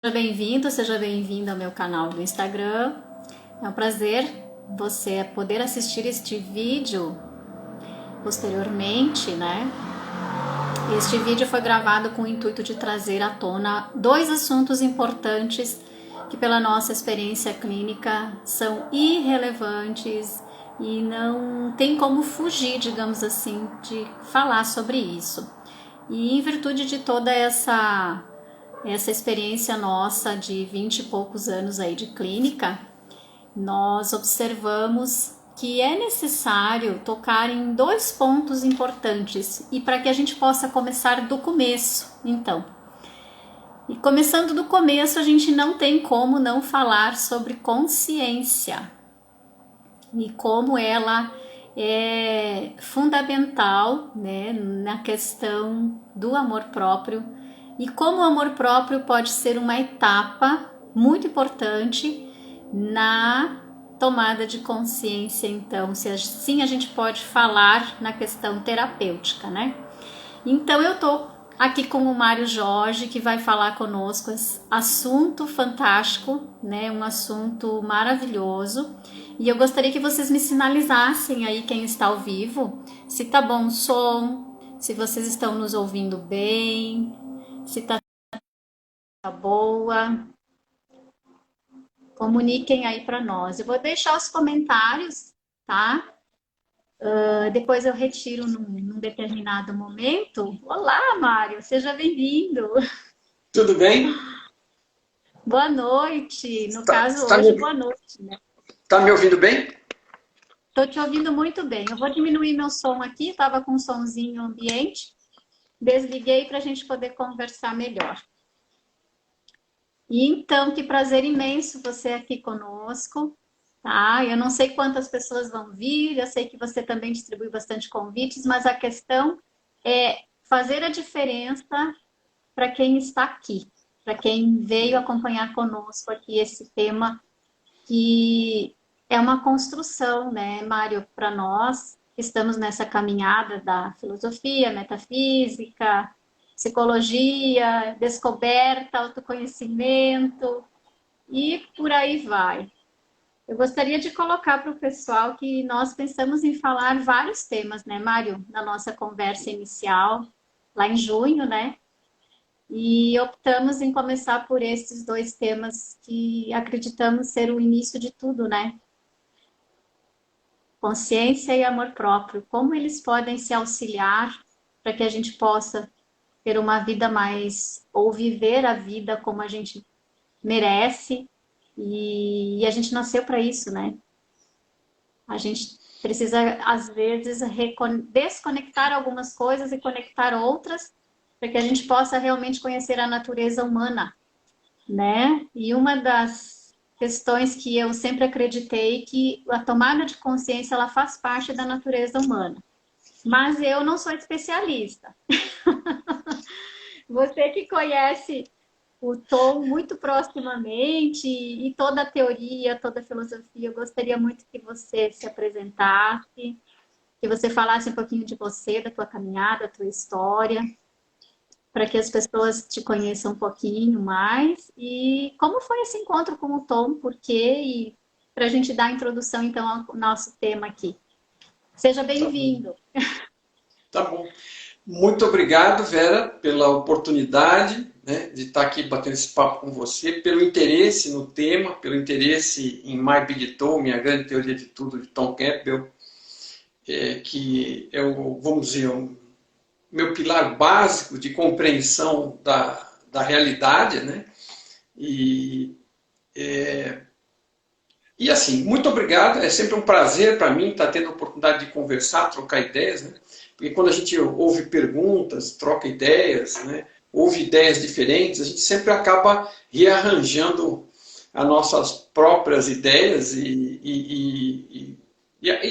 Seja bem-vindo, seja bem-vinda ao meu canal do Instagram. É um prazer você poder assistir este vídeo posteriormente, né? Este vídeo foi gravado com o intuito de trazer à tona dois assuntos importantes que, pela nossa experiência clínica, são irrelevantes e não tem como fugir, digamos assim, de falar sobre isso. E em virtude de toda essa experiência nossa de 20 e poucos anos aí de clínica, nós observamos que é necessário tocar em dois pontos importantes e para que a gente possa começar do começo, então. E começando do começo, a gente não tem como não falar sobre consciência e como ela é fundamental, né, na questão do amor próprio e como o amor próprio pode ser uma etapa muito importante na tomada de consciência. Então, se assim a gente pode falar na questão terapêutica, né? Então eu tô aqui com o Mário Jorge, que vai falar conosco esse assunto fantástico, né? Um assunto maravilhoso. E eu gostaria que vocês me sinalizassem aí, quem está ao vivo, se tá bom o som, se vocês estão nos ouvindo bem, se tá boa. Comuniquem aí para nós. Eu vou deixar os comentários, tá? Depois eu retiro num determinado momento. Olá, Mário, seja bem-vindo. Tudo bem? Boa noite. No Tá, caso, tá hoje, boa noite, né? tá me ouvindo bem? Estou te ouvindo muito bem. Eu vou diminuir meu som aqui, estava com um sonzinho ambiente. Desliguei para a gente poder conversar melhor. E então, que prazer imenso você aqui conosco, tá? Eu não sei quantas pessoas vão vir, eu sei que você também distribui bastante convites, mas a questão é fazer a diferença para quem está aqui, para quem veio acompanhar conosco aqui esse tema que é uma construção, né, Mário, para nós que estamos nessa caminhada da filosofia, metafísica, psicologia, descoberta, autoconhecimento e por aí vai. Eu gostaria de colocar para o pessoal que nós pensamos em falar vários temas, né, Mário, na nossa conversa inicial, lá em junho, né? E optamos em começar por esses dois temas que acreditamos ser o início de tudo, né? Consciência e amor próprio. Como eles podem se auxiliar para que a gente possa ter uma vida mais, ou viver a vida como a gente merece, e a gente nasceu para isso, né? A gente precisa, às vezes, desconectar algumas coisas e conectar outras, para que a gente possa realmente conhecer a natureza humana, né? E uma das questões que eu sempre acreditei que a tomada de consciência ela faz parte da natureza humana. Mas eu não sou especialista. Você que conhece o Tom muito proximamente e toda a teoria, toda a filosofia, eu gostaria muito que você se apresentasse, que você falasse um pouquinho de você, da tua caminhada, da tua história, para que as pessoas te conheçam um pouquinho mais. E como foi esse encontro com o Tom, por quê? E para a gente dar a introdução, então, ao nosso tema aqui. Seja Tá bom. bem-vindo. Tá bom. Muito obrigado, Vera, pela oportunidade, né, de estar aqui batendo esse papo com você, pelo interesse no tema, pelo interesse em My Big Tom, a grande teoria de tudo, de Tom Campbell, que é o, vamos dizer, o meu pilar básico de compreensão da realidade, né? E E assim, muito obrigado. É sempre um prazer para mim estar tendo a oportunidade de conversar, trocar ideias, né? Porque quando a gente ouve perguntas, troca ideias, né? Ouve ideias diferentes, a gente sempre acaba rearranjando as nossas próprias ideias e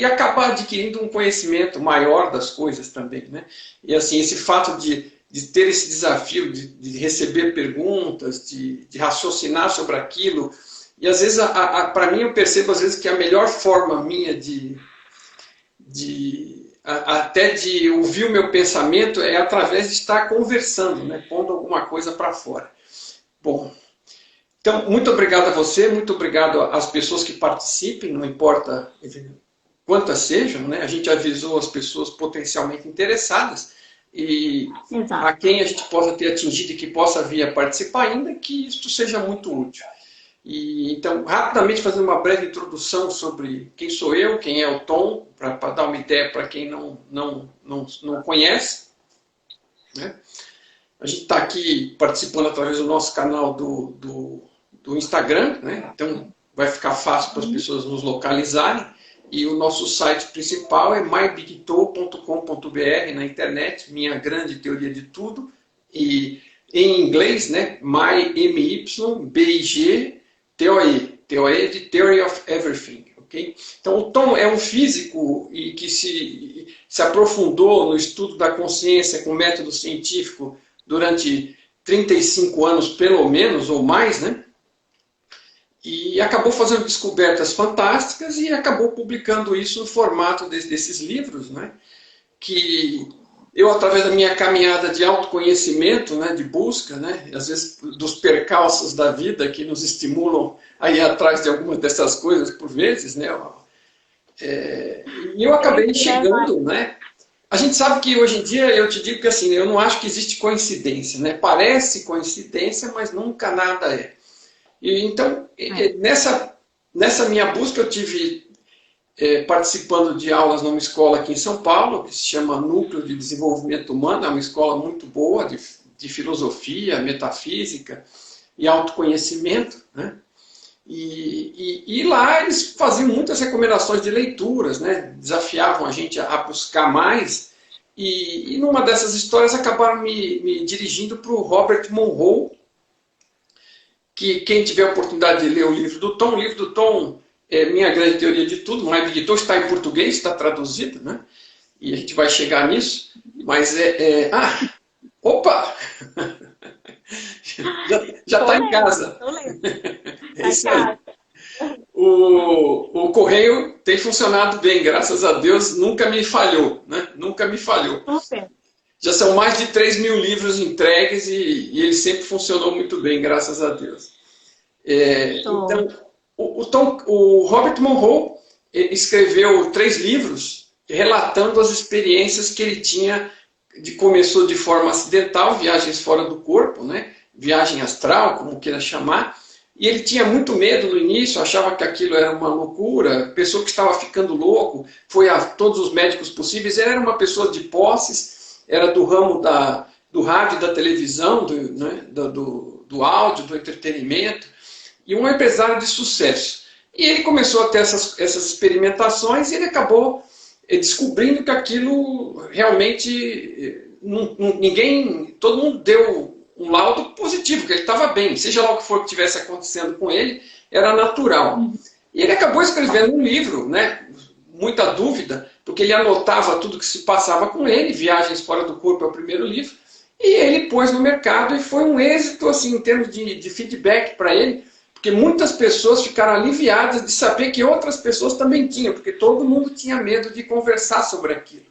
acabar adquirindo um conhecimento maior das coisas também, né? E assim, esse fato de ter esse desafio de receber perguntas, de raciocinar sobre aquilo, e às vezes, para mim, eu percebo às vezes que a melhor forma minha até de ouvir o meu pensamento é através de estar conversando, né? Pondo alguma coisa para fora. Bom, Então, muito obrigado a você, muito obrigado às pessoas que participem, não importa quantas sejam, né? A gente avisou as pessoas potencialmente interessadas e a Exato. quem a gente possa ter atingido e que possa vir a participar ainda, que isto seja muito útil. E, então, rapidamente fazer uma breve introdução sobre quem sou eu, quem é o Tom, para dar uma ideia para quem não conhece, né? A gente está aqui participando através do nosso canal do Instagram, né? Então vai ficar fácil para as pessoas nos localizarem. E o nosso site principal é mybigtoe.com.br na internet, minha grande teoria de tudo. E em inglês, né? MYBIGTOE. TOE de Theory of Everything. Okay? Então o Tom é um físico e que se aprofundou no estudo da consciência com método científico durante 35 anos, pelo menos, ou mais, né? E acabou fazendo descobertas fantásticas e acabou publicando isso no formato desses livros, né? Que eu, através da minha caminhada de autoconhecimento, né, de busca, né, às vezes dos percalços da vida que nos estimulam a ir atrás de algumas dessas coisas por vezes, né? E eu acabei chegando, né? A gente sabe que hoje em dia, eu te digo que assim, eu não acho que existe coincidência, né? Parece coincidência, mas nunca nada é. E, então, nessa minha busca, eu tive participando de aulas numa escola aqui em São Paulo, que se chama Núcleo de Desenvolvimento Humano, é uma escola muito boa de filosofia, metafísica e autoconhecimento, né? E lá eles faziam muitas recomendações de leituras, né? Desafiavam a gente a buscar mais. E numa dessas histórias acabaram me dirigindo para o Robert Monroe, que quem tiver a oportunidade de ler o livro do Tom é Minha Grande Teoria de Tudo, My Big Tom, está em português, está traduzido, né? E a gente vai chegar nisso. Mas opa! já está em casa. Tô lendo. É isso aí. O correio tem funcionado bem, graças a Deus, nunca me falhou, né? Nunca me falhou. Já são mais de 3 mil livros entregues e ele sempre funcionou muito bem, graças a Deus. Então, o Robert Monroe escreveu 3 livros relatando as experiências que ele tinha, começou de forma acidental, viagens fora do corpo, né? Viagem astral, como queira chamar. E ele tinha muito medo no início, achava que aquilo era uma loucura, pessoa que estava ficando louco, foi a todos os médicos possíveis, ele era uma pessoa de posses, era do ramo do rádio, da televisão, do áudio, do entretenimento, e um empresário de sucesso. E ele começou a ter essas experimentações e ele acabou descobrindo que aquilo realmente, todo mundo deu um laudo positivo, que ele estava bem, seja lá o que for que estivesse acontecendo com ele, era natural. E ele acabou escrevendo um livro, né? Muita dúvida, porque ele anotava tudo que se passava com ele, Viagens Fora do Corpo é o primeiro livro, e ele pôs no mercado e foi um êxito assim, em termos de feedback para ele, porque muitas pessoas ficaram aliviadas de saber que outras pessoas também tinham, porque todo mundo tinha medo de conversar sobre aquilo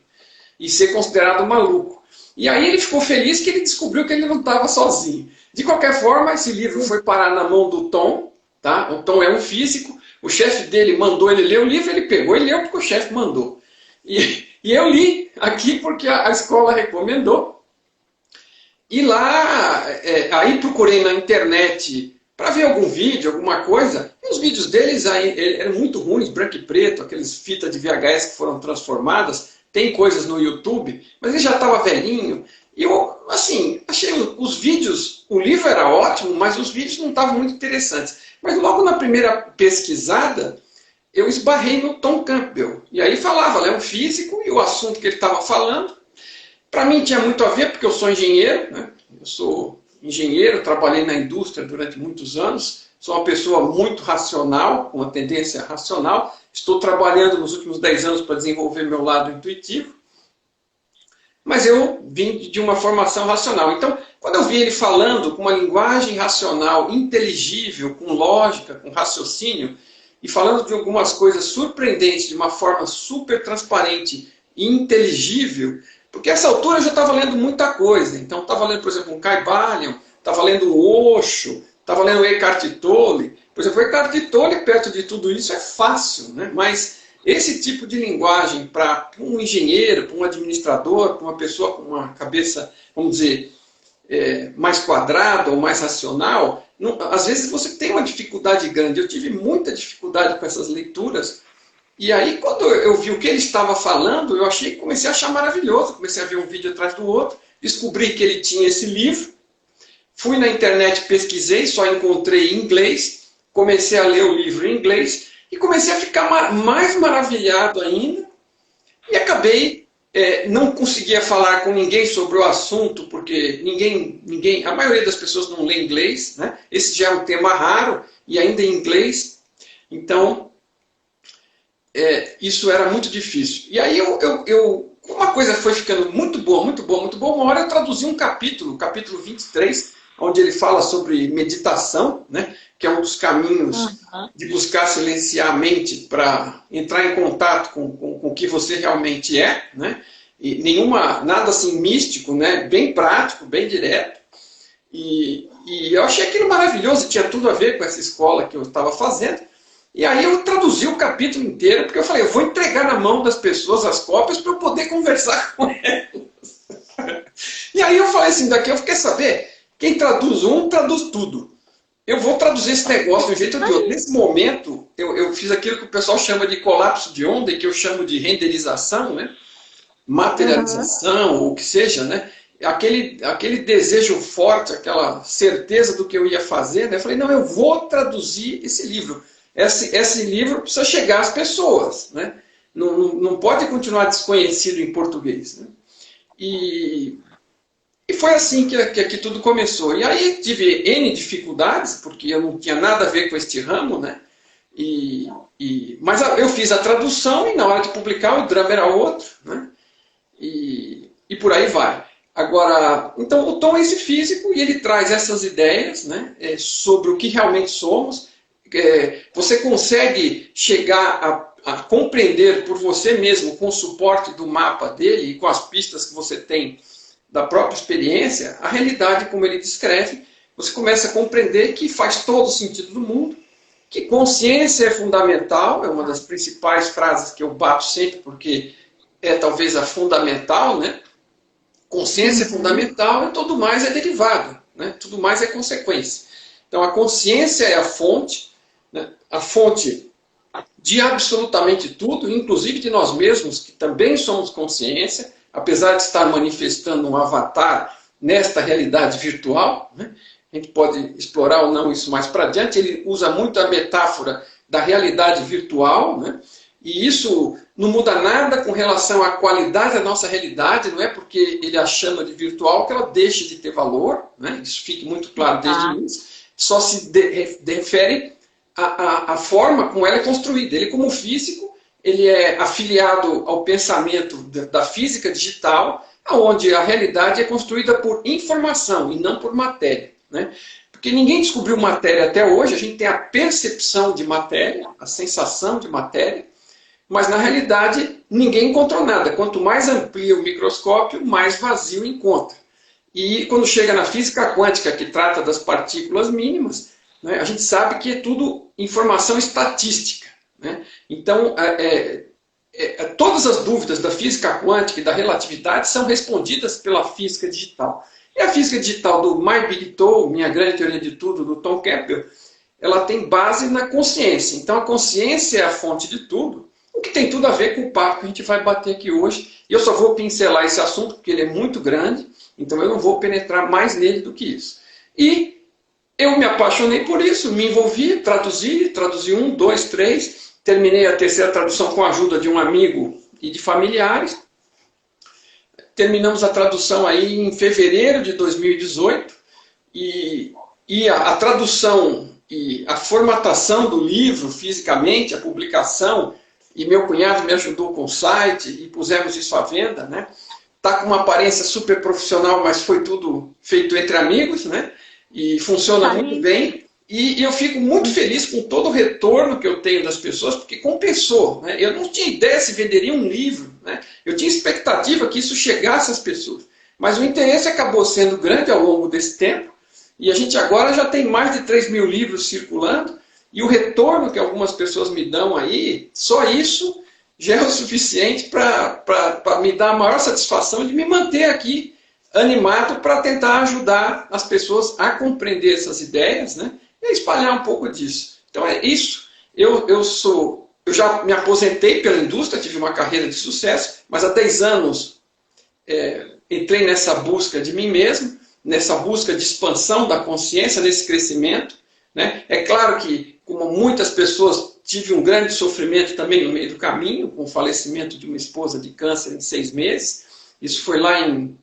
e ser considerado maluco. E aí ele ficou feliz que ele descobriu que ele não estava sozinho. De qualquer forma, esse livro foi parar na mão do Tom, tá? O Tom é um físico, o chefe dele mandou ele ler o livro, ele pegou e leu porque o chefe mandou. E eu li aqui porque a escola recomendou. E lá, aí procurei na internet para ver algum vídeo, alguma coisa. E os vídeos deles eram muito ruins, branco e preto, aqueles fitas de VHS que foram transformadas. Tem coisas no YouTube, mas ele já estava velhinho. E eu, assim, achei os vídeos, o livro era ótimo, mas os vídeos não estavam muito interessantes. Mas logo na primeira pesquisada, eu esbarrei no Tom Campbell. E aí falava, é um físico, e o assunto que ele estava falando, para mim tinha muito a ver, porque eu sou engenheiro, né? Eu sou engenheiro, trabalhei na indústria durante muitos anos, sou uma pessoa muito racional, com uma tendência racional. Estou trabalhando nos últimos 10 anos para desenvolver meu lado intuitivo, mas eu vim de uma formação racional. Então, quando eu vi ele falando com uma linguagem racional, inteligível, com lógica, com raciocínio, e falando de algumas coisas surpreendentes, de uma forma super transparente e inteligível, porque a essa altura eu já estava lendo muita coisa. Então, estava lendo, por exemplo, um Caibalion, estava lendo um Osho, estava lendo o Eckhart Tolle. Por exemplo, o Eckhart Tolle, perto de tudo isso, é fácil, né? Mas esse tipo de linguagem para um engenheiro, para um administrador, para uma pessoa com uma cabeça, vamos dizer, mais quadrada ou mais racional, não, às vezes você tem uma dificuldade grande. Eu tive muita dificuldade com essas leituras. E aí, quando eu vi o que ele estava falando, comecei a achar maravilhoso. Comecei a ver um vídeo atrás do outro, descobri que ele tinha esse livro, fui na internet, pesquisei, só encontrei em inglês, comecei a ler o livro em inglês e comecei a ficar mais maravilhado ainda. E acabei, não conseguia falar com ninguém sobre o assunto, porque a maioria das pessoas não lê inglês, né? Esse já é um tema raro e ainda em inglês. Então, isso era muito difícil. E aí uma coisa foi ficando muito boa, muito boa, muito boa. Uma hora eu traduzi um capítulo, o capítulo 23, onde ele fala sobre meditação, né? Que é um dos caminhos de buscar silenciar a mente para entrar em contato com o que você realmente é, né? E nada assim místico, né? Bem prático, bem direto. E eu achei aquilo maravilhoso, tinha tudo a ver com essa escola que eu estava fazendo. E aí eu traduzi o capítulo inteiro, porque eu falei, eu vou entregar na mão das pessoas as cópias para eu poder conversar com elas. E aí eu falei assim, daqui eu fiquei saber, quem traduz traduz tudo. Eu vou traduzir esse negócio de um jeito ou de outro. Nesse momento, eu fiz aquilo que o pessoal chama de colapso de onda, e que eu chamo de renderização, né? Materialização, ou o que seja, né? Aquele desejo forte, aquela certeza do que eu ia fazer, né? Eu falei, não, eu vou traduzir esse livro. Esse livro precisa chegar às pessoas, né? Não pode continuar desconhecido em português, né? E foi assim que tudo começou. E aí tive N dificuldades, porque eu não tinha nada a ver com este ramo, né? Mas eu fiz a tradução e na hora de publicar o drama era outro, né? E por aí vai. Agora, então o Tom é esse físico e ele traz essas ideias, né? Sobre o que realmente somos. Você consegue chegar a compreender por você mesmo, com o suporte do mapa dele e com as pistas que você tem da própria experiência, a realidade como ele descreve, você começa a compreender que faz todo o sentido do mundo, que consciência é fundamental, é uma das principais frases que eu bato sempre, porque é talvez a fundamental, né? Consciência é fundamental e tudo mais é derivado, né? Tudo mais é consequência. Então a consciência é a fonte de absolutamente tudo, inclusive de nós mesmos, que também somos consciência, apesar de estar manifestando um avatar nesta realidade virtual, né? A gente pode explorar ou não isso mais para adiante. Ele usa muito a metáfora da realidade virtual, né? E isso não muda nada com relação à qualidade da nossa realidade, não é porque ele a chama de virtual que ela deixe de ter valor, né? Isso fique muito claro desde o início, só se refere à forma como ela é construída. Ele, como físico, ele é afiliado ao pensamento da física digital, onde a realidade é construída por informação e não por matéria, né? Porque ninguém descobriu matéria até hoje, a gente tem a percepção de matéria, a sensação de matéria, mas na realidade ninguém encontrou nada. Quanto mais amplia o microscópio, mais vazio encontra. E quando chega na física quântica, que trata das partículas mínimas, né, a gente sabe que é tudo informação estatística, né? Então, todas as dúvidas da física quântica e da relatividade são respondidas pela física digital. E a física digital do My Big Toe, Minha Grande Teoria de Tudo, do Tom Campbell, ela tem base na consciência. Então, a consciência é a fonte de tudo, o que tem tudo a ver com o papo que a gente vai bater aqui hoje. E eu só vou pincelar esse assunto porque ele é muito grande, então eu não vou penetrar mais nele do que isso. E eu me apaixonei por isso, me envolvi, traduzi 1, 2, 3, terminei a terceira tradução com a ajuda de um amigo e de familiares. Terminamos a tradução aí em fevereiro de 2018 e a tradução e a formatação do livro fisicamente, a publicação, e meu cunhado me ajudou com o site e pusemos isso à venda, né? Tá com uma aparência super profissional, mas foi tudo feito entre amigos, né? E funciona muito bem. E eu fico muito feliz com todo o retorno que eu tenho das pessoas, porque compensou, né? Eu não tinha ideia se venderia um livro, né? Eu tinha expectativa que isso chegasse às pessoas. Mas o interesse acabou sendo grande ao longo desse tempo. E a gente agora já tem mais de 3 mil livros circulando, e o retorno que algumas pessoas me dão aí, só isso já é o suficiente para me dar a maior satisfação de me manter aqui animado para tentar ajudar as pessoas a compreender essas ideias, né, e a espalhar um pouco disso. Então é isso. Eu já me aposentei pela indústria, tive uma carreira de sucesso, mas há 10 anos entrei nessa busca de mim mesmo, nessa busca de expansão da consciência, nesse crescimento, né? É claro que, como muitas pessoas, tive um grande sofrimento também no meio do caminho, com o falecimento de uma esposa de câncer em 6 meses. Isso foi lá em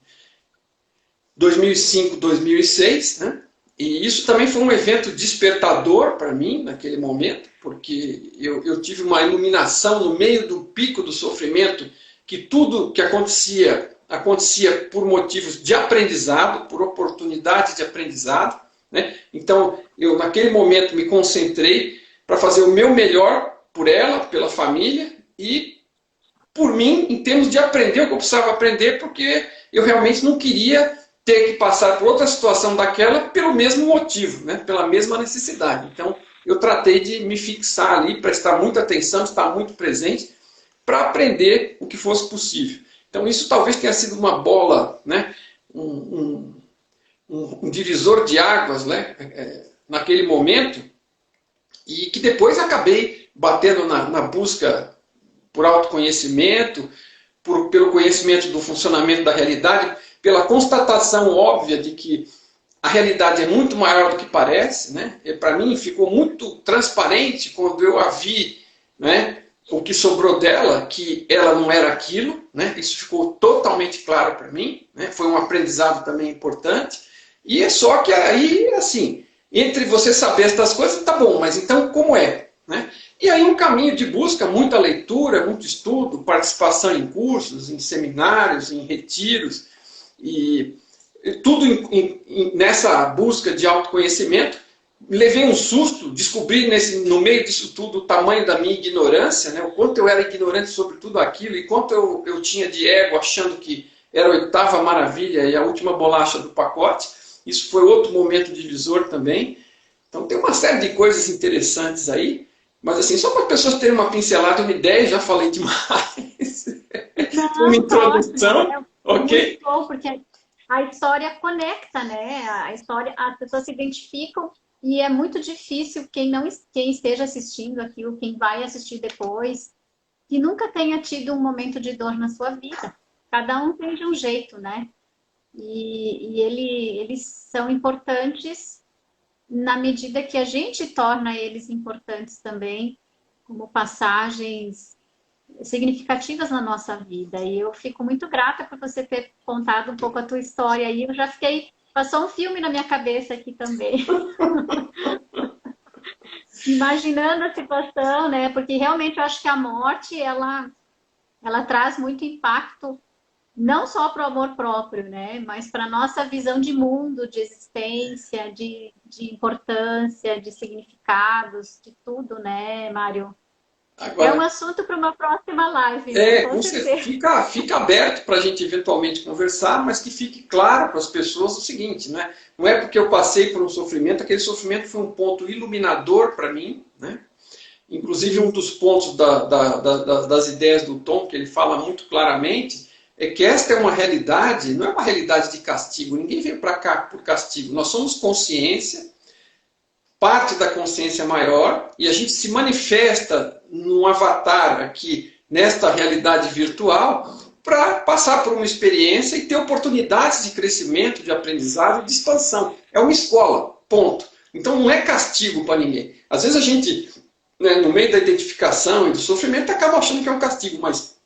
2005, 2006, né? E isso também foi um evento despertador para mim, naquele momento, porque eu tive uma iluminação no meio do pico do sofrimento, que tudo que acontecia por motivos de aprendizado, por oportunidade de aprendizado, né? Então, eu naquele momento me concentrei para fazer o meu melhor por ela, pela família e por mim, em termos de aprender o que eu precisava aprender, porque eu realmente não queria ter que passar por outra situação daquela pelo mesmo motivo, né? Pela mesma necessidade. Então, eu tratei de me fixar ali, prestar muita atenção, estar muito presente, para aprender o que fosse possível. Então, isso talvez tenha sido uma bola, né? Um divisor de águas, né? Naquele momento, e que depois acabei batendo na busca por autoconhecimento, pelo conhecimento do funcionamento da realidade, pela constatação óbvia de que a realidade é muito maior do que parece, né? Para mim ficou muito transparente quando eu a vi, né? O que sobrou dela, que ela não era aquilo, né? Isso ficou totalmente claro para mim, né? Foi um aprendizado também importante. E é só que aí, assim, entre você saber estas coisas, tá bom, mas então como é? Né? E aí um caminho de busca, muita leitura, muito estudo, participação em cursos, em seminários, em retiros, e tudo nessa busca de autoconhecimento. Levei um susto, descobri no meio disso tudo o tamanho da minha ignorância, né? O quanto eu era ignorante sobre tudo aquilo, e quanto eu tinha de ego, achando que era a oitava maravilha e a última bolacha do pacote. Isso foi outro momento divisor também. Então tem uma série de coisas interessantes aí, mas assim, só para as pessoas terem uma pincelada, uma ideia, já falei demais. Não, Uma introdução, ok? Muito bom, porque a história conecta, né? A história, as pessoas se identificam e é muito difícil quem esteja assistindo aquilo, quem vai assistir depois, que nunca tenha tido um momento de dor na sua vida. Cada um tem de um jeito, né? E eles são importantes na medida que a gente torna eles importantes também, como passagens significativas na nossa vida. E eu fico muito grata por você ter contado um pouco a tua história aí. Eu já passou um filme na minha cabeça aqui também. Imaginando a situação, né? Porque realmente eu acho que a morte, ela traz muito impacto, não só para o amor próprio, né? Mas para a nossa visão de mundo, de existência, de importância, de significados, de tudo, né, Mário? Agora, é um assunto para uma próxima live, né? Com certeza. Fica aberto para a gente eventualmente conversar, mas que fique claro para as pessoas o seguinte, né? Não é porque eu passei por um sofrimento, aquele sofrimento foi um ponto iluminador para mim, né? Inclusive um dos pontos das ideias do Tom, que ele fala muito claramente, é que esta é uma realidade, não é uma realidade de castigo, ninguém veio para cá por castigo, nós somos consciência, parte da consciência maior, e a gente se manifesta num avatar aqui, nesta realidade virtual, para passar por uma experiência e ter oportunidades de crescimento, de aprendizado e de expansão. É uma escola, ponto. Então não é castigo para ninguém. Às vezes a gente, né, no meio da identificação e do sofrimento, acaba achando que é um castigo, mas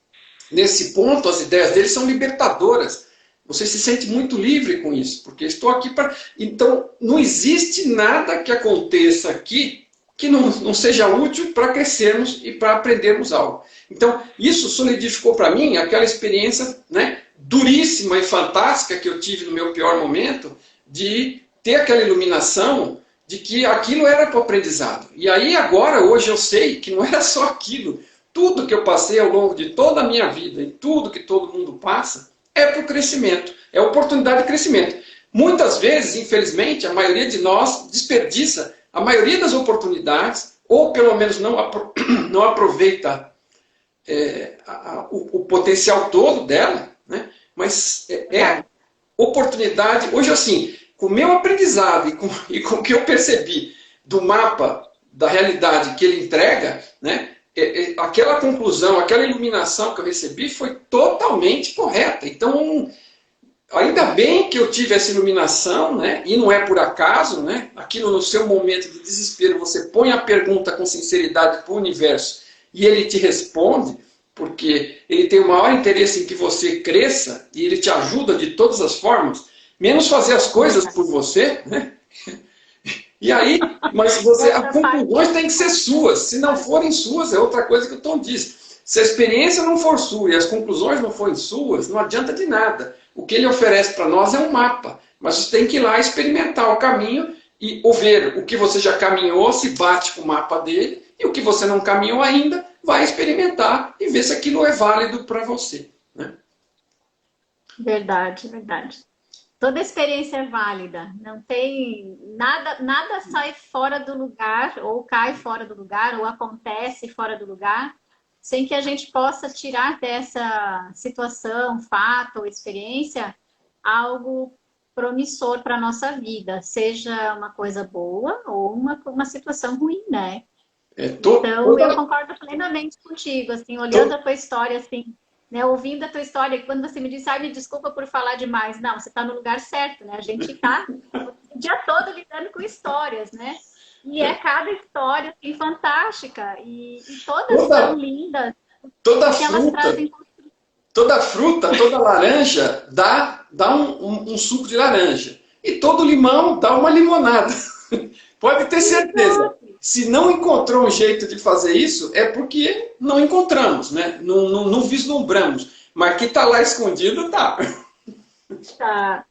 nesse ponto as ideias dele são libertadoras. Você se sente muito livre com isso, porque estou aqui para... Então, não existe nada que aconteça aqui que não seja útil para crescermos e para aprendermos algo. Então, isso solidificou para mim aquela experiência, né, duríssima e fantástica que eu tive no meu pior momento, de ter aquela iluminação de que aquilo era para o aprendizado. E aí, agora, hoje, eu sei que não era só aquilo. Tudo que eu passei ao longo de toda a minha vida e tudo que todo mundo passa é para o crescimento, é oportunidade de crescimento. muitas vezes, infelizmente, a maioria de nós desperdiça a maioria das oportunidades, ou pelo menos não aproveita o potencial todo dela, né? Mas oportunidade. Hoje, assim, com o meu aprendizado e com o que eu percebi do mapa da realidade que ele entrega, né? Aquela conclusão, aquela iluminação que eu recebi foi totalmente correta. Então, ainda bem que eu tive essa iluminação, né? E não é por acaso, né? Aqui no seu momento de desespero, você põe a pergunta com sinceridade para o universo e ele te responde, porque ele tem o maior interesse em que você cresça e ele te ajuda de todas as formas, menos fazer as coisas por você, né? E aí, mas as conclusões têm que ser suas. Se não forem suas, é outra coisa que o Tom diz. Se a experiência não for sua e as conclusões não forem suas, não adianta de nada. O que ele oferece para nós é um mapa, mas você tem que ir lá experimentar o caminho e ou ver o que você já caminhou, se bate com o mapa dele, e o que você não caminhou ainda, vai experimentar e ver se aquilo é válido para você, né? Verdade, verdade. Toda experiência é válida, não tem nada sai fora do lugar, ou cai fora do lugar, ou acontece fora do lugar, sem que a gente possa tirar dessa situação, fato ou experiência, algo promissor para a nossa vida, seja uma coisa boa ou uma situação ruim, né? Então, eu concordo plenamente contigo, assim, olhando a tua história, assim, né, ouvindo a tua história, quando você me disse, me desculpa por falar demais. Não, você está no lugar certo, né? A gente está o dia todo lidando com histórias, né? E cada história assim, fantástica. E todas são lindas. Toda fruta, toda laranja dá um suco de laranja. E todo limão dá uma limonada. Pode ter certeza. Se não encontrou um jeito de fazer isso, é porque não encontramos, né? Não vislumbramos. Mas que está lá escondido, tá. Tá.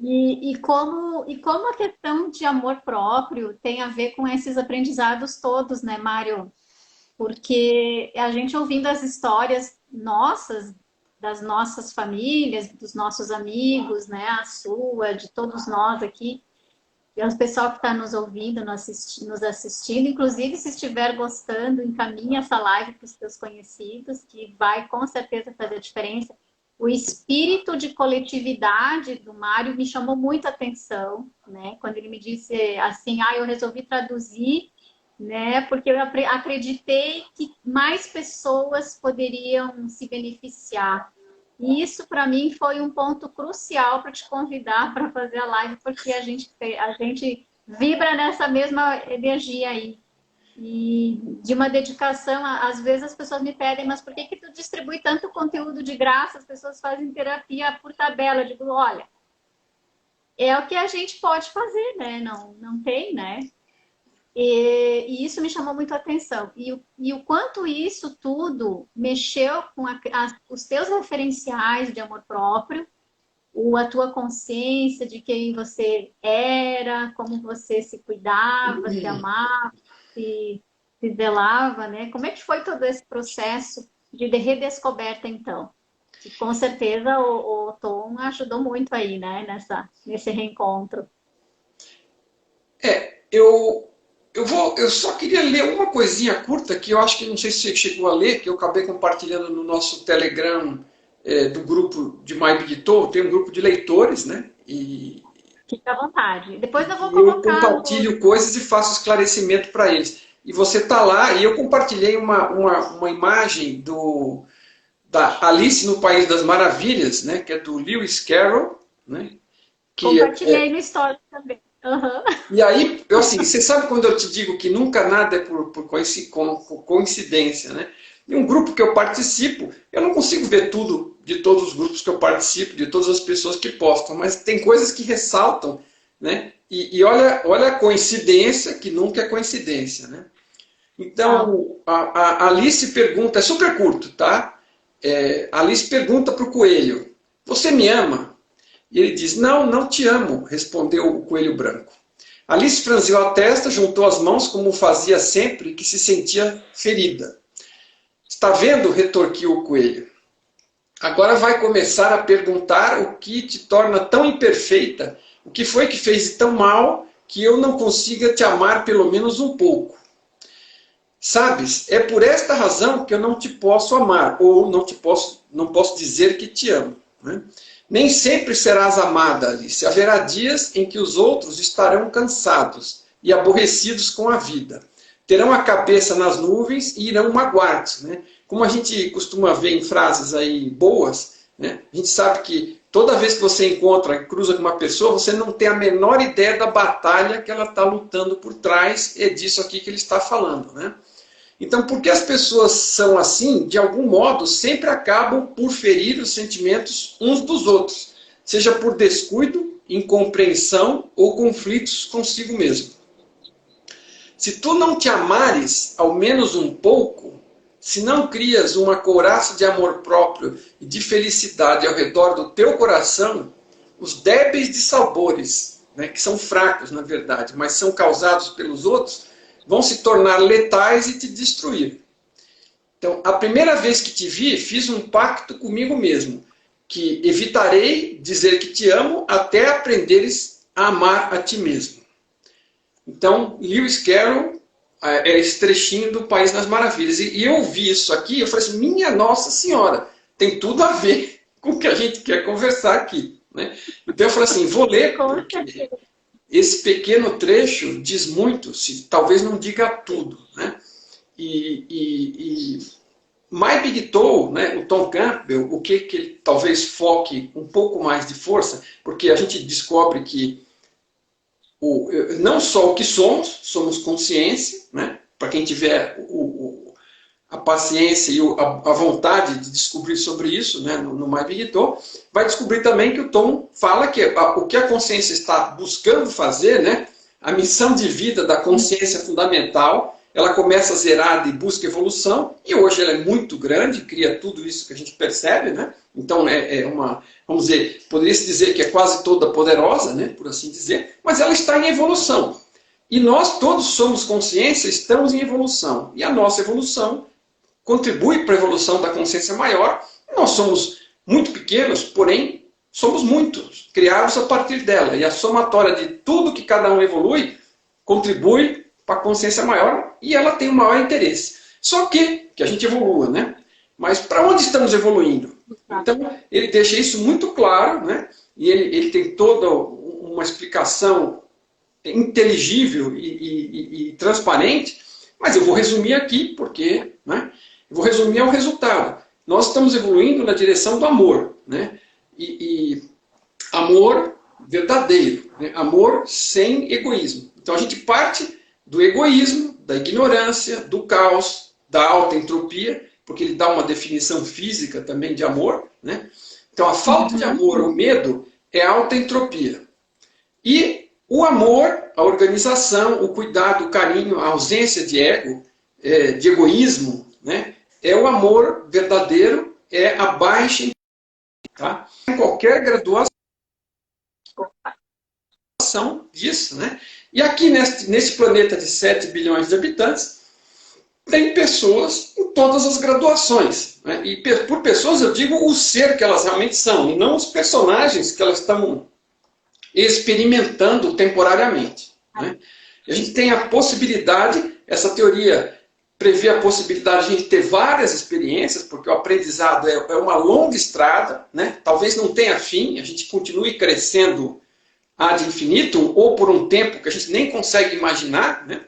E como a questão de amor próprio tem a ver com esses aprendizados todos, né, Mário? Porque a gente ouvindo as histórias nossas, das nossas famílias, dos nossos amigos, né, a sua, de todos nós aqui, e o pessoal que está nos ouvindo, nos assistindo, inclusive se estiver gostando, encaminhe essa live para os seus conhecidos, que vai com certeza fazer diferença. O espírito de coletividade do Mário me chamou muito a atenção, né? Quando ele me disse assim, eu resolvi traduzir, né? Porque eu acreditei que mais pessoas poderiam se beneficiar. E isso, para mim, foi um ponto crucial para te convidar para fazer a live, porque a gente vibra nessa mesma energia aí. E de uma dedicação, às vezes as pessoas me pedem, mas por que tu distribui tanto conteúdo de graça? As pessoas fazem terapia por tabela. Eu digo, olha, é o que a gente pode fazer, né? Não tem, né? E isso me chamou muito a atenção. E o quanto isso tudo mexeu com os teus referenciais de amor próprio, a tua consciência de quem você era, como você se cuidava, se amava, se zelava, né? Como é que foi todo esse processo de redescoberta, então? E com certeza o Tom ajudou muito aí, né? Nesse reencontro. Eu só queria ler uma coisinha curta que eu acho que não sei se você chegou a ler, que eu acabei compartilhando no nosso Telegram do grupo de MyBigTool. Tem um grupo de leitores, né? Fica à vontade. Depois eu vou colocar... Eu compartilho coisas e faço esclarecimento para eles. E você está lá, e eu compartilhei uma imagem da Alice no País das Maravilhas, né? Que é do Lewis Carroll, né? Compartilhei no Stories também. Uhum. E aí, você sabe quando eu te digo que nunca nada é por coincidência, né? Em um grupo que eu participo, eu não consigo ver tudo de todos os grupos que eu participo, de todas as pessoas que postam, mas tem coisas que ressaltam, né? E olha a coincidência, que nunca é coincidência, né? Então, a Alice pergunta, é super curto, tá? A Alice pergunta para o coelho, você me ama? E ele diz, não te amo, respondeu o coelho branco. Alice franziu a testa, juntou as mãos como fazia sempre que se sentia ferida. Está vendo? Retorquiu o coelho. Agora vai começar a perguntar o que te torna tão imperfeita, O que foi que fez de tão mal que eu não consiga te amar pelo menos um pouco? Sabes, é por esta razão que eu não te posso amar, ou não posso dizer que te amo. Né? Nem sempre serás amada, Alice. Haverá dias em que os outros estarão cansados e aborrecidos com a vida. Terão a cabeça nas nuvens e irão magoar-te. Né? Como a gente costuma ver em frases aí boas, né? A gente sabe que toda vez que você encontra, cruza com uma pessoa, você não tem a menor ideia da batalha que ela está lutando por trás, é disso aqui que ele está falando. Né? Então, porque as pessoas são assim, de algum modo, sempre acabam por ferir os sentimentos uns dos outros, seja por descuido, incompreensão ou conflitos consigo mesmo. Se tu não te amares, ao menos um pouco, se não crias uma couraça de amor próprio e de felicidade ao redor do teu coração, os débeis de sabores, né, que são fracos, na verdade, mas são causados pelos outros, vão se tornar letais e te destruir. Então, a primeira vez que te vi, fiz um pacto comigo mesmo, que evitarei dizer que te amo até aprenderes a amar a ti mesmo. Então, Lewis Carroll é esse trechinho do País das Maravilhas. E eu vi isso aqui, eu falei assim, minha Nossa Senhora, tem tudo a ver com o que a gente quer conversar aqui. Né? Então eu falei assim, vou ler, porque esse pequeno trecho diz muito, talvez não diga tudo. Né? My Big Toe, né, o Tom Campbell, o que ele talvez foque um pouco mais de força, porque a gente descobre que não só o que somos consciência, né? Para quem tiver a paciência e a vontade de descobrir sobre isso, né? no My Big Toe, vai descobrir também que o Tom fala que o que a consciência está buscando fazer, né? A missão de vida da consciência fundamental, ela começa zerada e busca evolução, e hoje ela é muito grande, cria tudo isso que a gente percebe, né? Então vamos dizer, poderia-se dizer que é quase toda poderosa, né? Por assim dizer, mas ela está em evolução. E nós todos somos consciência, estamos em evolução. E a nossa evolução contribui para a evolução da consciência maior. Nós somos muito pequenos, porém somos muitos, criados a partir dela. E a somatória de tudo que cada um evolui, contribui para a consciência maior e ela tem o maior interesse. Só que a gente evolua, né? Mas para onde estamos evoluindo? Então, ele deixa isso muito claro, né? E ele tem toda uma explicação inteligível e transparente, mas eu vou resumir aqui, porque né? Eu vou resumir ao resultado. Nós estamos evoluindo na direção do amor, né? E amor verdadeiro, né? Amor sem egoísmo. Então a gente parte do egoísmo, da ignorância, do caos, da alta entropia, porque ele dá uma definição física também de amor, né? Então a falta de amor, o medo, é alta entropia. E o amor, a organização, o cuidado, o carinho, a ausência de ego, de egoísmo, né? É o amor verdadeiro, é a baixa entropia. Tá? Em qualquer graduação disso, né? E aqui nesse planeta de 7 bilhões de habitantes, tem pessoas em todas as graduações. Né? E por pessoas eu digo o ser que elas realmente são, e não os personagens que elas estão experimentando temporariamente. Né? E a gente tem a possibilidade, essa teoria prevê a possibilidade de a gente ter várias experiências, porque o aprendizado é uma longa estrada, né? Talvez não tenha fim, a gente continue crescendo ad infinitum, ou por um tempo que a gente nem consegue imaginar, né?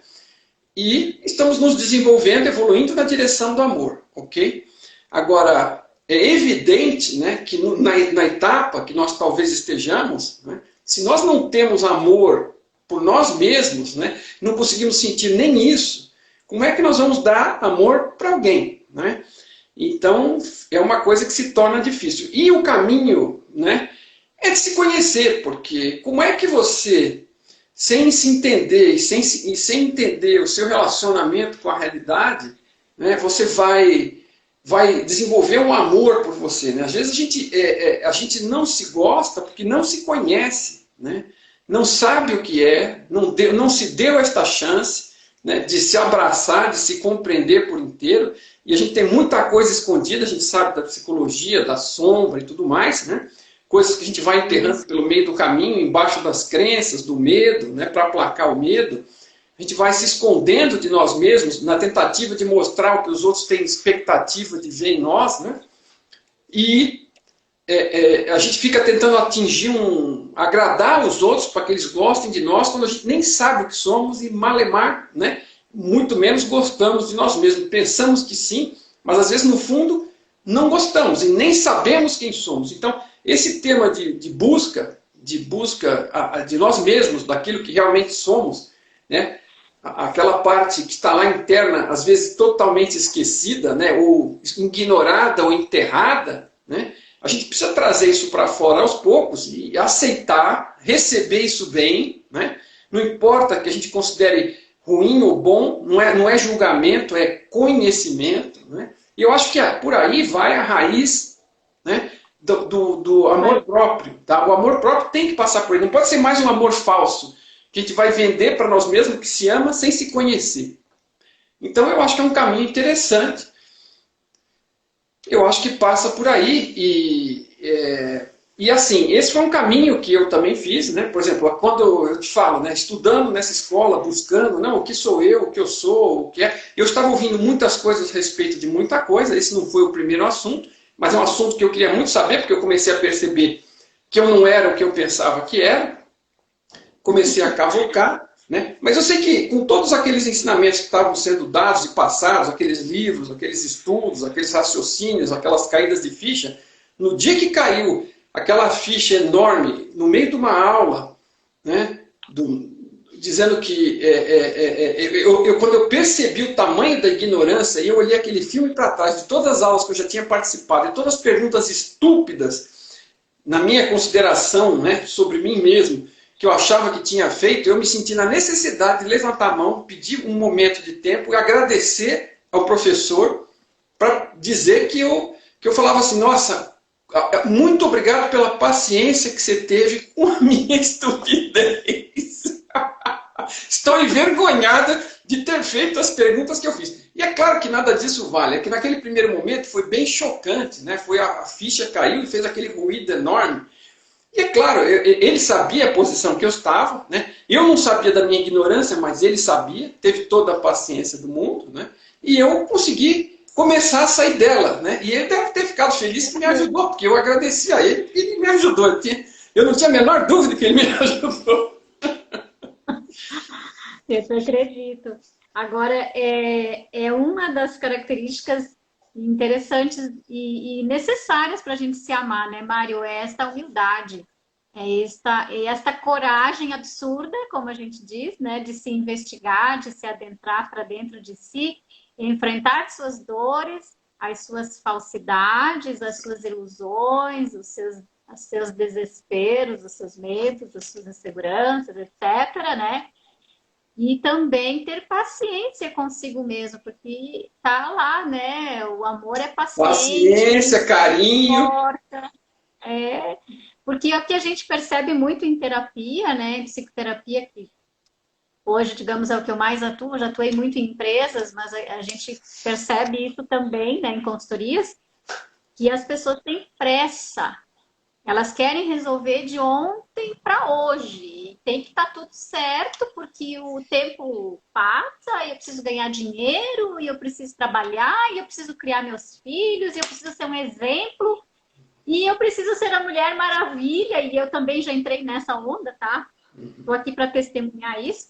E estamos nos desenvolvendo, evoluindo na direção do amor, ok? Agora, é evidente, né, que na etapa que nós talvez estejamos, né, se nós não temos amor por nós mesmos, né, não conseguimos sentir nem isso, como é que nós vamos dar amor para alguém? Né? Então, é uma coisa que se torna difícil. E o caminho, né, é de se conhecer, porque como é que você, sem se entender e sem entender o seu relacionamento com a realidade, né, você vai desenvolver um amor por você? Né? Às vezes a gente não se gosta porque não se conhece, né? Não sabe o que é, não se deu esta chance, né, de se abraçar, de se compreender por inteiro. E a gente tem muita coisa escondida, a gente sabe da psicologia, da sombra e tudo mais, né? coisas que a gente vai enterrando pelo meio do caminho, embaixo das crenças, do medo, né, para aplacar o medo. A gente vai se escondendo de nós mesmos na tentativa de mostrar o que os outros têm expectativa de ver em nós, né? E a gente fica tentando agradar os outros para que eles gostem de nós, quando a gente nem sabe o que somos e malemar, né? Muito menos gostamos de nós mesmos. Pensamos que sim, mas às vezes no fundo não gostamos e nem sabemos quem somos. Então, esse tema de busca de nós mesmos, daquilo que realmente somos, né? Aquela parte que está lá interna, às vezes totalmente esquecida, né? Ou ignorada ou enterrada, né? A gente precisa trazer isso para fora aos poucos e aceitar, receber isso bem, né? Não importa que a gente considere ruim ou bom, não é julgamento, é conhecimento, né? E eu acho que por aí vai a raiz, né, do amor próprio. Tá? O amor próprio tem que passar por ele. Não pode ser mais um amor falso, que a gente vai vender para nós mesmos que se ama sem se conhecer. Então eu acho que é um caminho interessante. Eu acho que passa por aí. E assim, esse foi um caminho que eu também fiz, né? Por exemplo, quando eu te falo, né, estudando nessa escola, buscando, não, o que sou eu, o que eu sou, o que é. Eu estava ouvindo muitas coisas a respeito de muita coisa, esse não foi o primeiro assunto, mas é um assunto que eu queria muito saber, porque eu comecei a perceber que eu não era o que eu pensava que era, comecei a cavocar, né? Mas eu sei que com todos aqueles ensinamentos que estavam sendo dados e passados, aqueles livros, aqueles estudos, aqueles raciocínios, aquelas caídas de ficha, no dia que caiu aquela ficha enorme no meio de uma aula, né, dizendo que quando eu percebi o tamanho da ignorância, e eu olhei aquele filme para trás de todas as aulas que eu já tinha participado, e todas as perguntas estúpidas na minha consideração, né, sobre mim mesmo, que eu achava que tinha feito, eu me senti na necessidade de levantar a mão, pedir um momento de tempo e agradecer ao professor para dizer que eu falava assim, nossa, muito obrigado pela paciência que você teve com a minha estupidez. Estou envergonhada de ter feito as perguntas que eu fiz. E é claro que nada disso vale. É que naquele primeiro momento foi bem chocante, né? A ficha caiu e fez aquele ruído enorme. E é claro, ele sabia a posição que eu estava, né? Eu não sabia da minha ignorância, mas ele sabia, teve toda a paciência do mundo, né? E eu consegui começar a sair dela, né? E ele deve ter ficado feliz que me ajudou, porque eu agradeci a ele e ele me ajudou. Eu não tinha a menor dúvida que ele me ajudou. Eu acredito. Agora, é uma das características interessantes e necessárias para a gente se amar, né, Mário? É esta humildade, é esta coragem absurda, como a gente diz, né, de se investigar, de se adentrar para dentro de si, enfrentar as suas dores, as suas falsidades, as suas ilusões, os seus desesperos, os seus medos, as suas inseguranças, etc., né? E também ter paciência consigo mesmo, porque tá lá, né? O amor é paciente. Paciência, carinho. Porque é o que a gente percebe muito em terapia, né? Em psicoterapia, que hoje, digamos, é o que eu mais atuo. Já atuei muito em empresas, mas a gente percebe isso também, né? Em consultorias, que as pessoas têm pressa. Elas querem resolver de ontem para hoje. Tem que estar tudo certo, porque o tempo passa, e eu preciso ganhar dinheiro, e eu preciso trabalhar, e eu preciso criar meus filhos, e eu preciso ser um exemplo, e eu preciso ser a Mulher Maravilha, e eu também já entrei nessa onda, tá? Estou aqui para testemunhar isso.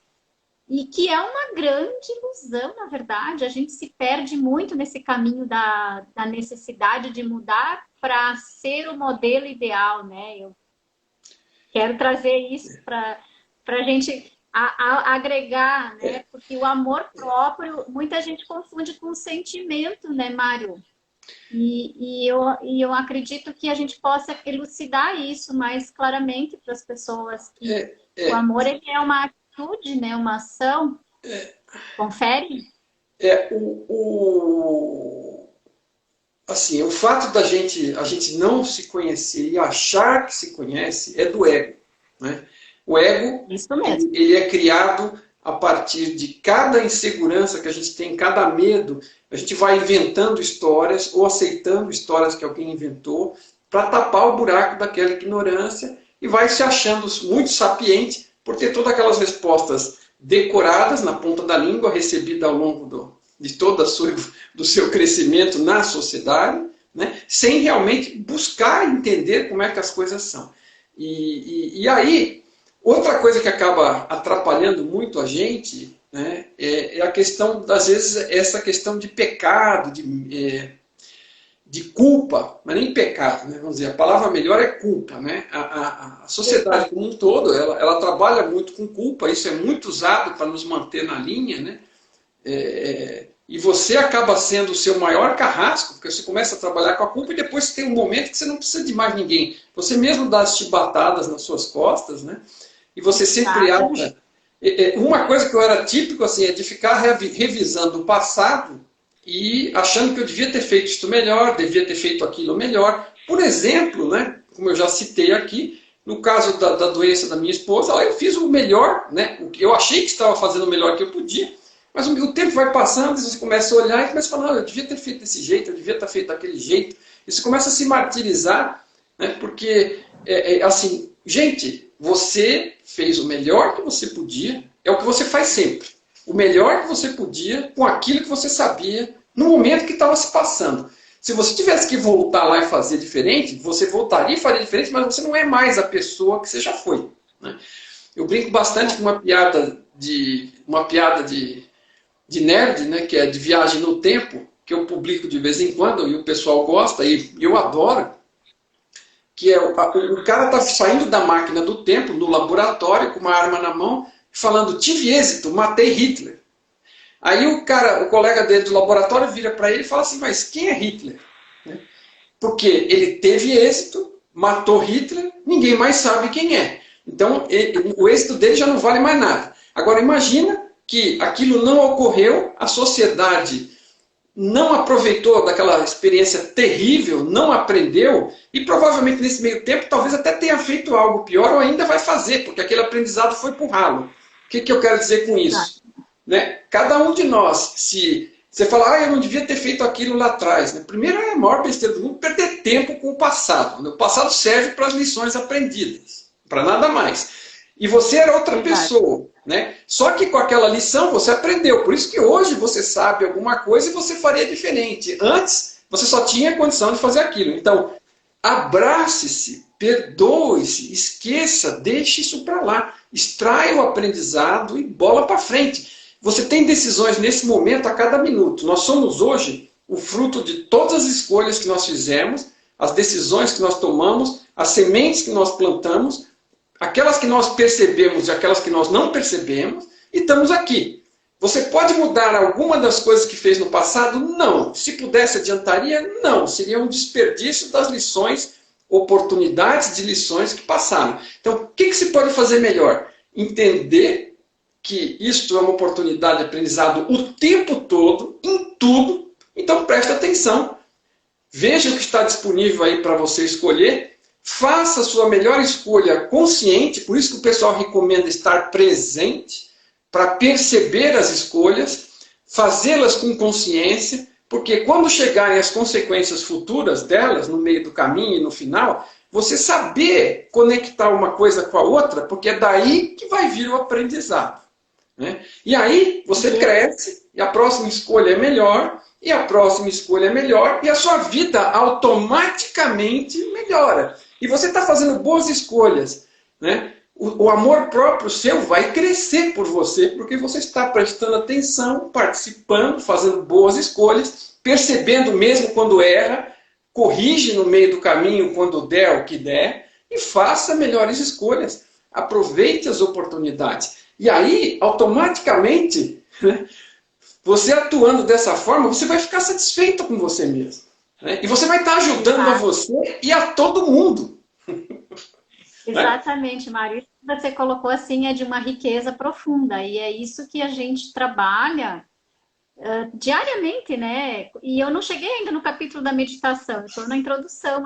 E que é uma grande ilusão, na verdade. A gente se perde muito nesse caminho da necessidade de mudar para ser o modelo ideal, né? Eu quero trazer isso para a gente agregar, né? Porque o amor próprio, muita gente confunde com sentimento, né, Mário? E eu acredito que a gente possa elucidar isso mais claramente para as pessoas. Que o amor, ele é uma atitude, né? Uma ação. Confere? Assim, o fato da gente, a gente não se conhecer e achar que se conhece é do ego, né? O ego, ele é criado a partir de cada insegurança que a gente tem, cada medo. A gente vai inventando histórias ou aceitando histórias que alguém inventou para tapar o buraco daquela ignorância e vai se achando muito sapiente por ter todas aquelas respostas decoradas na ponta da língua, recebidas ao longo de todo do seu crescimento na sociedade, né? Sem realmente buscar entender como é que as coisas são. E aí, outra coisa que acaba atrapalhando muito a gente, né, é a questão, às vezes, essa questão de pecado, de culpa, mas nem pecado, né? Vamos dizer, a palavra melhor é culpa, né? A sociedade como um todo, ela trabalha muito com culpa, isso é muito usado para nos manter na linha, né? E você acaba sendo o seu maior carrasco, porque você começa a trabalhar com a culpa e depois tem um momento que você não precisa de mais ninguém. Você mesmo dá as chibatadas nas suas costas, né? E você sempre acha... Uma coisa que eu era típico, assim, é de ficar revisando o passado e achando que eu devia ter feito isto melhor, devia ter feito aquilo melhor. Por exemplo, né, como eu já citei aqui, no caso da doença da minha esposa, eu fiz o melhor, né, eu achei que estava fazendo o melhor que eu podia, mas o tempo vai passando e você começa a olhar e começa a falar, não, eu devia ter feito desse jeito, eu devia ter feito daquele jeito. E você começa a se martirizar, né, porque, assim, gente, você fez o melhor que você podia, é o que você faz sempre. O melhor que você podia com aquilo que você sabia no momento que estava se passando. Se você tivesse que voltar lá e fazer diferente, você voltaria e faria diferente, mas você não é mais a pessoa que você já foi, né? Eu brinco bastante com uma piada de nerd, né, que é de viagem no tempo, que eu publico de vez em quando e o pessoal gosta e eu adoro, que o cara está saindo da máquina do tempo, no laboratório, com uma arma na mão, falando, tive êxito, matei Hitler. Aí o colega dele do laboratório vira para ele e fala assim, mas quem é Hitler? Porque ele teve êxito, matou Hitler, ninguém mais sabe quem é. Então o êxito dele já não vale mais nada. Agora imagina que aquilo não ocorreu, a sociedade não aproveitou daquela experiência terrível, não aprendeu, e provavelmente nesse meio tempo talvez até tenha feito algo pior ou ainda vai fazer, porque aquele aprendizado foi pro ralo. O que eu quero dizer com isso? Né? Cada um de nós, se você falar, eu não devia ter feito aquilo lá atrás. Né? Primeiro, é a maior besteira do mundo perder tempo com o passado. Né? O passado serve para as lições aprendidas, para nada mais. E você era outra pessoa. Né? Só que com aquela lição você aprendeu. Por isso que hoje você sabe alguma coisa e você faria diferente. Antes, você só tinha condição de fazer aquilo. Então, abrace-se, perdoe-se, esqueça, deixe isso para lá. Extrai o aprendizado e bola para frente. Você tem decisões nesse momento a cada minuto. Nós somos hoje o fruto de todas as escolhas que nós fizemos, as decisões que nós tomamos, as sementes que nós plantamos, aquelas que nós percebemos e aquelas que nós não percebemos, e estamos aqui. Você pode mudar alguma das coisas que fez no passado? Não. Se pudesse, adiantaria? Não. Seria um desperdício das lições, oportunidades de lições que passaram. Então, o que se pode fazer melhor? Entender que isto é uma oportunidade de aprendizado o tempo todo, em tudo. Então, preste atenção. Veja o que está disponível aí para você escolher. Faça a sua melhor escolha consciente, por isso que o pessoal recomenda estar presente, para perceber as escolhas, fazê-las com consciência, porque quando chegarem as consequências futuras delas, no meio do caminho e no final, você saber conectar uma coisa com a outra, porque é daí que vai vir o aprendizado. Né? E aí você cresce, e a próxima escolha é melhor, e a próxima escolha é melhor, e a sua vida automaticamente melhora. E você está fazendo boas escolhas. Né? O amor próprio seu vai crescer por você, porque você está prestando atenção, participando, fazendo boas escolhas, percebendo mesmo quando erra, corrige no meio do caminho quando der o que der, e faça melhores escolhas. Aproveite as oportunidades. E aí, automaticamente, né, você atuando dessa forma, você vai ficar satisfeito com você mesmo. Né? E você vai estar ajudando a você e a todo mundo. Exatamente, Mário. Isso que você colocou assim é de uma riqueza profunda. E é isso que a gente trabalha diariamente, né? E eu não cheguei ainda no capítulo da meditação. Eu estou na introdução,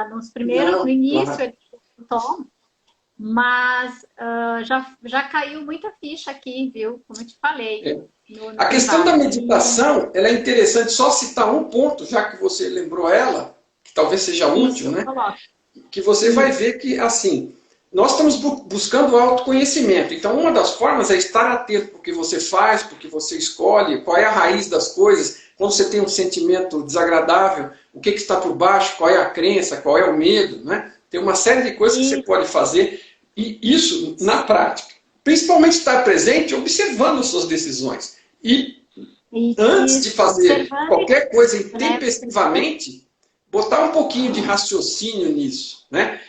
nos primeiros, no início do tom. Mas já caiu muita ficha aqui, viu? Como eu te falei. A questão da meditação, ela é interessante, só citar um ponto, já que você lembrou ela, talvez seja útil, né? Que você vai ver que, assim, nós estamos buscando autoconhecimento. Então, uma das formas é estar atento para o que você faz, para o que você escolhe, qual é a raiz das coisas. Quando você tem um sentimento desagradável, o que está por baixo, qual é a crença, qual é o medo, né? Tem uma série de coisas que você pode fazer, e isso na prática. Principalmente estar presente observando as suas decisões. E antes de fazer qualquer coisa intempestivamente, botar um pouquinho de raciocínio nisso, né?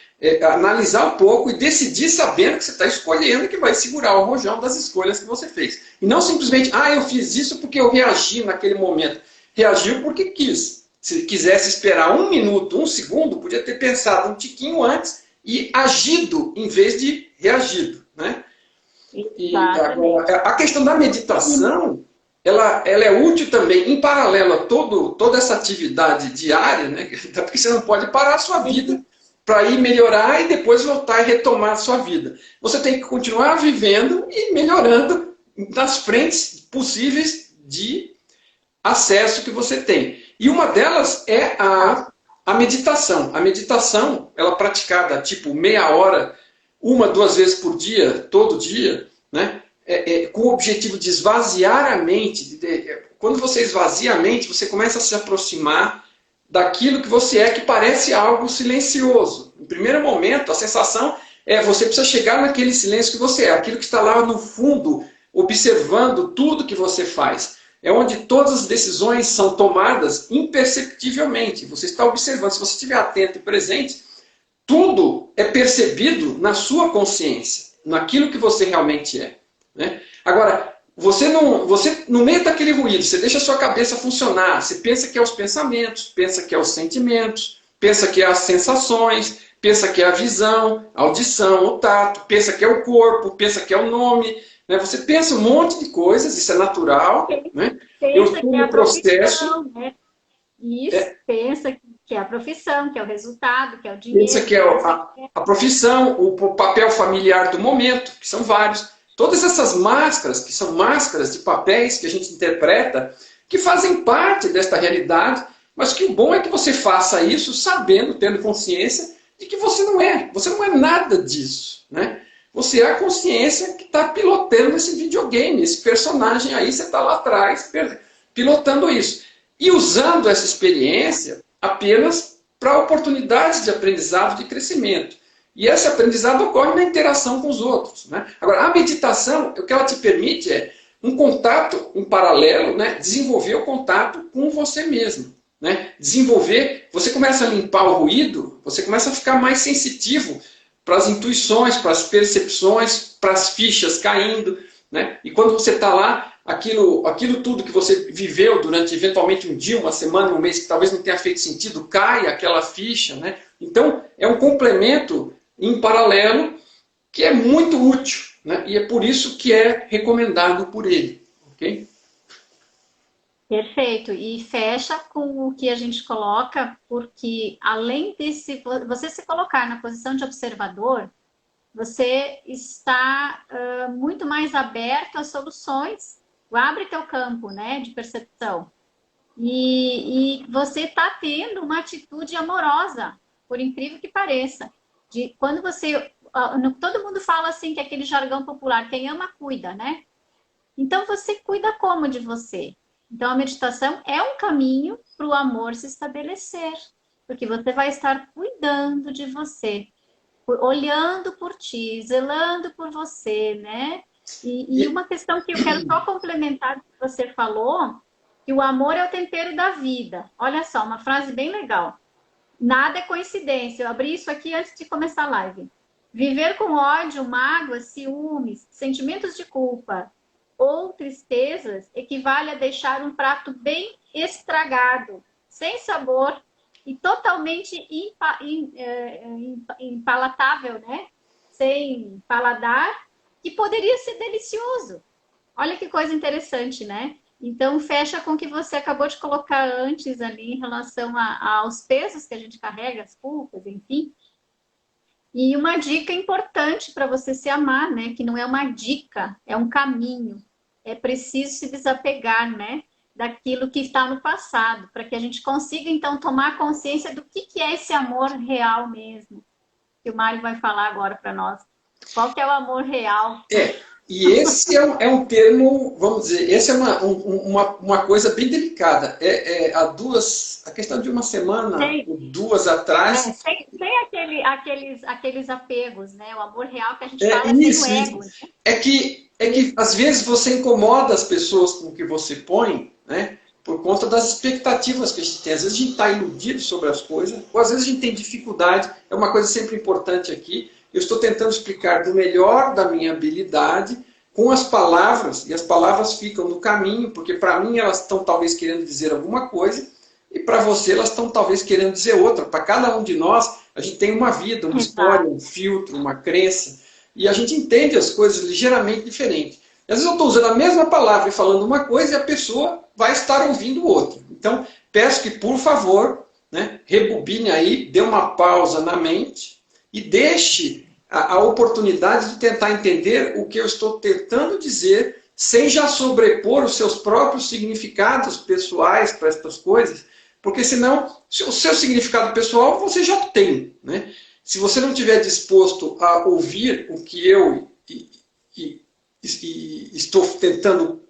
Analisar um pouco e decidir sabendo que você está escolhendo que vai segurar o rojão das escolhas que você fez. E não simplesmente, eu fiz isso porque eu reagi naquele momento. Reagiu porque quis. Se quisesse esperar 1 minuto, 1 segundo, podia ter pensado um tiquinho antes e agido em vez de reagido, né? E agora, a questão da meditação, ela é útil também, em paralelo a toda essa atividade diária, né? Porque você não pode parar a sua vida para ir melhorar e depois voltar e retomar a sua vida. Você tem que continuar vivendo e melhorando nas frentes possíveis de acesso que você tem. E uma delas é a meditação. A meditação, ela praticada tipo meia hora, 1, 2 vezes por dia, todo dia, né? Com o objetivo de esvaziar a mente. Quando você esvazia a mente, você começa a se aproximar daquilo que você é, que parece algo silencioso. No primeiro momento, a sensação é você precisa chegar naquele silêncio que você é, aquilo que está lá no fundo, observando tudo que você faz. É onde todas as decisões são tomadas imperceptivelmente. Você está observando, se você estiver atento e presente, tudo é percebido na sua consciência, naquilo que você realmente é, né? Agora, você no meio daquele ruído, você deixa a sua cabeça funcionar, você pensa que é os pensamentos, pensa que é os sentimentos, pensa que é as sensações, pensa que é a visão, a audição, o tato, pensa que é o corpo, pensa que é o nome, né? Você pensa um monte de coisas, isso é natural, né? Eu estou no processo. Né? Isso, pensa que é a profissão, que é o resultado, que é o dinheiro. Pensa que é a profissão, o papel familiar do momento, que são vários. Todas essas máscaras, que são máscaras de papéis que a gente interpreta, que fazem parte desta realidade, mas que o bom é que você faça isso sabendo, tendo consciência de que você não é nada disso, né? Você é a consciência que está pilotando esse videogame, esse personagem aí, você está lá atrás pilotando isso. E usando essa experiência apenas para oportunidades de aprendizado, de crescimento. E esse aprendizado ocorre na interação com os outros, né? Agora, a meditação, o que ela te permite é um contato em paralelo, né? Desenvolver o contato com você mesmo, né? Desenvolver, você começa a limpar o ruído, você começa a ficar mais sensitivo para as intuições, para as percepções, para as fichas caindo, né? E quando você está lá, aquilo tudo que você viveu durante eventualmente um dia, uma semana, um mês, que talvez não tenha feito sentido, cai aquela ficha, né? Então, é um complemento em paralelo que é muito útil, né? E é por isso que é recomendado por ele, ok? Perfeito, e fecha com o que a gente coloca, porque além desse, você se colocar na posição de observador, você está muito mais aberto a soluções, abre teu campo, né, de percepção, e você está tendo uma atitude amorosa, por incrível que pareça, de quando você, todo mundo fala assim, que é aquele jargão popular, quem ama cuida, né? Então você cuida como de você? Então a meditação é um caminho para o amor se estabelecer, porque você vai estar cuidando de você, olhando por ti, zelando por você, né? E uma questão que eu quero só complementar do que você falou, que o amor é o tempero da vida. Olha só, uma frase bem legal. Nada é coincidência. Eu abri isso aqui antes de começar a live. Viver com ódio, mágoa, ciúmes, sentimentos de culpa ou tristezas equivale a deixar um prato bem estragado, sem sabor e totalmente impalatável, né? Sem paladar, que poderia ser delicioso. Olha que coisa interessante, né? Então, fecha com o que você acabou de colocar antes ali em relação aos pesos que a gente carrega, as culpas, enfim. E uma dica importante para você se amar, né? Que não é uma dica, é um caminho. É preciso se desapegar, né? daquilo que está no passado, para que a gente consiga, então, tomar consciência do que é esse amor real mesmo, que o Mário vai falar agora para nós. Qual que é o amor real? E esse é um termo, vamos dizer, esse é uma coisa bem delicada. A questão de uma semana ou duas atrás... Sem aqueles apegos, né? O amor real que a gente fala isso, sem o ego. Né? É que às vezes você incomoda as pessoas com o que você põe, né? Por conta das expectativas que a gente tem. Às vezes a gente está iludido sobre as coisas, ou às vezes a gente tem dificuldade. É uma coisa sempre importante aqui. Eu estou tentando explicar do melhor da minha habilidade com as palavras, e as palavras ficam no caminho, porque para mim elas estão talvez querendo dizer alguma coisa, e para você elas estão talvez querendo dizer outra. Para cada um de nós, a gente tem uma vida, uma história, um filtro, uma crença, e a gente entende as coisas ligeiramente diferente. Às vezes eu estou usando a mesma palavra e falando uma coisa, e a pessoa vai estar ouvindo outra. Então, peço que, por favor, né, rebobine aí, dê uma pausa na mente, e deixe a oportunidade de tentar entender o que eu estou tentando dizer, sem já sobrepor os seus próprios significados pessoais para estas coisas, porque senão o seu significado pessoal você já tem. Né? Se você não estiver disposto a ouvir o que eu estou tentando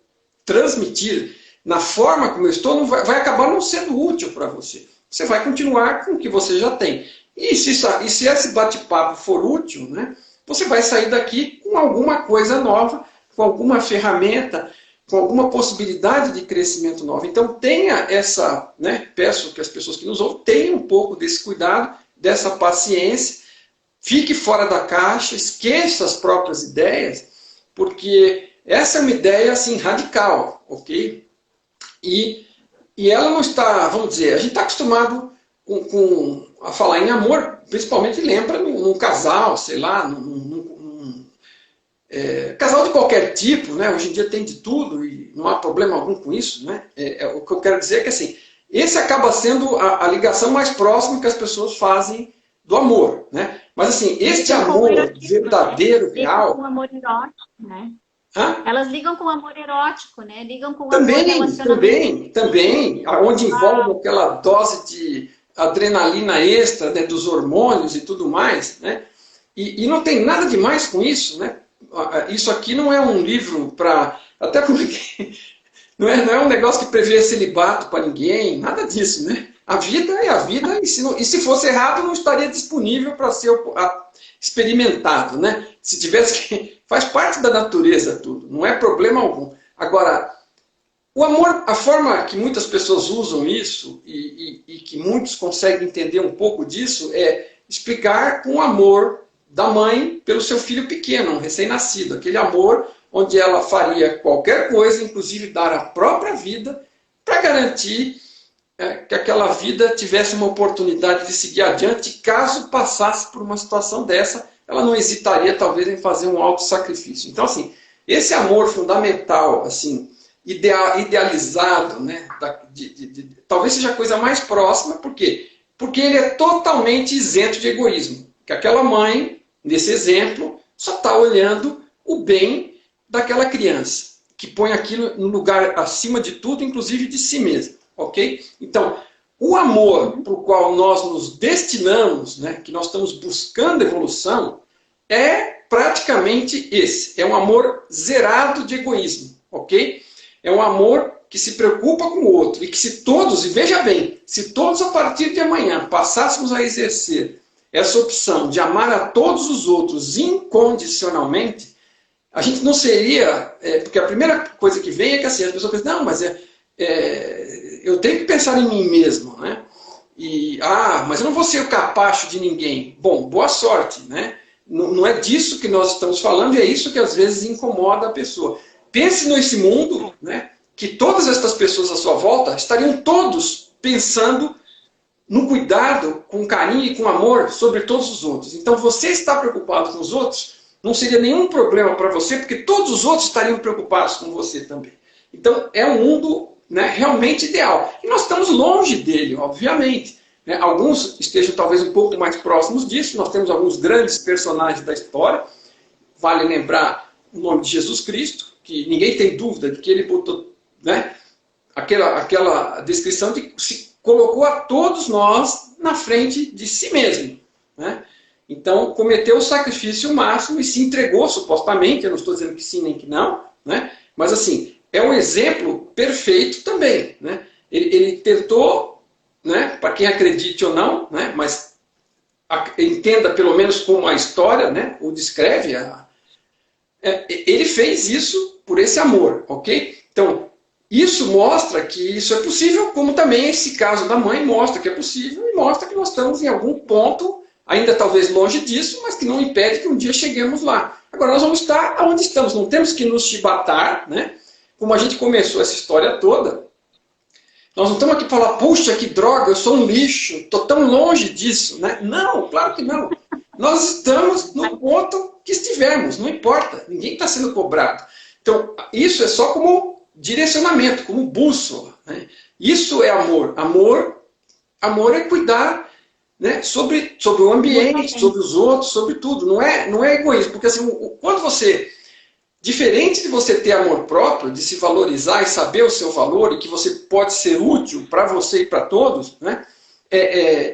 transmitir na forma como eu estou, vai acabar não sendo útil para você. Você vai continuar com o que você já tem. E se esse bate-papo for útil, né, você vai sair daqui com alguma coisa nova, com alguma ferramenta, com alguma possibilidade de crescimento nova. Então tenha essa, né, peço que as pessoas que nos ouvem tenham um pouco desse cuidado, dessa paciência, fique fora da caixa, esqueça as próprias ideias, porque essa é uma ideia assim radical, ok? E ela não está, vamos dizer, a gente está acostumado a falar em amor, principalmente lembra num casal, sei lá, casal de qualquer tipo, né? Hoje em dia tem de tudo e não há problema algum com isso, né? O que eu quero dizer é que assim, esse acaba sendo a ligação mais próxima que as pessoas fazem do amor, né? Mas assim, este amor verdadeiro, real... Com amor erótico, né? Hã? Elas ligam com o amor erótico, né? Ligam com o amor relacionamento. Também, onde envolve aquela dose de adrenalina extra, né, dos hormônios e tudo mais, né? E não tem nada de mais com isso, né? Isso aqui não é um livro para... Até porque não é um negócio que prevê celibato para ninguém, nada disso, né? A vida é a vida, e se fosse errado, não estaria disponível para ser experimentado, né? Se tivesse que... Faz parte da natureza tudo, não é problema algum. Agora, o amor, a forma que muitas pessoas usam isso, e que muitos conseguem entender um pouco disso, é explicar com o amor da mãe pelo seu filho pequeno, um recém-nascido. Aquele amor onde ela faria qualquer coisa, inclusive dar a própria vida, para garantir que aquela vida tivesse uma oportunidade de seguir adiante, caso passasse por uma situação dessa, ela não hesitaria talvez em fazer um auto-sacrifício. Então, assim, esse amor fundamental, assim, idealizado, né, talvez seja a coisa mais próxima, por quê? Porque ele é totalmente isento de egoísmo. Que aquela mãe, nesse exemplo, só está olhando o bem daquela criança, que põe aquilo no lugar acima de tudo, inclusive de si mesma. Ok? Então, o amor para o qual nós nos destinamos, né, que nós estamos buscando evolução, é praticamente esse. É um amor zerado de egoísmo. Ok? É um amor que se preocupa com o outro. E que se todos, e veja bem, se todos a partir de amanhã passássemos a exercer essa opção de amar a todos os outros incondicionalmente, a gente não seria... porque a primeira coisa que vem é que assim, as pessoas pensam, não, mas eu tenho que pensar em mim mesmo, né? Mas eu não vou ser o capacho de ninguém. Bom, boa sorte, né? Não é disso que nós estamos falando, e é isso que às vezes incomoda a pessoa. Pense nesse mundo, né, que todas estas pessoas à sua volta estariam todos pensando no cuidado, com carinho e com amor sobre todos os outros. Então você está preocupado com os outros, não seria nenhum problema para você, porque todos os outros estariam preocupados com você também. Então é um mundo, né, realmente ideal. E nós estamos longe dele, obviamente. Né? Alguns estejam talvez um pouco mais próximos disso. Nós temos alguns grandes personagens da história. Vale lembrar o nome de Jesus Cristo, que ninguém tem dúvida de que ele botou, né, aquela descrição de se colocou a todos nós na frente de si mesmo, né? Então, cometeu o sacrifício máximo e se entregou, supostamente, eu não estou dizendo que sim nem que não, né? Mas assim, é um exemplo perfeito também, né? Ele tentou, né, para quem acredite ou não, né, mas entenda pelo menos como a história, né, o descreve, ele fez isso por esse amor, ok? Então, isso mostra que isso é possível, como também esse caso da mãe mostra que é possível e mostra que nós estamos em algum ponto, ainda talvez longe disso, mas que não impede que um dia cheguemos lá. Agora, nós vamos estar onde estamos, não temos que nos chibatar, né? Como a gente começou essa história toda, nós não estamos aqui para falar, puxa, que droga, eu sou um lixo, estou tão longe disso, né? Não, claro que não. Nós estamos no ponto que estivermos, não importa, ninguém está sendo cobrado. Então, isso é só como direcionamento, como bússola, né? Isso é amor. Amor é cuidar, né, sobre o ambiente, sobre os outros, sobre tudo. Não é egoísmo, porque assim, quando você... Diferente de você ter amor próprio, de se valorizar e saber o seu valor, e que você pode ser útil para você e para todos, né?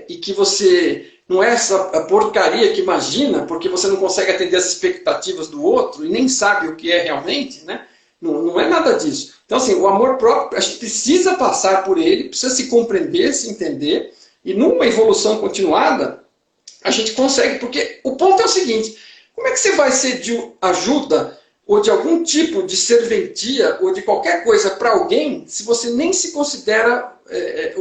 E que você não é essa porcaria que imagina, porque você não consegue atender as expectativas do outro e nem sabe o que é realmente, né? Não é nada disso. Então, assim, o amor próprio, a gente precisa passar por ele, precisa se compreender, se entender, e numa evolução continuada, a gente consegue, porque o ponto é o seguinte, como é que você vai ser de ajuda ou de algum tipo de serventia ou de qualquer coisa para alguém se você nem se considera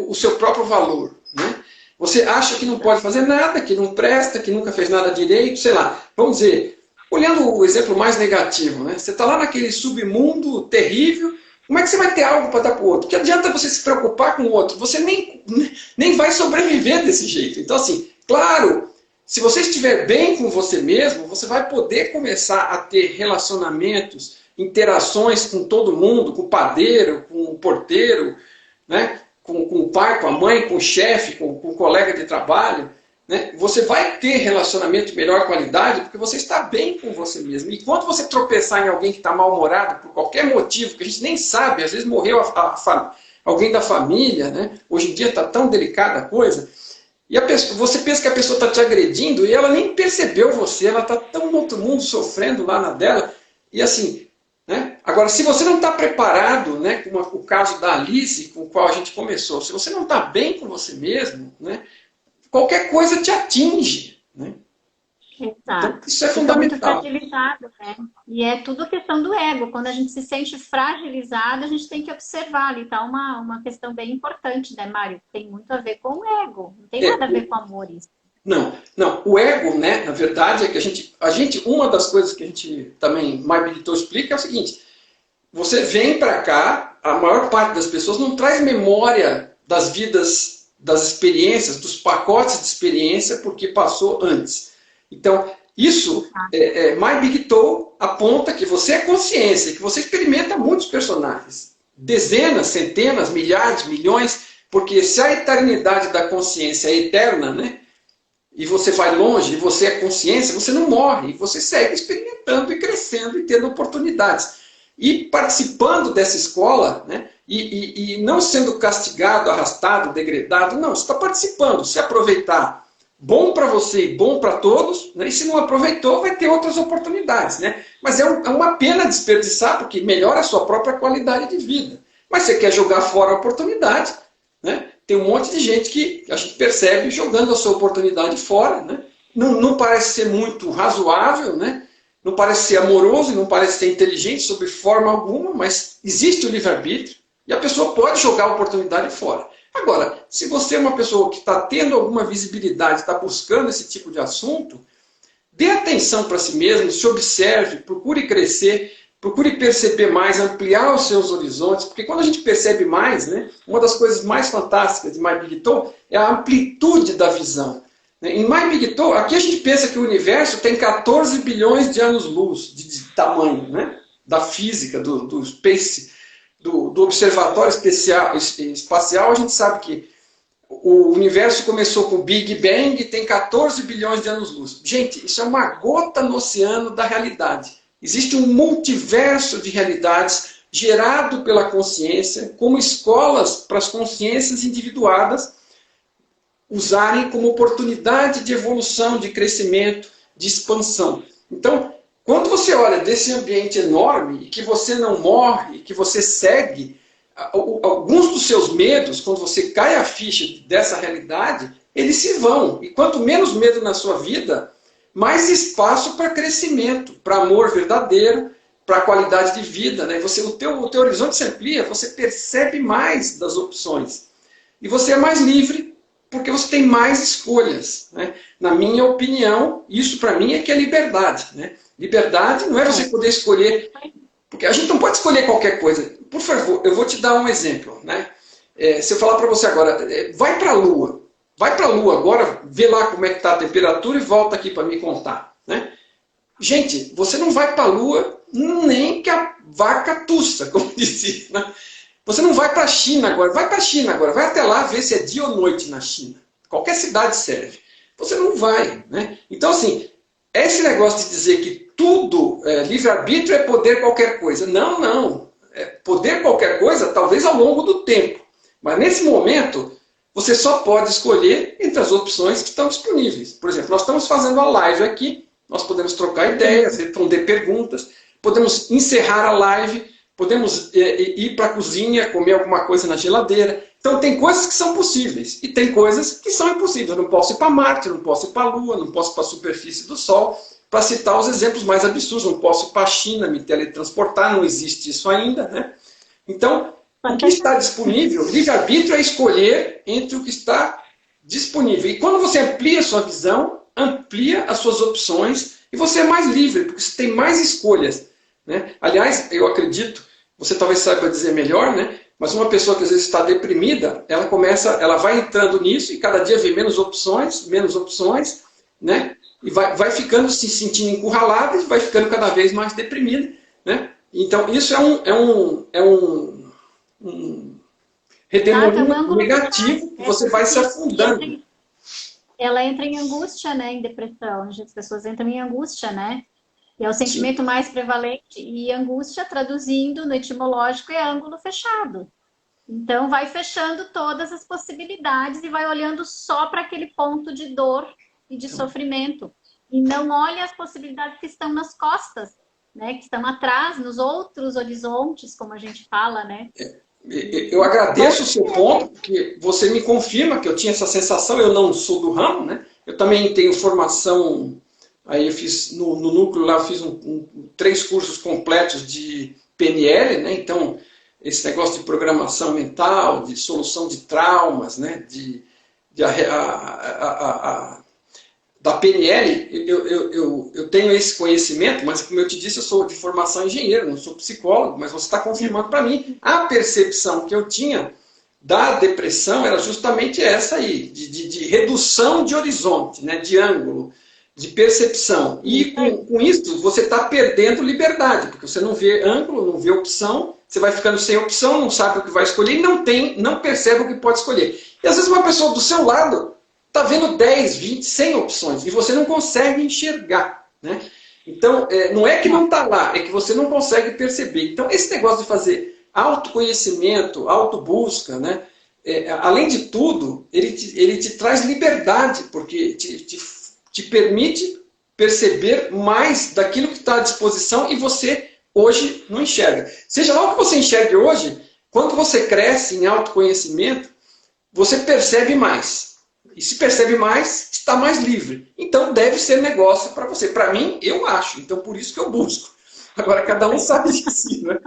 o seu próprio valor, né? Você acha que não pode fazer nada, que não presta, que nunca fez nada direito, sei lá. Vamos dizer, olhando o exemplo mais negativo, né? Você está lá naquele submundo terrível, como é que você vai ter algo para dar para o outro? Que adianta você se preocupar com o outro? Você nem vai sobreviver desse jeito. Então, assim, claro, se você estiver bem com você mesmo, você vai poder começar a ter relacionamentos, interações com todo mundo, com o padeiro, com o porteiro, né? com o pai, com a mãe, com o chefe, com o colega de trabalho. Né? Você vai ter relacionamento de melhor qualidade porque você está bem com você mesmo. E quando você tropeçar em alguém que está mal-humorado, por qualquer motivo, que a gente nem sabe, às vezes morreu alguém da família, né? Hoje em dia está tão delicada a coisa, e você pensa que a pessoa está te agredindo e ela nem percebeu você, ela está tão no outro mundo sofrendo lá na dela. E assim, né? Agora, se você não está preparado, né, como o caso da Alice, com o qual a gente começou, se você não está bem com você mesmo, né, qualquer coisa te atinge. Né? Exato. Então, isso é fundamental. Muito fragilizado, né? E é tudo questão do ego. Quando a gente se sente fragilizado, a gente tem que observar ali. Tá uma questão bem importante, né, Mário? Tem muito a ver com o ego. Não tem nada a ver com amor isso. Não. O ego, né, na verdade, é que a gente, uma das coisas que a gente também, mais militou, explica é o seguinte: você vem para cá, a maior parte das pessoas não traz memória das vidas, das experiências, dos pacotes de experiência, porque passou antes. Então, isso, My Big Toe aponta que você é consciência, que você experimenta muitos personagens. Dezenas, centenas, milhares, milhões, porque se a eternidade da consciência é eterna, né? E você vai longe, e você é consciência, você não morre, você segue experimentando e crescendo e tendo oportunidades. E participando dessa escola, né? E não sendo castigado, arrastado, degradado, não, você está participando, se aproveitar. Bom para você e bom para todos, né? E se não aproveitou, vai ter outras oportunidades. Né? Mas é uma pena desperdiçar, porque melhora a sua própria qualidade de vida. Mas você quer jogar fora a oportunidade, né? Tem um monte de gente que a gente percebe jogando a sua oportunidade fora. Né? Não parece ser muito razoável, né? Não parece ser amoroso, não parece ser inteligente sob forma alguma, mas existe o livre-arbítrio e a pessoa pode jogar a oportunidade fora. Agora, se você é uma pessoa que está tendo alguma visibilidade, está buscando esse tipo de assunto, dê atenção para si mesmo, se observe, procure crescer, procure perceber mais, ampliar os seus horizontes, porque quando a gente percebe mais, né, uma das coisas mais fantásticas de My Big Toe é a amplitude da visão. Em My Big Toe, aqui a gente pensa que o universo tem 14 bilhões de anos-luz de tamanho, né, da física, do space. Do observatório espacial, a gente sabe que o universo começou com o Big Bang e tem 14 bilhões de anos-luz. Gente, isso é uma gota no oceano da realidade. Existe um multiverso de realidades gerado pela consciência, como escolas para as consciências individuadas usarem como oportunidade de evolução, de crescimento, de expansão. Então, quando você olha desse ambiente enorme, e que você não morre, e que você segue, alguns dos seus medos, quando você cai a ficha dessa realidade, eles se vão. E quanto menos medo na sua vida, mais espaço para crescimento, para amor verdadeiro, para qualidade de vida. Né? O teu horizonte se amplia, você percebe mais das opções. E você é mais livre, porque você tem mais escolhas. Né? Na minha opinião, isso para mim é que é liberdade. Né? Liberdade não é você poder escolher, porque a gente não pode escolher qualquer coisa. Por favor, eu vou te dar um exemplo. Né? Se eu falar para você agora, vai para a Lua. Vai para a Lua agora, vê lá como é que está a temperatura e volta aqui para me contar. Né? Gente, você não vai para a Lua nem que a vaca tussa, como dizia. Né? Você não vai para a China agora, vai para a China agora, vai até lá ver se é dia ou noite na China. Qualquer cidade serve. Você não vai. Né? Então, assim, esse negócio de dizer que tudo, livre-arbítrio é poder qualquer coisa. Não, não. Poder qualquer coisa, talvez ao longo do tempo. Mas nesse momento, você só pode escolher entre as opções que estão disponíveis. Por exemplo, nós estamos fazendo a live aqui, nós podemos trocar ideias, responder perguntas, podemos encerrar a live, podemos ir para a cozinha, comer alguma coisa na geladeira. Então tem coisas que são possíveis e tem coisas que são impossíveis. Eu não posso ir para Marte, eu não posso ir para a Lua, não posso ir para a superfície do Sol, para citar os exemplos mais absurdos. Não posso ir para a China, me teletransportar, não existe isso ainda. Né? Então, o que está disponível, livre-arbítrio é escolher entre o que está disponível. E quando você amplia a sua visão, amplia as suas opções e você é mais livre, porque você tem mais escolhas. Né? Aliás, eu acredito, você talvez saiba dizer melhor, né? Mas uma pessoa que às vezes está deprimida, ela vai entrando nisso e cada dia vê menos opções, né? E vai ficando se sentindo encurralada e vai ficando cada vez mais deprimida. Né? Então, isso é um redemoinho negativo que você vai se afundando. Ela entra em angústia, né? Em depressão. As pessoas entram em angústia, né? E é o sentimento mais prevalente. E angústia, traduzindo no etimológico, é ângulo fechado. Então, vai fechando todas as possibilidades e vai olhando só para aquele ponto de dor e de sofrimento. E não olha as possibilidades que estão nas costas, né? Que estão atrás, nos outros horizontes, como a gente fala, né? Eu agradeço o seu ponto, porque você me confirma que eu tinha essa sensação, eu não sou do ramo, né? Eu também tenho formação, aí eu fiz no núcleo lá, eu fiz 3 cursos completos de PNL, né? Então, esse negócio de programação mental, de solução de traumas, né? Da PNL, eu tenho esse conhecimento, mas como eu te disse, eu sou de formação engenheiro, não sou psicólogo, mas você está confirmando para mim. A percepção que eu tinha da depressão era justamente essa aí, de redução de horizonte, né, de ângulo, de percepção. E com isso você está perdendo liberdade, porque você não vê ângulo, não vê opção, você vai ficando sem opção, não sabe o que vai escolher e não percebe o que pode escolher. E às vezes uma pessoa do seu lado está vendo 10, 20, 100 opções e você não consegue enxergar. Né? Então, não é que não está lá, é que você não consegue perceber. Então, esse negócio de fazer autoconhecimento, autobusca, né? Além de tudo, ele te traz liberdade, porque te permite perceber mais daquilo que está à disposição e você hoje não enxerga. Seja lá o que você enxergue hoje, quando você cresce em autoconhecimento, você percebe mais. E se percebe mais, está mais livre. Então deve ser negócio para você. Para mim, eu acho. Então por isso que eu busco. Agora cada um sabe de si, né?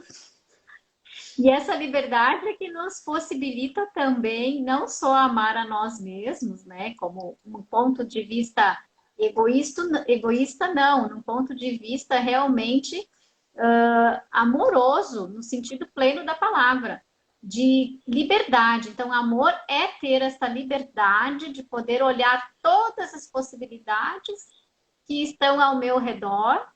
E essa liberdade é que nos possibilita também não só amar a nós mesmos, né? Como um ponto de vista egoísta não, num ponto de vista realmente amoroso, no sentido pleno da palavra. De liberdade. Então, amor é ter essa liberdade de poder olhar todas as possibilidades que estão ao meu redor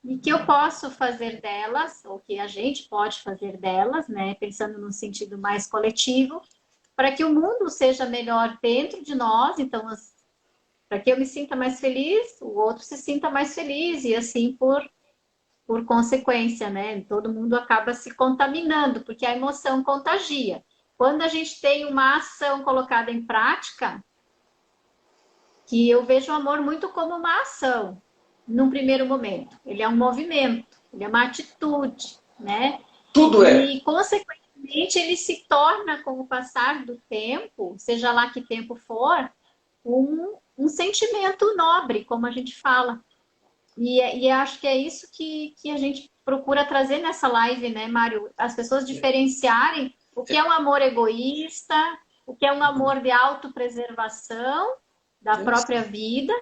e que eu posso fazer delas, ou que a gente pode fazer delas, né? Pensando num sentido mais coletivo, para que o mundo seja melhor dentro de nós. Então, para que eu me sinta mais feliz, o outro se sinta mais feliz, e assim por consequência, né? Todo mundo acaba se contaminando, porque a emoção contagia. Quando a gente tem uma ação colocada em prática, que eu vejo o amor muito como uma ação, num primeiro momento. Ele é um movimento, ele é uma atitude, né? Tudo é. E, consequentemente, ele se torna, com o passar do tempo, seja lá que tempo for, um sentimento nobre, como a gente fala. E acho que é isso que a gente procura trazer nessa live, né, Mário? As pessoas diferenciarem o que é um amor egoísta, o que é um amor de autopreservação da própria vida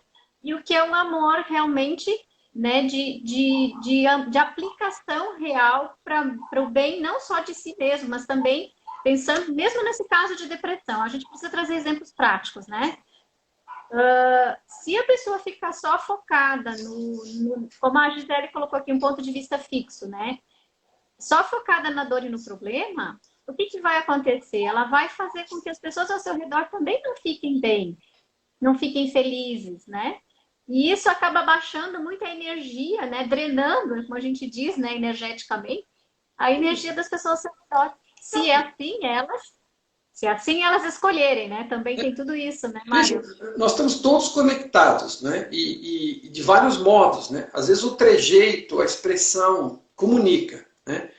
e o que é um amor realmente, né, de aplicação real para o bem não só de si mesmo, mas também pensando, mesmo nesse caso de depressão, a gente precisa trazer exemplos práticos, né? Se a pessoa ficar só focada como a Gisele colocou aqui, um ponto de vista fixo, né? Só focada na dor e no problema, o que vai acontecer? Ela vai fazer com que as pessoas ao seu redor também não fiquem bem, não fiquem felizes, né? E isso acaba baixando muito a energia, né? Drenando, como a gente diz, né? Energeticamente, a energia das pessoas ao seu redor. Se assim elas escolherem, né? Também tem tudo isso, né, Mário? Nós estamos todos conectados, né? E de vários modos, né? Às vezes o trejeito, a expressão comunica, né?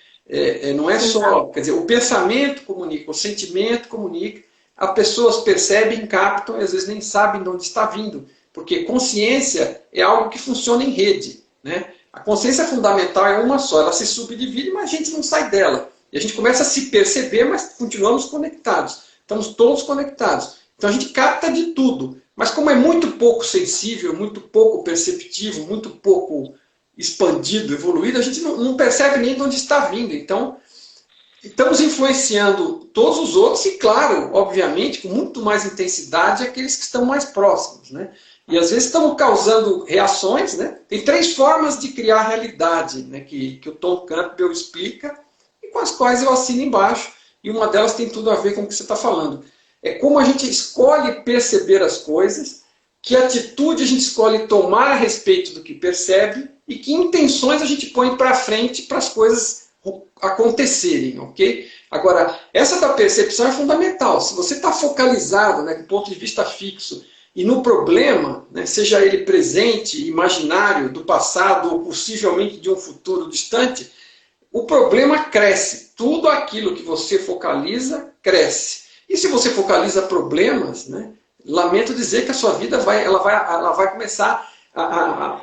Não é só, quer dizer, o pensamento comunica, o sentimento comunica, as pessoas percebem, captam e às vezes nem sabem de onde está vindo, porque consciência é algo que funciona em rede, né? A consciência fundamental é uma só, ela se subdivide, mas a gente não sai dela. E a gente começa a se perceber, mas continuamos conectados. Estamos todos conectados. Então a gente capta de tudo. Mas como é muito pouco sensível, muito pouco perceptivo, muito pouco expandido, evoluído, a gente não percebe nem de onde está vindo. Então, estamos influenciando todos os outros e, claro, obviamente, com muito mais intensidade, aqueles que estão mais próximos, né? E às vezes estamos causando reações, né? Tem 3 formas de criar realidade, né? que o Tom Campbell explica, com as quais eu assino embaixo, e uma delas tem tudo a ver com o que você está falando. É como a gente escolhe perceber as coisas, que atitude a gente escolhe tomar a respeito do que percebe, e que intenções a gente põe para frente para as coisas acontecerem, ok? Agora, essa da percepção é fundamental. Se você está focalizado, né, do ponto de vista fixo, e no problema, né, seja ele presente, imaginário, do passado, ou possivelmente de um futuro distante, o problema cresce. Tudo aquilo que você focaliza, cresce. E se você focaliza problemas, né, lamento dizer que a sua vida vai começar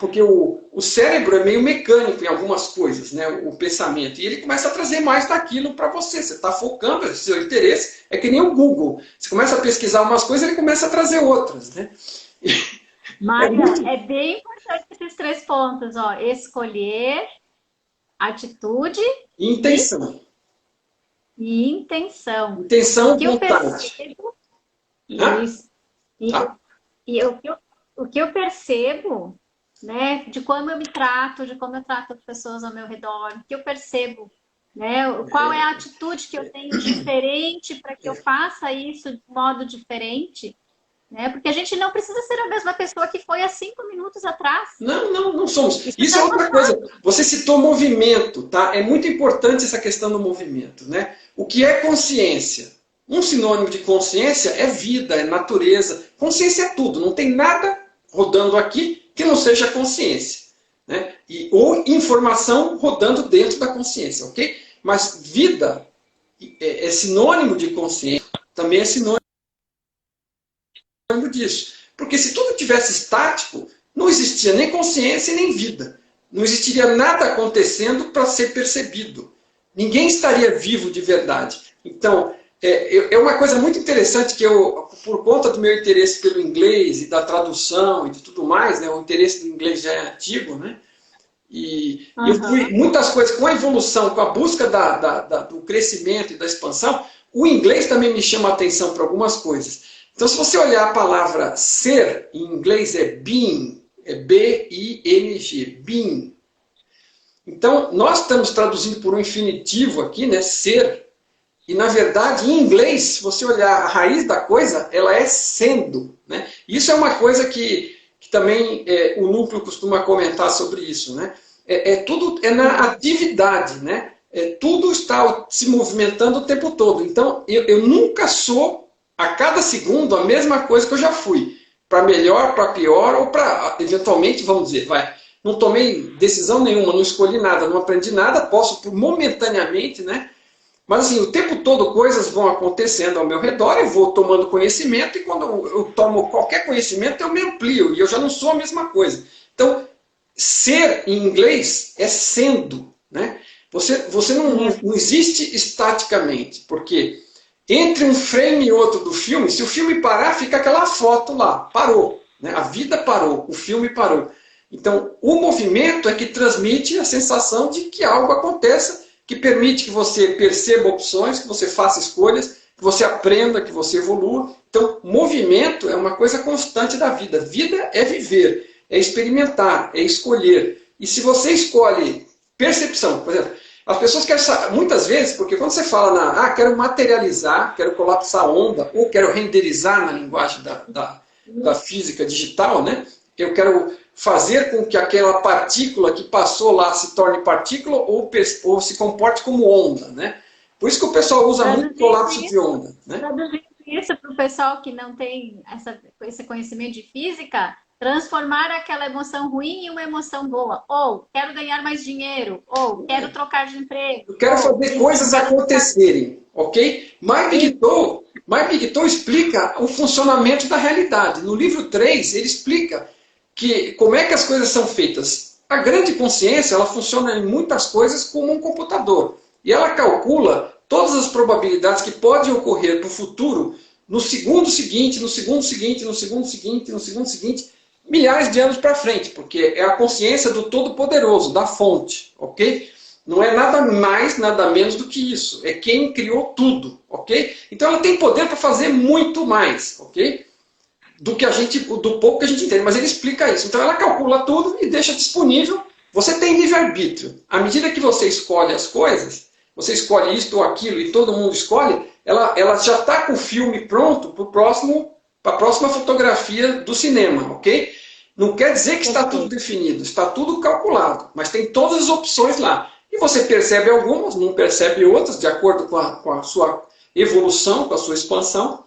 porque o cérebro é meio mecânico em algumas coisas, né, o pensamento. E ele começa a trazer mais daquilo para você. Você está focando, seu interesse é que nem o Google. Você começa a pesquisar umas coisas, ele começa a trazer outras, né? Mária, é bem importante esses 3 pontos, ó. Escolher, atitude intenção. E intenção. Intenção, o que eu vontade. percebo, Isso. O que eu percebo, né, de como eu me trato, de como eu trato as pessoas ao meu redor, o que eu percebo, né, qual é a atitude que eu tenho diferente para que eu faça isso de modo diferente, né? Porque a gente não precisa ser a mesma pessoa que foi há 5 minutos atrás. Não somos. Isso é outra coisa. Você citou movimento, tá? É muito importante essa questão do movimento, né? O que é consciência? Um sinônimo de consciência é vida, é natureza. Consciência é tudo. Não tem nada rodando aqui que não seja consciência, né? Ou informação rodando dentro da consciência, ok? Mas vida é sinônimo de consciência. Também é sinônimo disso. Porque se tudo tivesse estático, não existia nem consciência nem vida. Não existiria nada acontecendo para ser percebido. Ninguém estaria vivo de verdade. Então, é uma coisa muito interessante que eu, por conta do meu interesse pelo inglês e da tradução e de tudo mais, né, o interesse do inglês já é antigo, né? E eu fui muitas coisas com a evolução, com a busca do crescimento e da expansão, o inglês também me chama a atenção para algumas coisas. Então, se você olhar a palavra ser, em inglês é being, é B-I-N-G, being. Então, nós estamos traduzindo por um infinitivo aqui, né, ser, e na verdade, em inglês, se você olhar a raiz da coisa, ela é sendo, né? Isso é uma coisa que também o núcleo costuma comentar sobre isso, né? tudo é na atividade, né? Tudo está se movimentando o tempo todo. Então, eu nunca sou, a cada segundo, a mesma coisa que eu já fui. Para melhor, para pior, ou para, eventualmente, vamos dizer, não tomei decisão nenhuma, não escolhi nada, não aprendi nada, posso, momentaneamente, né? Mas assim, o tempo todo coisas vão acontecendo ao meu redor, eu vou tomando conhecimento, e quando eu tomo qualquer conhecimento, eu me amplio, e eu já não sou a mesma coisa. Então, ser em inglês é sendo, né? Você não existe estaticamente, porque entre um frame e outro do filme, se o filme parar, fica aquela foto lá, parou, né? A vida parou, o filme parou. Então, o movimento é que transmite a sensação de que algo aconteça, que permite que você perceba opções, que você faça escolhas, que você aprenda, que você evolua. Então, movimento é uma coisa constante da vida. Vida é viver, é experimentar, é escolher. E se você escolhe percepção, por exemplo, as pessoas querem saber, muitas vezes, porque quando você fala quero materializar, quero colapsar onda, ou quero renderizar na linguagem da física digital, né? Eu quero fazer com que aquela partícula que passou lá se torne partícula ou se comporte como onda, né? Por isso que o pessoal usa muito colapso de onda, né? Traduzindo isso para o pessoal que não tem esse conhecimento de física, transformar aquela emoção ruim em uma emoção boa. Ou quero ganhar mais dinheiro, ou quero trocar de emprego. Eu quero fazer coisas acontecerem, ok? Mike Guiteau explica o funcionamento da realidade. No livro 3, ele explica como é que as coisas são feitas. A grande consciência, ela funciona em muitas coisas como um computador. E ela calcula todas as probabilidades que podem ocorrer para o futuro no segundo seguinte, no segundo seguinte, no segundo seguinte, no segundo seguinte, milhares de anos para frente, porque é a consciência do Todo-Poderoso, da fonte, ok? Não é nada mais, nada menos do que isso. É quem criou tudo, ok? Então ela tem poder para fazer muito mais, ok? Do pouco que a gente entende, mas ele explica isso. Então ela calcula tudo e deixa disponível. Você tem livre-arbítrio. À medida que você escolhe as coisas, você escolhe isto ou aquilo e todo mundo escolhe, ela já está com o filme pronto para a próxima fotografia do cinema, ok? Não quer dizer que está tudo definido, está tudo calculado, mas tem todas as opções lá. E você percebe algumas, não percebe outras, de acordo com a sua evolução, com a sua expansão.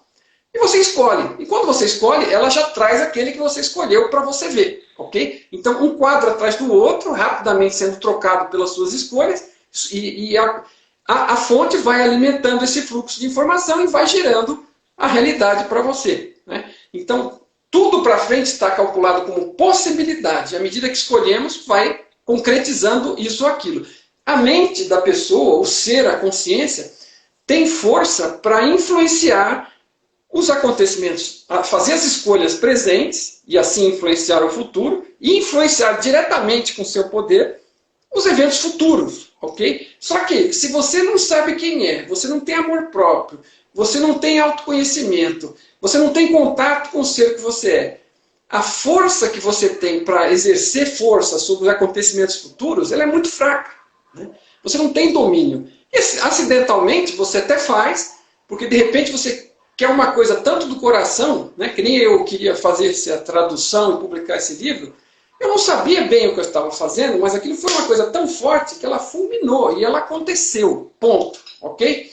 E você escolhe. E quando você escolhe, ela já traz aquele que você escolheu para você ver, ok? Então, um quadro atrás do outro, rapidamente sendo trocado pelas suas escolhas, e a fonte vai alimentando esse fluxo de informação e vai gerando a realidade para você, né? Então, tudo para frente está calculado como possibilidade. À medida que escolhemos, vai concretizando isso ou aquilo. A mente da pessoa, o ser, a consciência, tem força para influenciar os acontecimentos, fazer as escolhas presentes e assim influenciar o futuro e influenciar diretamente com seu poder os eventos futuros, ok? Só que se você não sabe quem é, você não tem amor próprio, você não tem autoconhecimento, você não tem contato com o ser que você é, a força que você tem para exercer força sobre os acontecimentos futuros, ela é muito fraca, né? Você não tem domínio. E acidentalmente você até faz, porque de repente você quer uma coisa tanto do coração, né, que nem eu queria fazer essa tradução e publicar esse livro, eu não sabia bem o que eu estava fazendo, mas aquilo foi uma coisa tão forte que ela fulminou e ela aconteceu, ponto, ok?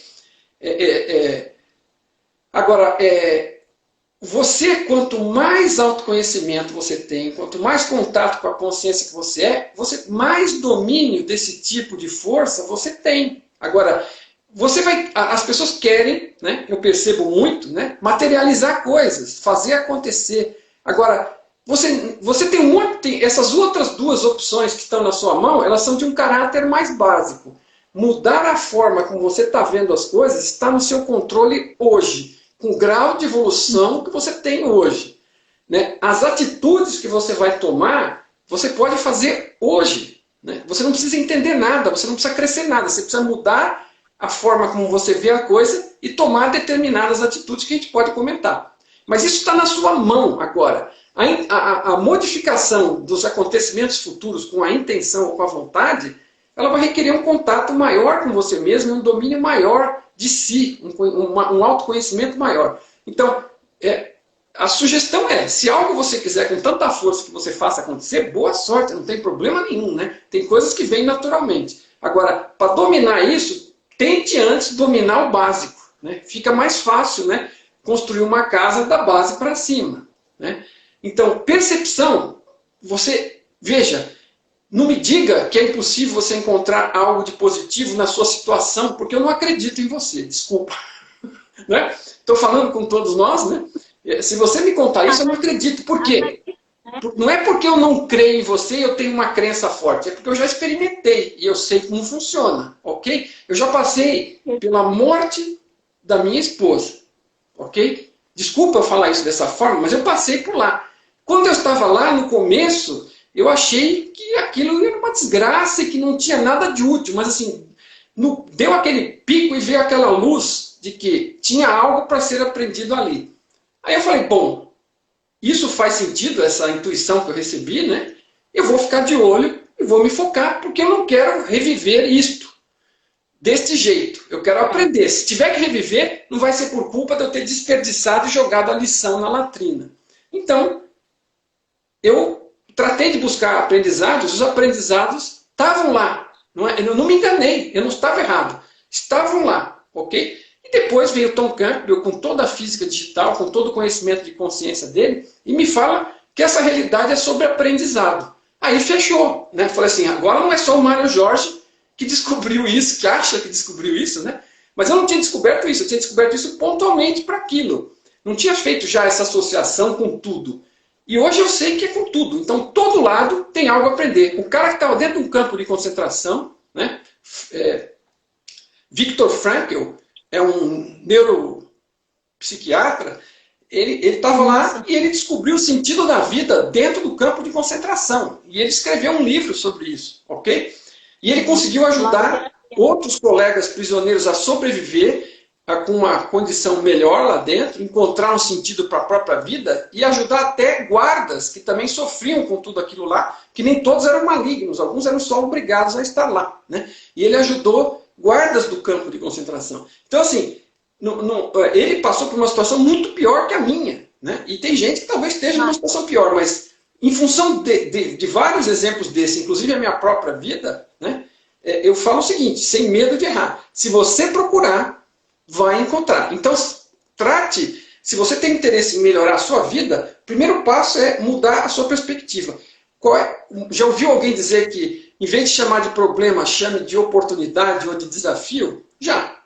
Agora, você, quanto mais autoconhecimento você tem, quanto mais contato com a consciência que você mais domínio desse tipo de força você tem. Agora, as pessoas querem, né, eu percebo muito, né, materializar coisas, fazer acontecer. Agora, você tem essas outras duas opções que estão na sua mão, elas são de um caráter mais básico. Mudar a forma como você está vendo as coisas está no seu controle hoje, com o grau de evolução que você tem hoje, né? As atitudes que você vai tomar, você pode fazer hoje, né? Você não precisa entender nada, você não precisa crescer nada, você precisa mudar a forma como você vê a coisa e tomar determinadas atitudes que a gente pode comentar. Mas isso está na sua mão agora. A modificação dos acontecimentos futuros com a intenção ou com a vontade, ela vai requerer um contato maior com você mesmo, um domínio maior de si, um autoconhecimento maior. Então, a sugestão é, se algo você quiser com tanta força que você faça acontecer, boa sorte, não tem problema nenhum, né? Tem coisas que vêm naturalmente. Agora, para dominar isso, tente antes dominar o básico, né? Fica mais fácil, né, construir uma casa da base para cima, né? Então, percepção, você, veja, não me diga que é impossível você encontrar algo de positivo na sua situação, porque eu não acredito em você, desculpa. Né? Estou falando com todos nós, né? Se você me contar isso, eu não acredito. Por quê? Não é porque eu não creio em você e eu tenho uma crença forte, é porque eu já experimentei e eu sei como funciona, ok? Eu já passei pela morte da minha esposa, ok? Desculpa eu falar isso dessa forma, mas eu passei por lá. Quando eu estava lá, no começo, eu achei que aquilo era uma desgraça e que não tinha nada de útil, mas assim, deu aquele pico e veio aquela luz de que tinha algo para ser aprendido ali. Aí eu falei, bom, isso faz sentido, essa intuição que eu recebi, né? Eu vou ficar de olho e vou me focar, porque eu não quero reviver isto deste jeito. Eu quero aprender. Se tiver que reviver, não vai ser por culpa de eu ter desperdiçado e jogado a lição na latrina. Então, eu tratei de buscar aprendizados, os aprendizados estavam lá. Eu não me enganei, eu não estava errado. Estavam lá, ok? E depois veio o Tom Campbell com toda a física digital, com todo o conhecimento de consciência dele, e me fala que essa realidade é sobre aprendizado. Aí fechou, né? Falei assim, agora não é só o Mário Jorge que descobriu isso, que acha que descobriu isso, né? Mas eu não tinha descoberto isso, eu tinha descoberto isso pontualmente para aquilo. Não tinha feito já essa associação com tudo. E hoje eu sei que é com tudo. Então, todo lado tem algo a aprender. O cara que estava dentro de um campo de concentração, né? Viktor Frankl, é um neuropsiquiatra, ele estava lá e ele descobriu o sentido da vida dentro do campo de concentração. E ele escreveu um livro sobre isso, ok? E ele conseguiu ajudar outros colegas prisioneiros a sobreviver com uma condição melhor lá dentro, encontrar um sentido para a própria vida e ajudar até guardas que também sofriam com tudo aquilo lá, que nem todos eram malignos, alguns eram só obrigados a estar lá, né? E ele ajudou guardas do campo de concentração. Então, assim, ele passou por uma situação muito pior que a minha, né? E tem gente que talvez esteja numa situação pior, mas em função de vários exemplos desses, inclusive a minha própria vida, né? Eu falo o seguinte, sem medo de errar, se você procurar, vai encontrar. Então, trate, se você tem interesse em melhorar a sua vida, o primeiro passo é mudar a sua perspectiva. Já ouviu alguém dizer que, em vez de chamar de problema, chame de oportunidade ou de desafio? Já.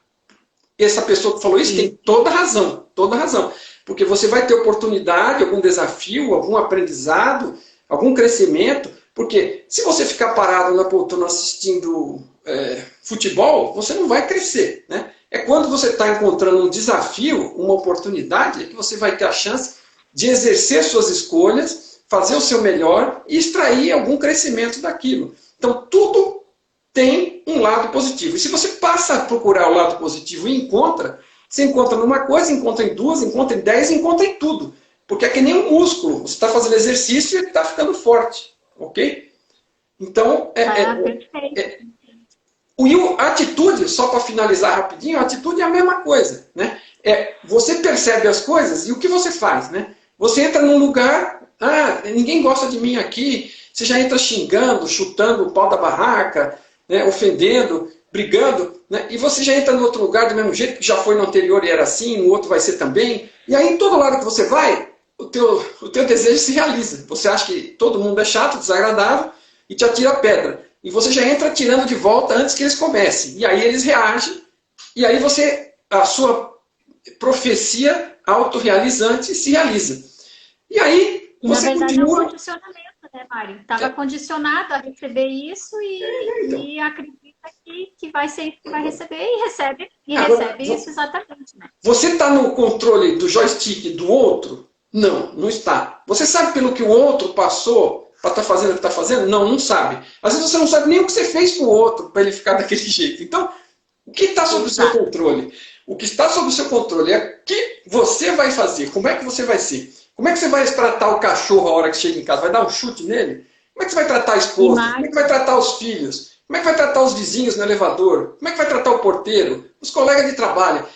Essa pessoa que falou isso tem toda razão, toda razão. Porque você vai ter oportunidade, algum desafio, algum aprendizado, algum crescimento. Porque se você ficar parado na poltrona assistindo futebol, você não vai crescer, né? É quando você está encontrando um desafio, uma oportunidade, é que você vai ter a chance de exercer suas escolhas, fazer o seu melhor e extrair algum crescimento daquilo. Então, tudo tem um lado positivo. E se você passa a procurar o lado positivo e encontra, você encontra numa coisa, encontra em duas, encontra em 10, encontra em tudo. Porque é que nem um músculo. Você está fazendo exercício e ele está ficando forte. Ok? Então, a atitude, só para finalizar rapidinho, a atitude é a mesma coisa, né? Você percebe as coisas e o que você faz, né? Você entra num lugar, ninguém gosta de mim aqui, você já entra xingando, chutando o pau da barraca, né? Ofendendo, brigando, né? E você já entra no outro lugar do mesmo jeito que já foi no anterior e era assim, no outro vai ser também. E aí, em todo lado que você vai, o teu desejo se realiza. Você acha que todo mundo é chato, desagradável e te atira a pedra. E você já entra tirando de volta antes que eles comecem. E aí eles reagem. E aí a sua profecia autorrealizante se realiza. E aí você na verdade, continua... é um condicionamento, né, Mário? Estava condicionado a receber isso e acredita que vai receber e recebe. E Agora, recebe isso exatamente, né? Você está no controle do joystick do outro? Não está. Você sabe pelo que o outro passou para estar fazendo o que está fazendo? Não sabe. Às vezes você não sabe nem o que você fez com o outro para ele ficar daquele jeito. Então, o que está sob o seu controle? O que está sob o seu controle é o que você vai fazer. Como é que você vai ser? Como é que você vai tratar o cachorro a hora que chega em casa? Vai dar um chute nele? Como é que você vai tratar a esposa? Como é que vai tratar os filhos? Como é que vai tratar os vizinhos no elevador? Como é que vai tratar o porteiro? Os colegas de trabalho?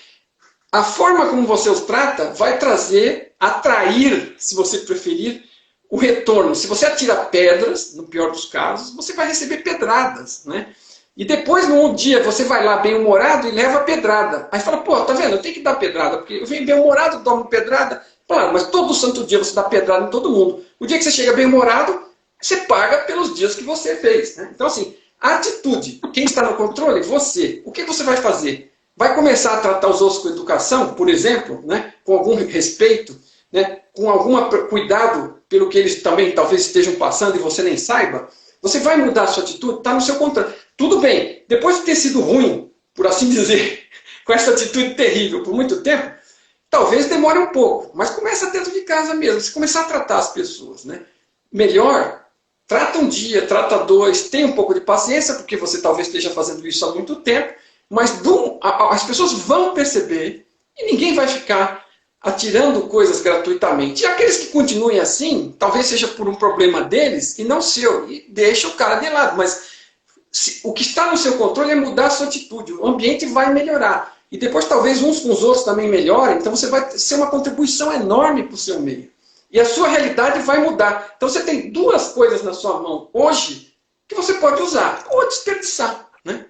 A forma como você os trata vai trazer atrair, se você preferir, o retorno. Se você atira pedras, no pior dos casos, você vai receber pedradas, né? E depois, num dia, você vai lá bem-humorado e leva a pedrada. Aí fala, pô, tá vendo? Eu tenho que dar pedrada, porque eu venho bem-humorado, tomo pedrada. Claro, mas todo santo dia você dá pedrada em todo mundo. O dia que você chega bem-humorado, você paga pelos dias que você fez, né? Então, assim, a atitude. Quem está no controle? Você. O que você vai fazer? Vai começar a tratar os outros com educação, por exemplo, né? Com algum respeito, né? Com algum cuidado pelo que eles também talvez estejam passando e você nem saiba? Você vai mudar a sua atitude? Está no seu controle. Tudo bem, depois de ter sido ruim, por assim dizer, com essa atitude terrível por muito tempo, talvez demore um pouco, mas começa dentro de casa mesmo. Se começar a tratar as pessoas, né? Melhor, trata um dia, trata dois, tenha um pouco de paciência, porque você talvez esteja fazendo isso há muito tempo, mas as pessoas vão perceber e ninguém vai ficar atirando coisas gratuitamente. E aqueles que continuem assim, talvez seja por um problema deles e não seu, e deixa o cara de lado, mas o que está no seu controle é mudar a sua atitude, o ambiente vai melhorar. E depois talvez uns com os outros também melhorem, então você vai ser uma contribuição enorme para o seu meio. E a sua realidade vai mudar. Então você tem duas coisas na sua mão hoje que você pode usar ou desperdiçar, né?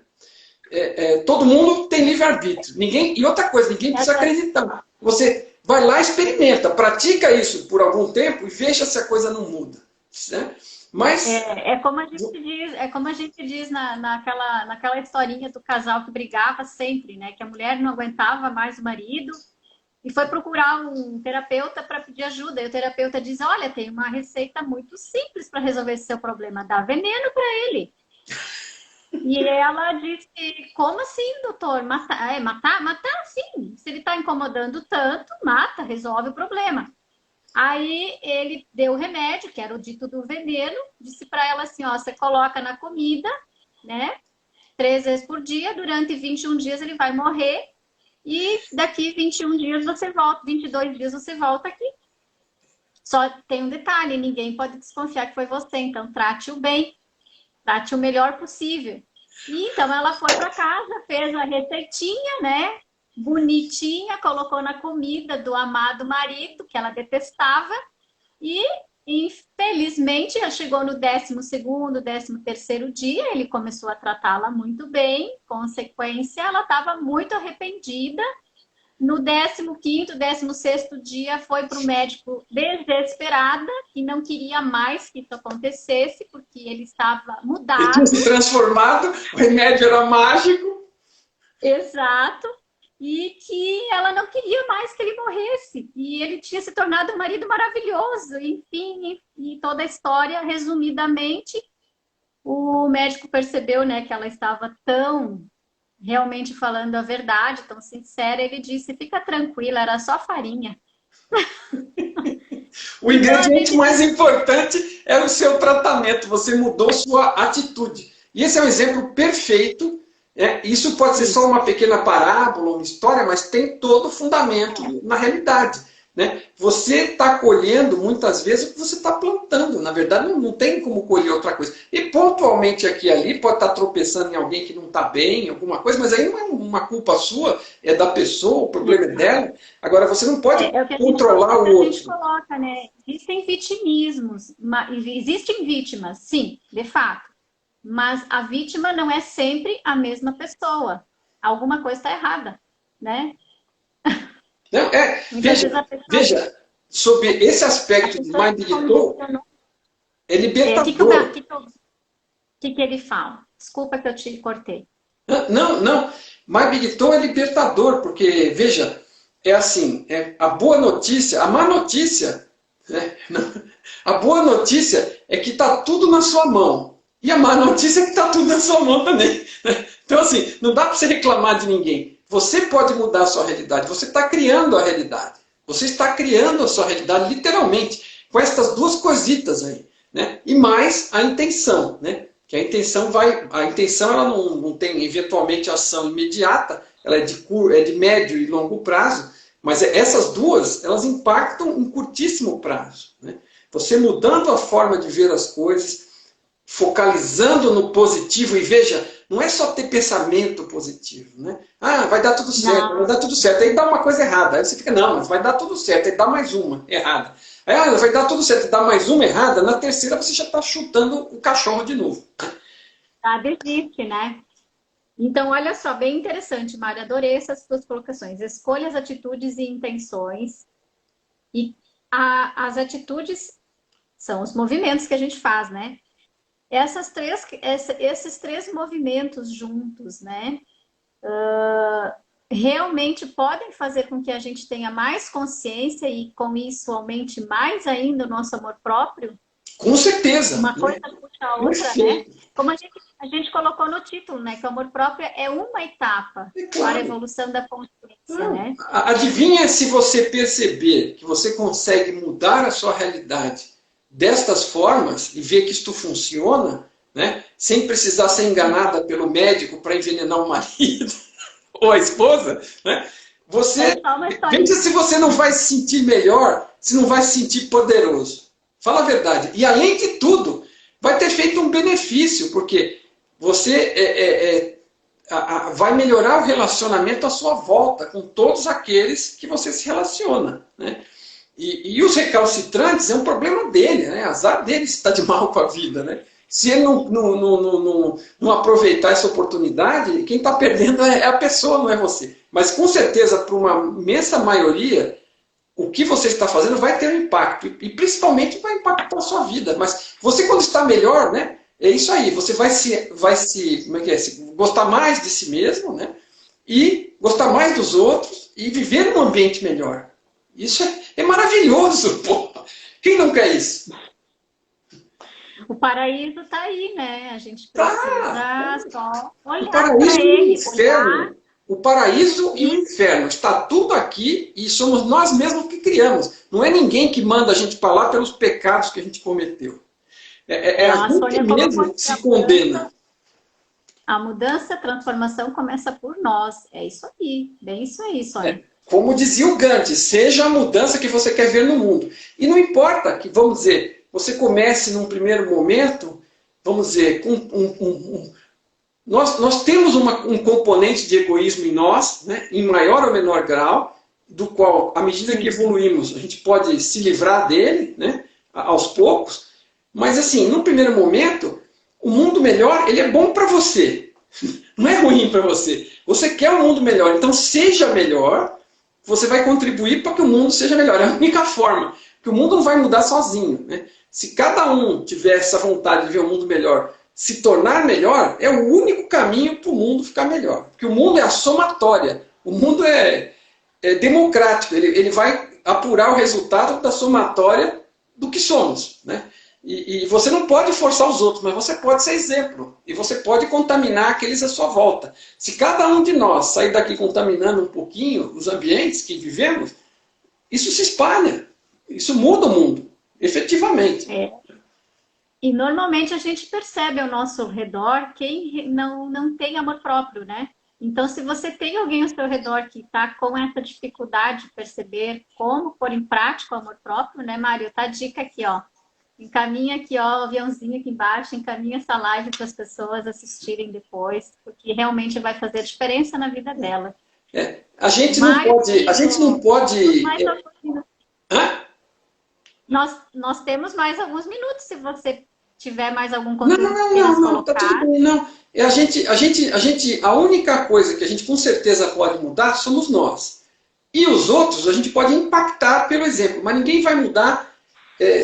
Todo mundo tem livre-arbítrio. E outra coisa, ninguém precisa acreditar. Você vai lá, experimenta, pratica isso por algum tempo e veja se a coisa não muda, né? Mas como a gente diz naquela historinha do casal que brigava sempre, né? Que a mulher não aguentava mais o marido e foi procurar um terapeuta para pedir ajuda. E o terapeuta diz, olha, tem uma receita muito simples para resolver esse seu problema, dá veneno para ele. E ela disse, como assim, doutor? Matar? Matar sim. Se ele está incomodando tanto, mata, resolve o problema. Aí ele deu o remédio, que era o dito do veneno, disse para ela assim, ó, você coloca na comida, né, 3 vezes por dia, durante 21 dias ele vai morrer, e daqui 21 dias você volta, 22 dias você volta aqui. Só tem um detalhe, ninguém pode desconfiar que foi você, então trate-o bem, trate o melhor possível. E então ela foi para casa, fez a receitinha, né, bonitinha, colocou na comida do amado marido, que ela detestava, e infelizmente ela chegou no 12º, 13º dia, ele começou a tratá-la muito bem, consequência, ela estava muito arrependida. No 15º, 16º dia foi para o médico desesperada, que não queria mais que isso acontecesse, porque ele estava mudado. Ele tinha se transformado, o remédio era mágico. Exato. E que ela não queria mais que ele morresse. E ele tinha se tornado um marido maravilhoso. Enfim, e toda a história, resumidamente, o médico percebeu, né, que ela estava tão realmente falando a verdade, tão sincera. Ele disse, fica tranquila, era só farinha. O ingrediente mais importante era o seu tratamento. Você mudou sua atitude. E esse é um exemplo perfeito. Isso pode ser só uma pequena parábola, uma história, mas tem todo fundamento na realidade, né? Você está colhendo, muitas vezes, o que você está plantando. Na verdade, não tem como colher outra coisa. E pontualmente aqui e ali, pode estar tropeçando em alguém que não está bem, alguma coisa, mas aí não é uma culpa sua, é da pessoa, o problema é dela. Agora, você não pode controlar o outro. A gente coloca, né? Existem vitimismos, existem vítimas, sim, de fato. Mas a vítima não é sempre a mesma pessoa. Alguma coisa está errada, né? Não, veja, sobre esse aspecto de Mind Editor, é libertador. O que ele fala? Desculpa que eu te cortei. Não. Mind Editor é libertador, porque, veja, é assim, a boa notícia, a má notícia, né? A boa notícia é que está tudo na sua mão. E a má notícia é que está tudo na sua mão também. Então, assim, não dá para você reclamar de ninguém. Você pode mudar a sua realidade. Você está criando a realidade. Você está criando a sua realidade, literalmente, com essas duas coisitas aí, né? E mais a intenção, né? Que a intenção ela não tem, eventualmente, ação imediata. Ela é de médio e longo prazo. Mas essas duas, elas impactam em curtíssimo prazo, né? Você mudando a forma de ver as coisas, focalizando no positivo, e veja, Não é só ter pensamento positivo, né? Ah, vai dar tudo certo, Não. vai dar tudo certo. Aí dá uma coisa errada. Aí você fica, não, mas vai dar tudo certo. Aí dá mais uma errada. Aí vai dar tudo certo, dá mais uma errada. Na terceira você já está chutando o cachorro de novo. Tá, desiste, né? Então, olha só, bem interessante, Mário. Adorei essas suas colocações. Escolhas, atitudes e intenções. E as atitudes são os movimentos que a gente faz, né? Esses três movimentos juntos, né? Realmente podem fazer com que a gente tenha mais consciência e com isso aumente mais ainda o nosso amor próprio. Com certeza. Uma coisa puxa a outra, Perfeito. né? Como a gente colocou no título, né? Que o amor próprio é uma etapa para a evolução da consciência, né? Adivinha se você perceber que você consegue mudar a sua realidade destas formas e ver que isto funciona, né? Sem precisar ser enganada pelo médico para envenenar o marido ou a esposa, né? Você veja se você não vai se sentir melhor, se não vai se sentir poderoso. Fala a verdade. E além de tudo, vai ter feito um benefício, porque você vai melhorar o relacionamento à sua volta com todos aqueles que você se relaciona, né? E os recalcitrantes é um problema dele, né? Azar dele se está de mal com a vida, né? Se ele não aproveitar essa oportunidade, quem está perdendo é a pessoa, não é você. Mas com certeza, para uma imensa maioria, o que você está fazendo vai ter um impacto. E principalmente vai impactar a sua vida. Mas você, quando está melhor, né? É isso aí. Você como é que é? Gostar mais de si mesmo, né? E gostar mais dos outros e viver num ambiente melhor. Isso é maravilhoso, pô. Quem não quer isso? O paraíso está aí, né? A gente precisa só olhar para ele. ele. Inferno. O paraíso e o inferno. Está tudo aqui e somos nós mesmos que criamos. Não é ninguém que manda a gente para lá pelos pecados que a gente cometeu. A gente mesmo que se condena. A mudança, a transformação começa por nós. É isso aí. Bem isso aí, Sônia. Como dizia o Gandhi, seja a mudança que você quer ver no mundo. E não importa que, vamos dizer, você comece num primeiro momento, vamos dizer, com nós temos um componente de egoísmo em nós, né, em maior ou menor grau, do qual, à medida que evoluímos, a gente pode se livrar dele, né, aos poucos. Mas, assim, num primeiro momento, o mundo melhor, ele é bom para você. Não é ruim para você. Você quer um mundo melhor, então seja melhor. Você vai contribuir para que o mundo seja melhor. É a única forma. Porque o mundo não vai mudar sozinho, né? Se cada um tiver essa vontade de ver o mundo melhor, se tornar melhor, é o único caminho para o mundo ficar melhor. Porque o mundo é a somatória. O mundo é democrático. Ele vai apurar o resultado da somatória do que somos, né? E você não pode forçar os outros, mas você pode ser exemplo. E você pode contaminar aqueles à sua volta. Se cada um de nós sair daqui contaminando um pouquinho os ambientes que vivemos, isso se espalha. Isso muda o mundo, efetivamente. E normalmente a gente percebe ao nosso redor quem não tem amor próprio, né? Então, se você tem alguém ao seu redor que está com essa dificuldade de perceber como pôr em prática o amor próprio, né, Mário? Tá a dica aqui, ó. Encaminha aqui, ó, o aviãozinho aqui embaixo, encaminha essa live para as pessoas assistirem depois, porque realmente vai fazer diferença na vida dela. A gente não pode... A gente não pode... Hã? Nós temos mais alguns minutos, se você tiver mais algum conteúdo não, tá tudo bem, não. A única coisa que a gente com certeza pode mudar somos nós. E os outros a gente pode impactar pelo exemplo, mas ninguém vai mudar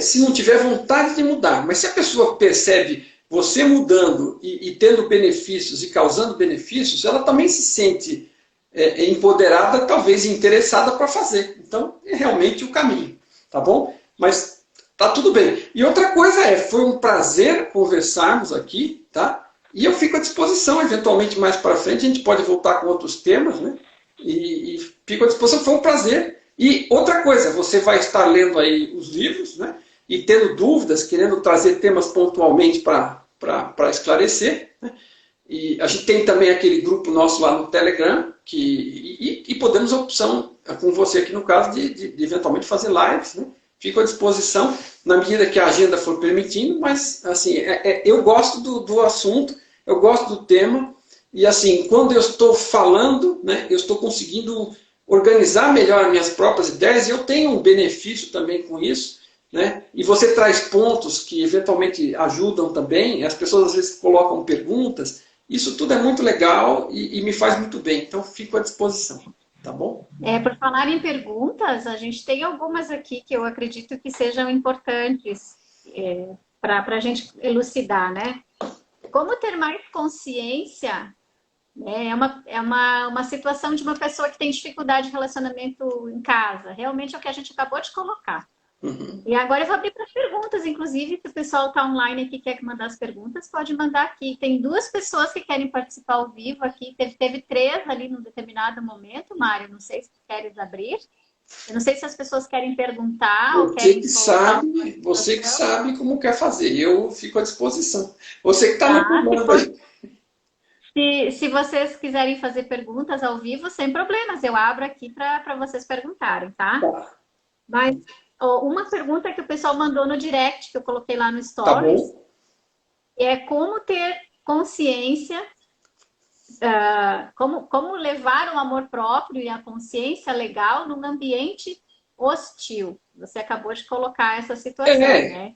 se não tiver vontade de mudar. Mas se a pessoa percebe você mudando e tendo benefícios e causando benefícios, ela também se sente empoderada, talvez interessada para fazer. Então, é realmente o caminho, tá bom? Mas tá tudo bem. E outra coisa foi um prazer conversarmos aqui, tá? E eu fico à disposição, eventualmente mais para frente, a gente pode voltar com outros temas, né? E fico à disposição, foi um prazer. E outra coisa, você vai estar lendo aí os livros, né? E tendo dúvidas, querendo trazer temas pontualmente para esclarecer, né? E a gente tem também aquele grupo nosso lá no Telegram, e podemos a opção, com você aqui no caso, de eventualmente fazer lives, né? Fico à disposição na medida que a agenda for permitindo, mas assim, eu gosto do assunto, eu gosto do tema, E assim, quando eu estou falando, né, eu estou conseguindo organizar melhor as minhas próprias ideias e eu tenho um benefício também com isso, né? E você traz pontos que eventualmente ajudam também, as pessoas às vezes colocam perguntas, isso tudo é muito legal e me faz muito bem, então fico à disposição, tá bom? Por falar em perguntas, a gente tem algumas aqui que eu acredito que sejam importantes para a gente elucidar, né? Como ter mais consciência, né? É uma situação de uma pessoa que tem dificuldade de relacionamento em casa. Realmente é o que a gente acabou de colocar. Uhum. E agora eu vou abrir para perguntas, inclusive, se o pessoal está online aqui e quer mandar as perguntas, pode mandar aqui. Tem 2 pessoas que querem participar ao vivo aqui, teve 3 ali num determinado momento, Mário, não sei se queres abrir. Eu não sei se as pessoas querem perguntar ou Você querem que colocar uma sabe, você que situação. sabe como quer fazer, eu fico à disposição. Você que está no Tá? comando aí. Se vocês quiserem fazer perguntas ao vivo, sem problemas, eu abro aqui para vocês perguntarem, tá? Tá, Mas uma pergunta que o pessoal mandou no direct, que eu coloquei lá no tá Stories, bom? é como ter consciência, como levar o amor próprio e a consciência legal num ambiente hostil. Você acabou de colocar essa situação, né?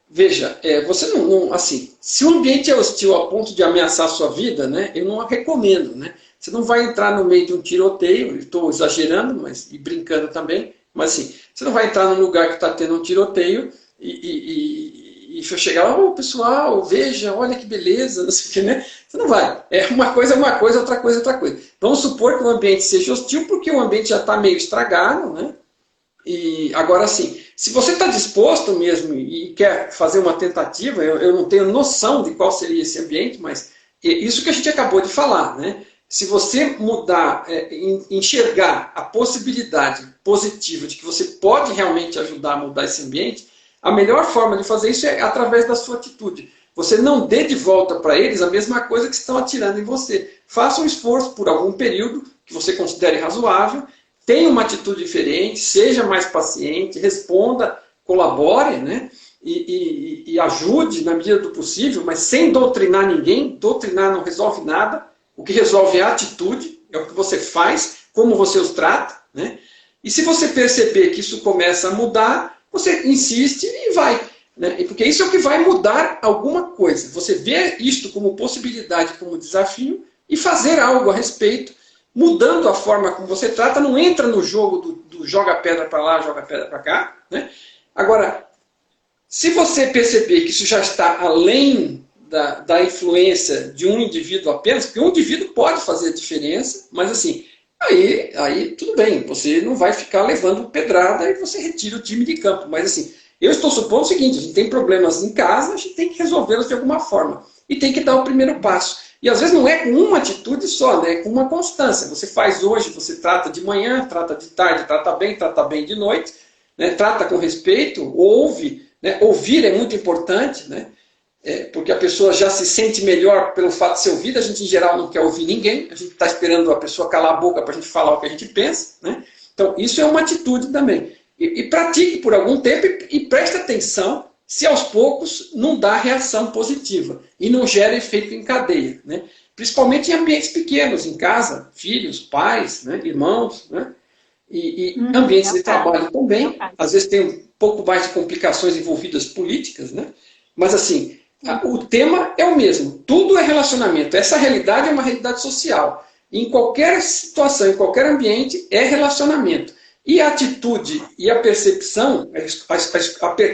Veja, você assim, se o ambiente é hostil a ponto de ameaçar a sua vida, né, eu não a recomendo, né? Você não vai entrar no meio de um tiroteio, estou exagerando, mas e brincando também, mas assim, você não vai entrar num lugar que está tendo um tiroteio e chegar lá, ô pessoal, veja, olha que beleza, não sei o que, né? Você não vai. É uma coisa, outra coisa, outra coisa. Vamos supor que o ambiente seja hostil, porque o ambiente já está meio estragado, né? E agora sim, se você está disposto mesmo e quer fazer uma tentativa, eu não tenho noção de qual seria esse ambiente, mas isso que a gente acabou de falar, né? Se você mudar, enxergar a possibilidade positiva de que você pode realmente ajudar a mudar esse ambiente, a melhor forma de fazer isso é através da sua atitude. Você não dê de volta para eles a mesma coisa que estão atirando em você. Faça um esforço por algum período que você considere razoável, tenha uma atitude diferente, seja mais paciente, responda, colabore, né? E ajude na medida do possível, mas sem doutrinar ninguém. Doutrinar não resolve nada. O que resolve é a atitude, é o que você faz, como você os trata, né? E se você perceber que isso começa a mudar, você insiste e vai. Né? Porque isso é o que vai mudar alguma coisa. Você vê isto como possibilidade, como desafio, e fazer algo a respeito, mudando a forma como você trata, não entra no jogo do joga pedra para lá, joga pedra para cá. Né? Agora, se você perceber que isso já está além da influência de um indivíduo apenas, porque um indivíduo pode fazer a diferença, mas assim, aí tudo bem, você não vai ficar levando pedrada e você retira o time de campo. Mas assim, eu estou supondo o seguinte, a gente tem problemas em casa, a gente tem que resolvê-los de alguma forma. E tem que dar o primeiro passo. E às vezes não é com uma atitude só, né? É com uma constância. Você faz hoje, você trata de manhã, trata de tarde, trata bem de noite, né? Trata com respeito, ouve. Né? Ouvir é muito importante, né? Porque a pessoa já se sente melhor pelo fato de ser ouvida. A gente, em geral, não quer ouvir ninguém. A gente está esperando a pessoa calar a boca para a gente falar o que a gente pensa. Né? Então, isso é uma atitude também. E pratique por algum tempo e preste atenção se aos poucos não dá reação positiva e não gera efeito em cadeia. Né? Principalmente em ambientes pequenos, em casa, filhos, pais, né? Irmãos, né? E ambientes de trabalho também. Às vezes tem um pouco mais de complicações envolvidas políticas, né? Mas assim, o tema é o mesmo. Tudo é relacionamento. Essa realidade é uma realidade social. Em qualquer situação, em qualquer ambiente, é relacionamento. E a atitude e a percepção,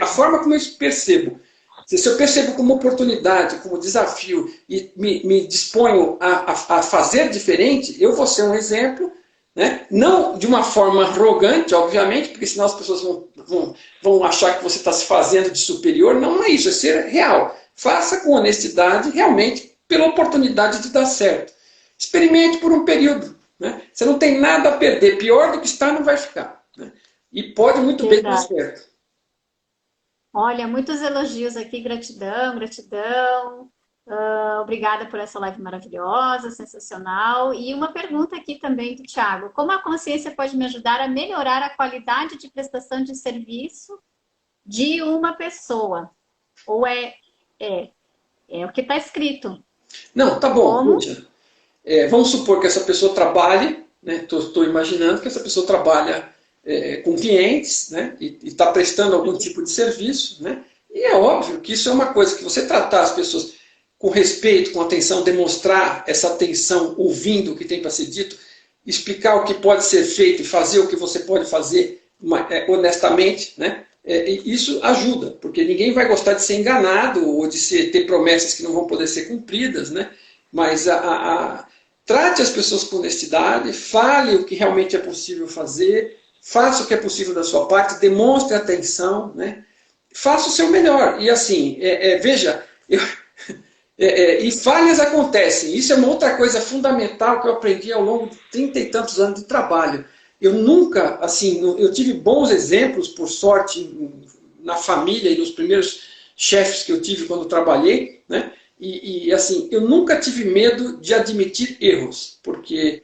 a forma como eu percebo, se eu percebo como oportunidade, como desafio e me disponho a fazer diferente, eu vou ser um exemplo, né? Não de uma forma arrogante, obviamente, porque senão as pessoas vão achar que você está se fazendo de superior. Não é isso, é ser real. Faça com honestidade, realmente, pela oportunidade de dar certo. Experimente por um período. Né? Você não tem nada a perder. Pior do que está, não vai ficar. Né? E pode muito bem dar certo. Olha, muitos elogios aqui, gratidão, gratidão. Obrigada por essa live maravilhosa, sensacional. E uma pergunta aqui também do Thiago. Como a consciência pode me ajudar a melhorar a qualidade de prestação de serviço de uma pessoa? Ou é o que está escrito? Não, tá bom. Veja. Vamos supor que essa pessoa trabalhe, né? Estou imaginando que essa pessoa trabalha com clientes, né? E está prestando algum tipo de serviço, né? E é óbvio que isso é uma coisa que você tratar as pessoas com respeito, com atenção, demonstrar essa atenção, ouvindo o que tem para ser dito, explicar o que pode ser feito e fazer o que você pode fazer honestamente, né? Isso ajuda, porque ninguém vai gostar de ser enganado ou de ter promessas que não vão poder ser cumpridas, né? Mas trate as pessoas com honestidade, fale o que realmente é possível fazer, faça o que é possível da sua parte, demonstre atenção, né? Faça o seu melhor. E assim, veja, e falhas acontecem. Isso é uma outra coisa fundamental que eu aprendi ao longo de 30 e tantos anos de trabalho. Eu nunca, assim, eu tive bons exemplos, por sorte, na família e nos primeiros chefes que eu tive quando trabalhei, né? E assim, eu nunca tive medo de admitir erros, porque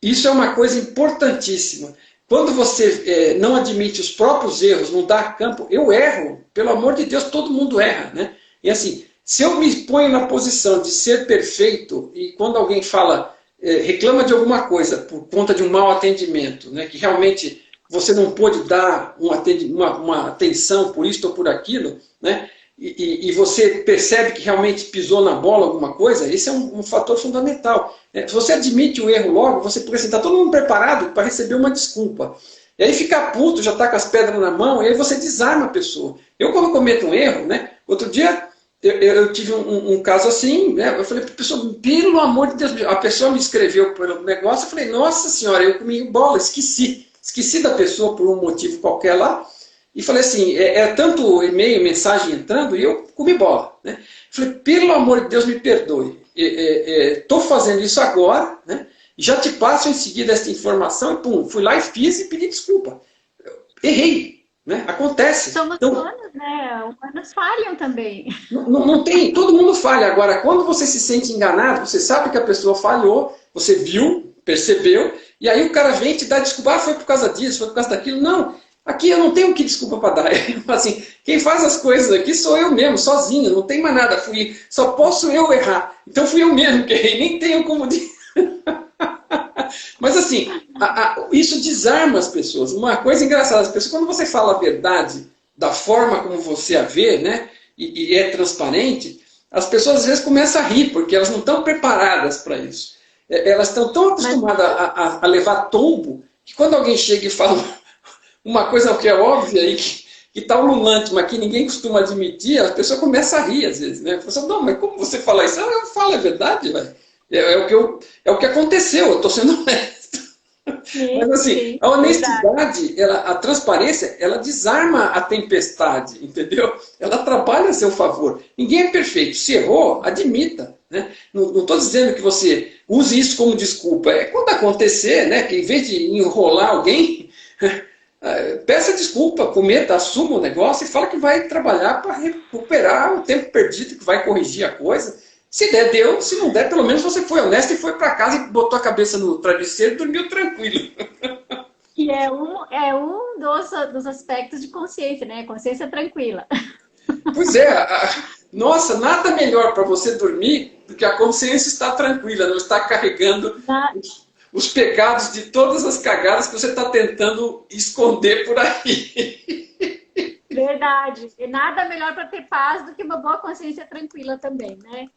isso é uma coisa importantíssima. Quando você não admite os próprios erros, não dá campo, eu erro, pelo amor de Deus, todo mundo erra, né? E assim, se eu me ponho na posição de ser perfeito, e quando alguém fala, reclama de alguma coisa por conta de um mau atendimento, né, que realmente você não pôde dar uma atenção por isto ou por aquilo, né, e você percebe que realmente pisou na bola alguma coisa, esse é um fator fundamental. Se você admite o erro logo, porque assim, está todo mundo preparado para receber uma desculpa. E aí fica puto, já está com as pedras na mão, e aí você desarma a pessoa. Eu, quando cometo um erro, né, outro dia eu tive um caso assim, né, eu falei para a pessoa, pelo amor de Deus, a pessoa me escreveu pelo negócio, eu falei, nossa senhora, eu comi bola, esqueci da pessoa por um motivo qualquer lá, e falei assim, tanto e-mail, mensagem entrando, e eu comi bola. Né? Falei, pelo amor de Deus, me perdoe. Estou fazendo isso agora, né? Já te passo em seguida essa informação, e pum, fui lá e fiz e pedi desculpa. Errei, né? Acontece. Somos humanos, né? Humanos falham também. Não tem, todo mundo falha. Agora, quando você se sente enganado, você sabe que a pessoa falhou, você viu, percebeu, e aí o cara vem e te dá desculpa, foi por causa disso, foi por causa daquilo. Não, aqui eu não tenho que desculpa para dar. Assim, quem faz as coisas aqui sou eu mesmo, sozinho, não tem mais nada. Só posso eu errar. Então fui eu mesmo que errei, nem tenho como dizer. Mas assim, isso desarma as pessoas. Uma coisa engraçada, as pessoas, quando você fala a verdade da forma como você a vê, né, e é transparente, as pessoas às vezes começam a rir, porque elas não estão preparadas para isso. Elas estão tão acostumadas a levar tombo, que quando alguém chega e fala uma coisa que é óbvia e que está ululante, mas que ninguém costuma admitir, a pessoa começa a rir às vezes. Né? A pessoa, não, mas como você fala isso? Eu falo, é verdade, velho. É o que aconteceu, eu estou sendo honesto. Sim, mas assim, sim, a honestidade, a transparência, ela desarma a tempestade, entendeu? Ela trabalha a seu favor. Ninguém é perfeito. Se errou, admita. Né? Não estou dizendo que você use isso como desculpa. É quando acontecer, né, que em vez de enrolar alguém, peça desculpa, cometa, assuma o negócio e fala que vai trabalhar para recuperar o tempo perdido, que vai corrigir a coisa. Se der, deu. Se não der, pelo menos você foi honesto e foi para casa e botou a cabeça no travesseiro e dormiu tranquilo. E é um dos aspectos de consciência, né? Consciência tranquila. Pois é. Nossa, nada melhor para você dormir do que a consciência estar tranquila, não estar carregando os pecados de todas as cagadas que você está tentando esconder por aí. Verdade. E nada melhor para ter paz do que uma boa consciência tranquila também, né?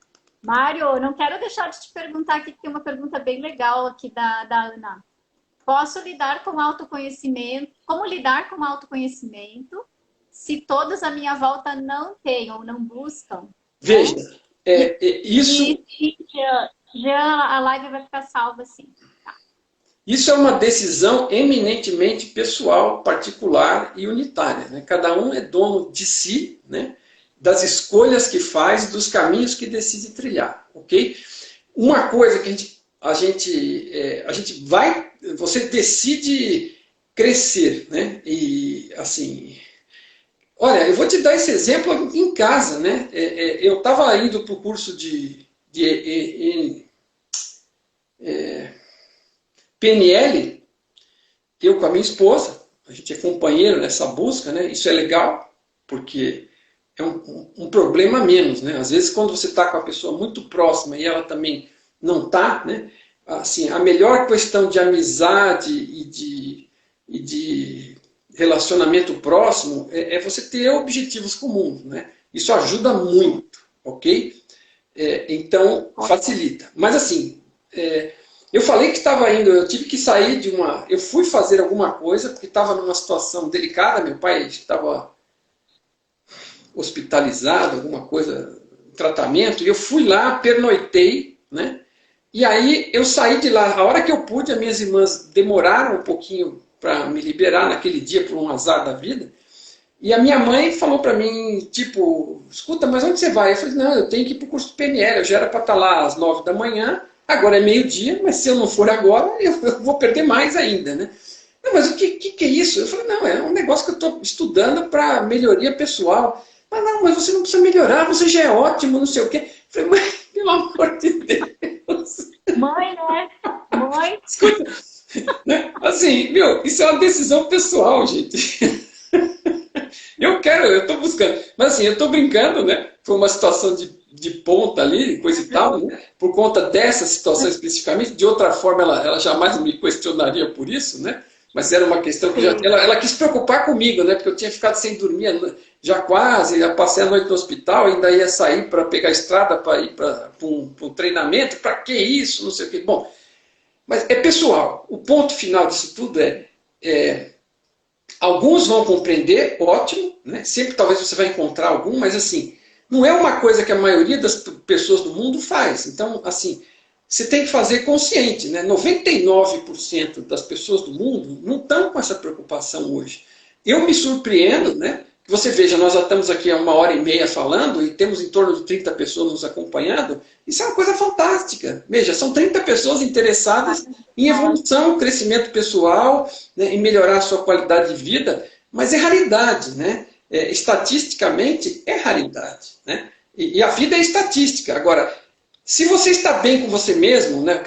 Mário, não quero deixar de te perguntar aqui, que tem uma pergunta bem legal aqui da Ana. Posso lidar com autoconhecimento? Como lidar com autoconhecimento se todos à minha volta não têm ou não buscam? Veja, isso... Já a live vai ficar salva assim. Tá. Isso é uma decisão eminentemente pessoal, particular e unitária. Né? Cada um é dono de si, né? Das escolhas que faz, dos caminhos que decide trilhar, ok? Uma coisa que a gente vai, você decide crescer, né? E assim, olha, eu vou te dar esse exemplo em casa, né? Eu estava indo para o curso de PNL, eu com a minha esposa, a gente é companheiro nessa busca, né? Isso é legal, porque é um problema a menos, né? Às vezes, quando você está com a pessoa muito próxima e ela também não está, né? Assim, a melhor questão de amizade e de relacionamento próximo é você ter objetivos comuns, né? Isso ajuda muito, ok? Então, facilita. Mas assim, eu falei que estava indo, eu tive que sair de uma... Eu fui fazer alguma coisa, porque estava numa situação delicada, meu pai estava hospitalizado, alguma coisa, tratamento, e eu fui lá, pernoitei, né? E aí eu saí de lá, a hora que eu pude, as minhas irmãs demoraram um pouquinho para me liberar naquele dia por um azar da vida, e a minha mãe falou para mim, tipo, escuta, mas onde você vai? Eu falei, não, eu tenho que ir para o curso do PNL, eu já era para estar lá às 9 da manhã, agora é meio-dia, mas se eu não for agora, eu vou perder mais ainda, né? Não, mas o que é isso? Eu falei, não, é um negócio que eu estou estudando para melhoria pessoal. Mas não, mas você não precisa melhorar, você já é ótimo, não sei o quê. Eu falei, mãe, pelo amor de Deus. Mãe, né? Mãe. Escuta, né? Assim, meu, isso é uma decisão pessoal, gente. Eu estou buscando. Mas assim, eu estou brincando, né? Foi uma situação de ponta ali, coisa e tal, né? Por conta dessa situação especificamente. De outra forma, ela jamais me questionaria por isso, né? Mas era uma questão que ela quis se preocupar comigo, né? Porque eu tinha ficado sem dormir já quase, ia passei a noite no hospital, ainda ia sair para pegar a estrada para ir para um treinamento. Para que isso? Não sei o quê. Bom, mas é pessoal. O ponto final disso tudo alguns vão compreender, ótimo, né? Sempre talvez você vai encontrar algum, mas assim, não é uma coisa que a maioria das pessoas do mundo faz. Então, assim, você tem que fazer consciente, né? 99% das pessoas do mundo não estão com essa preocupação hoje. Eu me surpreendo, né? Que você veja, nós já estamos aqui há 1h30 falando e temos em torno de 30 pessoas nos acompanhando. Isso é uma coisa fantástica. Veja, são 30 pessoas interessadas em evolução, crescimento pessoal, né, em melhorar a sua qualidade de vida, mas é raridade, né? Estatisticamente é raridade, né? E a vida é estatística. Agora, se você está bem com você mesmo, né,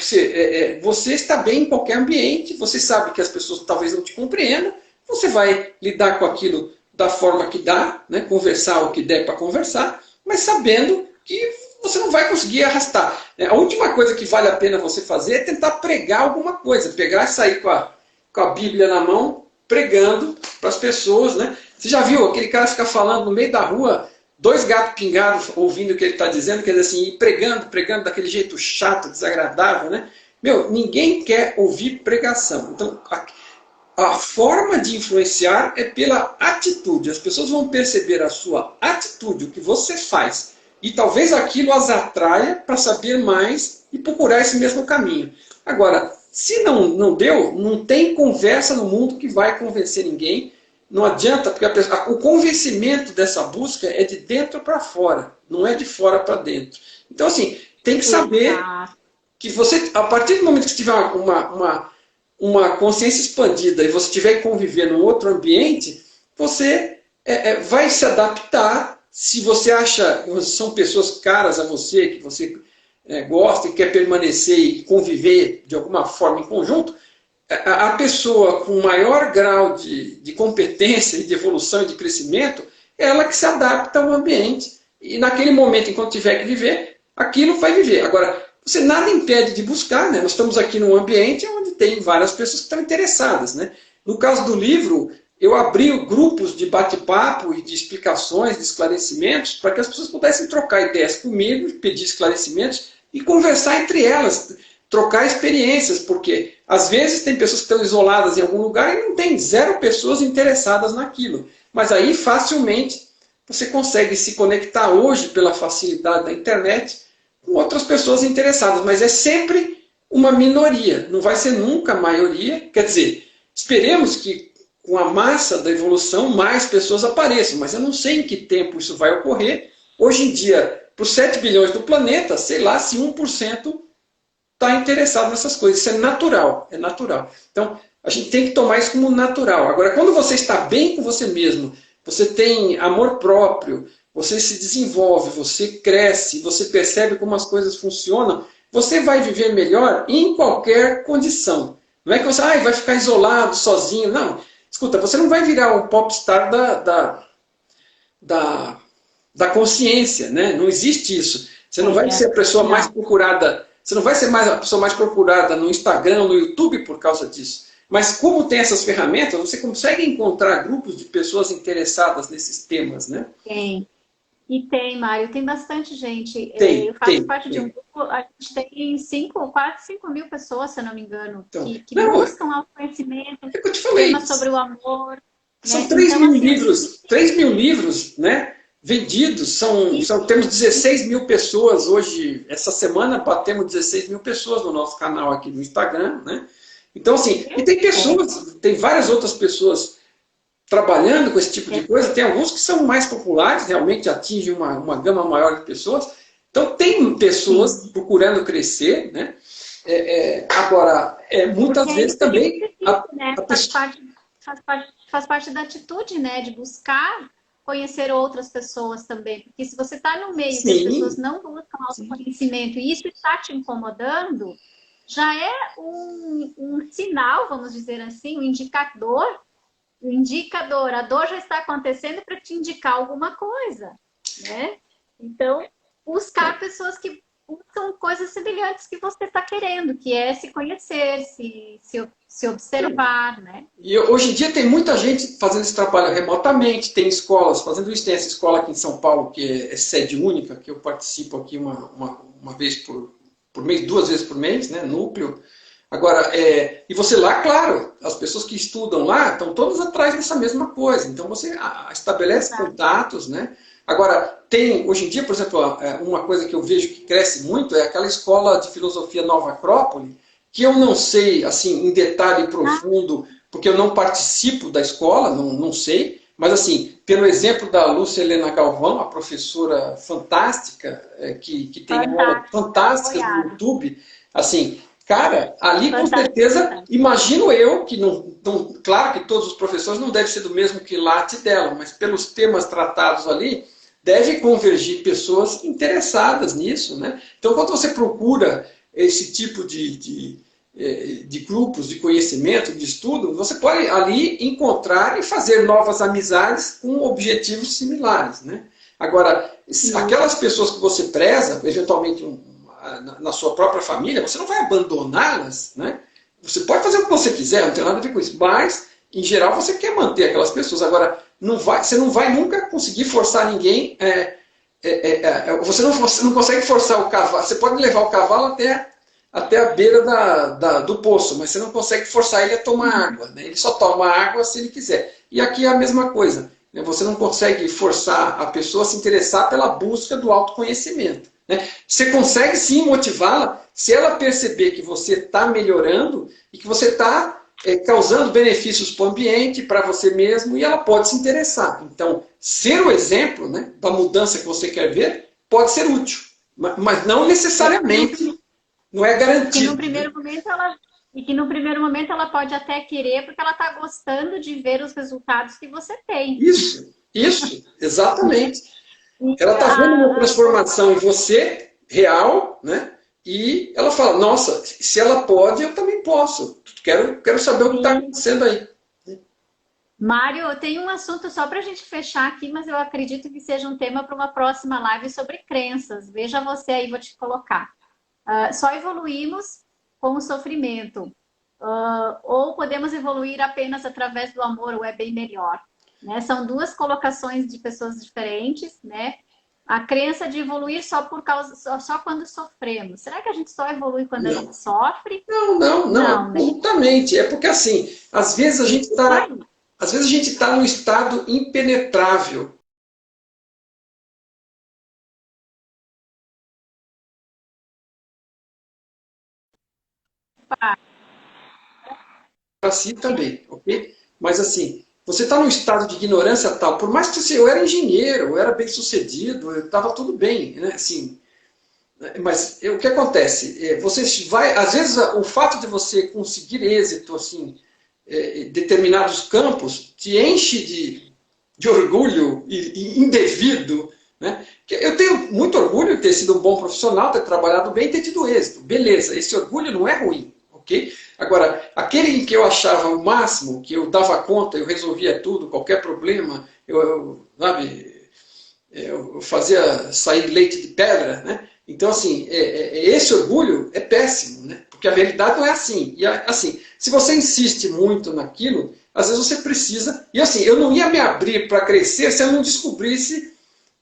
você está bem em qualquer ambiente, você sabe que as pessoas talvez não te compreendam, você vai lidar com aquilo da forma que dá, né, conversar o que der para conversar, mas sabendo que você não vai conseguir arrastar. A última coisa que vale a pena você fazer é tentar pregar alguma coisa, pegar e sair com a Bíblia na mão, pregando para as pessoas. Né? Você já viu aquele cara ficar falando no meio da rua, 2 gatos pingados ouvindo o que ele está dizendo, quer dizer assim, e pregando daquele jeito chato, desagradável, né? Meu, ninguém quer ouvir pregação. Então, a forma de influenciar é pela atitude. As pessoas vão perceber a sua atitude, o que você faz. E talvez aquilo as atraia para saber mais e procurar esse mesmo caminho. Agora, se não deu, não tem conversa no mundo que vai convencer ninguém. Não adianta, porque o convencimento dessa busca é de dentro para fora, não é de fora para dentro. Então, assim, tem que saber que você, a partir do momento que você tiver uma consciência expandida e você tiver que conviver num outro ambiente, você vai se adaptar. Se você acha que são pessoas caras a você, que você gosta e quer permanecer e conviver de alguma forma em conjunto, a pessoa com maior grau de competência e de evolução e de crescimento, é ela que se adapta ao ambiente. E naquele momento, enquanto tiver que viver, aquilo vai viver. Agora, você nada impede de buscar, né? Nós estamos aqui num ambiente onde tem várias pessoas que estão interessadas, né? No caso do livro, eu abri grupos de bate-papo e de explicações, de esclarecimentos, para que as pessoas pudessem trocar ideias comigo, pedir esclarecimentos e conversar entre elas, trocar experiências, porque às vezes tem pessoas que estão isoladas em algum lugar e não tem 0 pessoas interessadas naquilo. Mas aí facilmente você consegue se conectar hoje pela facilidade da internet com outras pessoas interessadas, mas é sempre uma minoria, não vai ser nunca a maioria. Quer dizer, esperemos que com a massa da evolução mais pessoas apareçam, mas eu não sei em que tempo isso vai ocorrer. Hoje em dia, para os 7 bilhões do planeta, sei lá se 1% está interessado nessas coisas. Isso é natural, é natural. Então, a gente tem que tomar isso como natural. Agora, quando você está bem com você mesmo, você tem amor próprio, você se desenvolve, você cresce, você percebe como as coisas funcionam, você vai viver melhor em qualquer condição. Não é que você vai ficar isolado, sozinho. Não. Escuta, você não vai virar um popstar da consciência, né? Não existe isso. Você não vai ser a pessoa mais procurada Você não vai ser mais a pessoa mais procurada no Instagram, no YouTube por causa disso. Mas como tem essas ferramentas, você consegue encontrar grupos de pessoas interessadas nesses temas, né? Tem. E tem, Mário, tem bastante gente. Eu Tem, faço tem, parte de um tem. grupo, a gente tem quase 5 mil pessoas, se eu não me engano, Então, que não, buscam autoconhecimento, é o que eu te falei. temas sobre o amor, São né? 3 Então, mil assim, a livros, gente 3 mil livros, né, vendidos. Temos 16 mil pessoas hoje. Essa semana batemos 16 mil pessoas no nosso canal aqui no Instagram, né? Então, assim, e tem pessoas, tem várias outras pessoas trabalhando com esse tipo de coisa. Tem alguns que são mais populares, realmente atingem uma gama maior de pessoas. Então, tem pessoas procurando crescer, né? Agora, muitas porque é vezes isso que também precisa, né? a pessoa... Faz parte da atitude, né? De buscar conhecer outras pessoas também. Porque se você está no meio que as pessoas Sim, não buscam sim. autoconhecimento e isso está te incomodando, já é um sinal, vamos dizer assim, um indicador. O indicador, a dor já está acontecendo para te indicar alguma coisa, né? Então, buscar pessoas que buscam coisas semelhantes que você está querendo, que é se conhecer, se observar, né? E hoje em dia tem muita gente fazendo esse trabalho remotamente, tem escolas fazendo isso. Tem essa escola aqui em São Paulo, que é sede única, que eu participo aqui uma vez por mês, 2 vezes por mês, né, núcleo. Agora, e você lá, claro, as pessoas que estudam lá estão todas atrás dessa mesma coisa. Então você estabelece Exato. contatos, né? Agora, tem, hoje em dia, por exemplo, uma coisa que eu vejo que cresce muito é aquela escola de filosofia Nova Acrópole, que eu não sei, assim, em detalhe profundo, porque eu não participo da escola, não sei, mas, assim, pelo exemplo da Lúcia Helena Galvão, a professora fantástica, que tem aulas Fantástico, fantásticas no apoiado. YouTube, assim, cara, ali com certeza, Fantástico. imagino eu, que claro que todos os professores não devem ser do mesmo quilate dela, mas pelos temas tratados ali, deve convergir pessoas interessadas nisso, né? Então, quando você procura esse tipo de grupos de conhecimento, de estudo, você pode ali encontrar e fazer novas amizades com objetivos similares, né? Agora, aquelas pessoas que você preza, eventualmente na sua própria família, você não vai abandoná-las, né? Você pode fazer o que você quiser, não tem nada a ver com isso, mas, em geral, você quer manter aquelas pessoas. Agora, você não vai nunca conseguir forçar ninguém. Você não consegue forçar o cavalo. Você pode levar o cavalo até a beira do poço, mas você não consegue forçar ele a tomar água, né? Ele só toma água se ele quiser. E aqui é a mesma coisa, né? Você não consegue forçar a pessoa a se interessar pela busca do autoconhecimento, né? Você consegue sim motivá-la se ela perceber que você está melhorando e que você está causando benefícios para o ambiente, para você mesmo, e ela pode se interessar. Então, ser o exemplo, né, da mudança que você quer ver pode ser útil, mas não necessariamente. Não é Que no garantido. primeiro momento ela pode até querer, porque ela está gostando de ver os resultados que você tem. Isso, exatamente. E Ela está vendo uma transformação em você, real, né? E ela fala, nossa, se ela pode, eu também posso. Quero saber o que está acontecendo aí. Mário, eu tenho um assunto só para a gente fechar aqui, mas eu acredito que seja um tema para uma próxima live sobre crenças. Veja você aí, vou te colocar. Só evoluímos com o sofrimento. Ou podemos evoluir apenas através do amor, ou é bem melhor. Né? São duas colocações de pessoas diferentes, né? A crença de evoluir só quando sofremos. Será que a gente só evolui quando a gente sofre? Não, Não, né? absolutamente. É porque assim, às vezes a gente está num estado impenetrável. Para si também, ok? Mas assim, você está num estado de ignorância tal, por mais que eu era engenheiro, eu era bem sucedido, eu estava tudo bem, né? Assim, mas o que acontece? Você vai, às vezes, o fato de você conseguir êxito assim, em determinados campos te enche de orgulho indevido, né? Eu tenho muito orgulho de ter sido um bom profissional, ter trabalhado bem, ter tido êxito. Beleza, esse orgulho não é ruim, ok? Agora, aquele em que eu achava o máximo, que eu dava conta, eu resolvia tudo, qualquer problema, sabe, eu fazia sair leite de pedra, né? Então, assim, esse orgulho é péssimo, né? Porque a realidade não é assim. E, assim, se você insiste muito naquilo, às vezes você precisa... E, assim, eu não ia me abrir para crescer se eu não descobrisse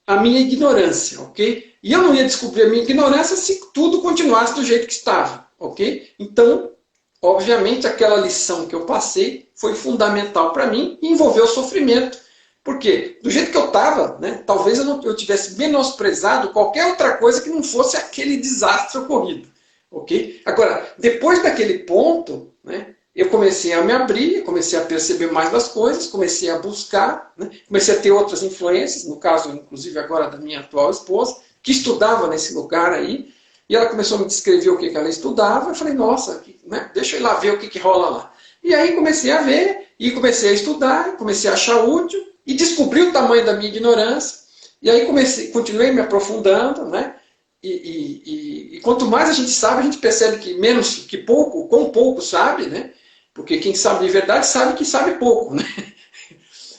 a minha ignorância, ok? E eu não ia descobrir a minha ignorância se tudo continuasse do jeito que estava, ok? Então, obviamente, aquela lição que eu passei foi fundamental para mim e envolveu sofrimento. Por quê? Do jeito que eu estava, né, talvez eu tivesse menosprezado qualquer outra coisa que não fosse aquele desastre ocorrido. Ok? Agora, depois daquele ponto, né, eu comecei a me abrir, comecei a perceber mais das coisas, comecei a buscar, né, comecei a ter outras influências, no caso, inclusive agora da minha atual esposa, que estudava nesse lugar aí, e ela começou a me descrever o que ela estudava, eu falei, nossa, né, deixa eu ir lá ver o que rola lá. E aí comecei a ver, e comecei a estudar, comecei a achar útil, e descobri o tamanho da minha ignorância, e aí continuei me aprofundando, né? E quanto mais a gente sabe, a gente percebe que menos, que pouco, quão pouco sabe, né? Porque quem sabe de verdade sabe que sabe pouco, né?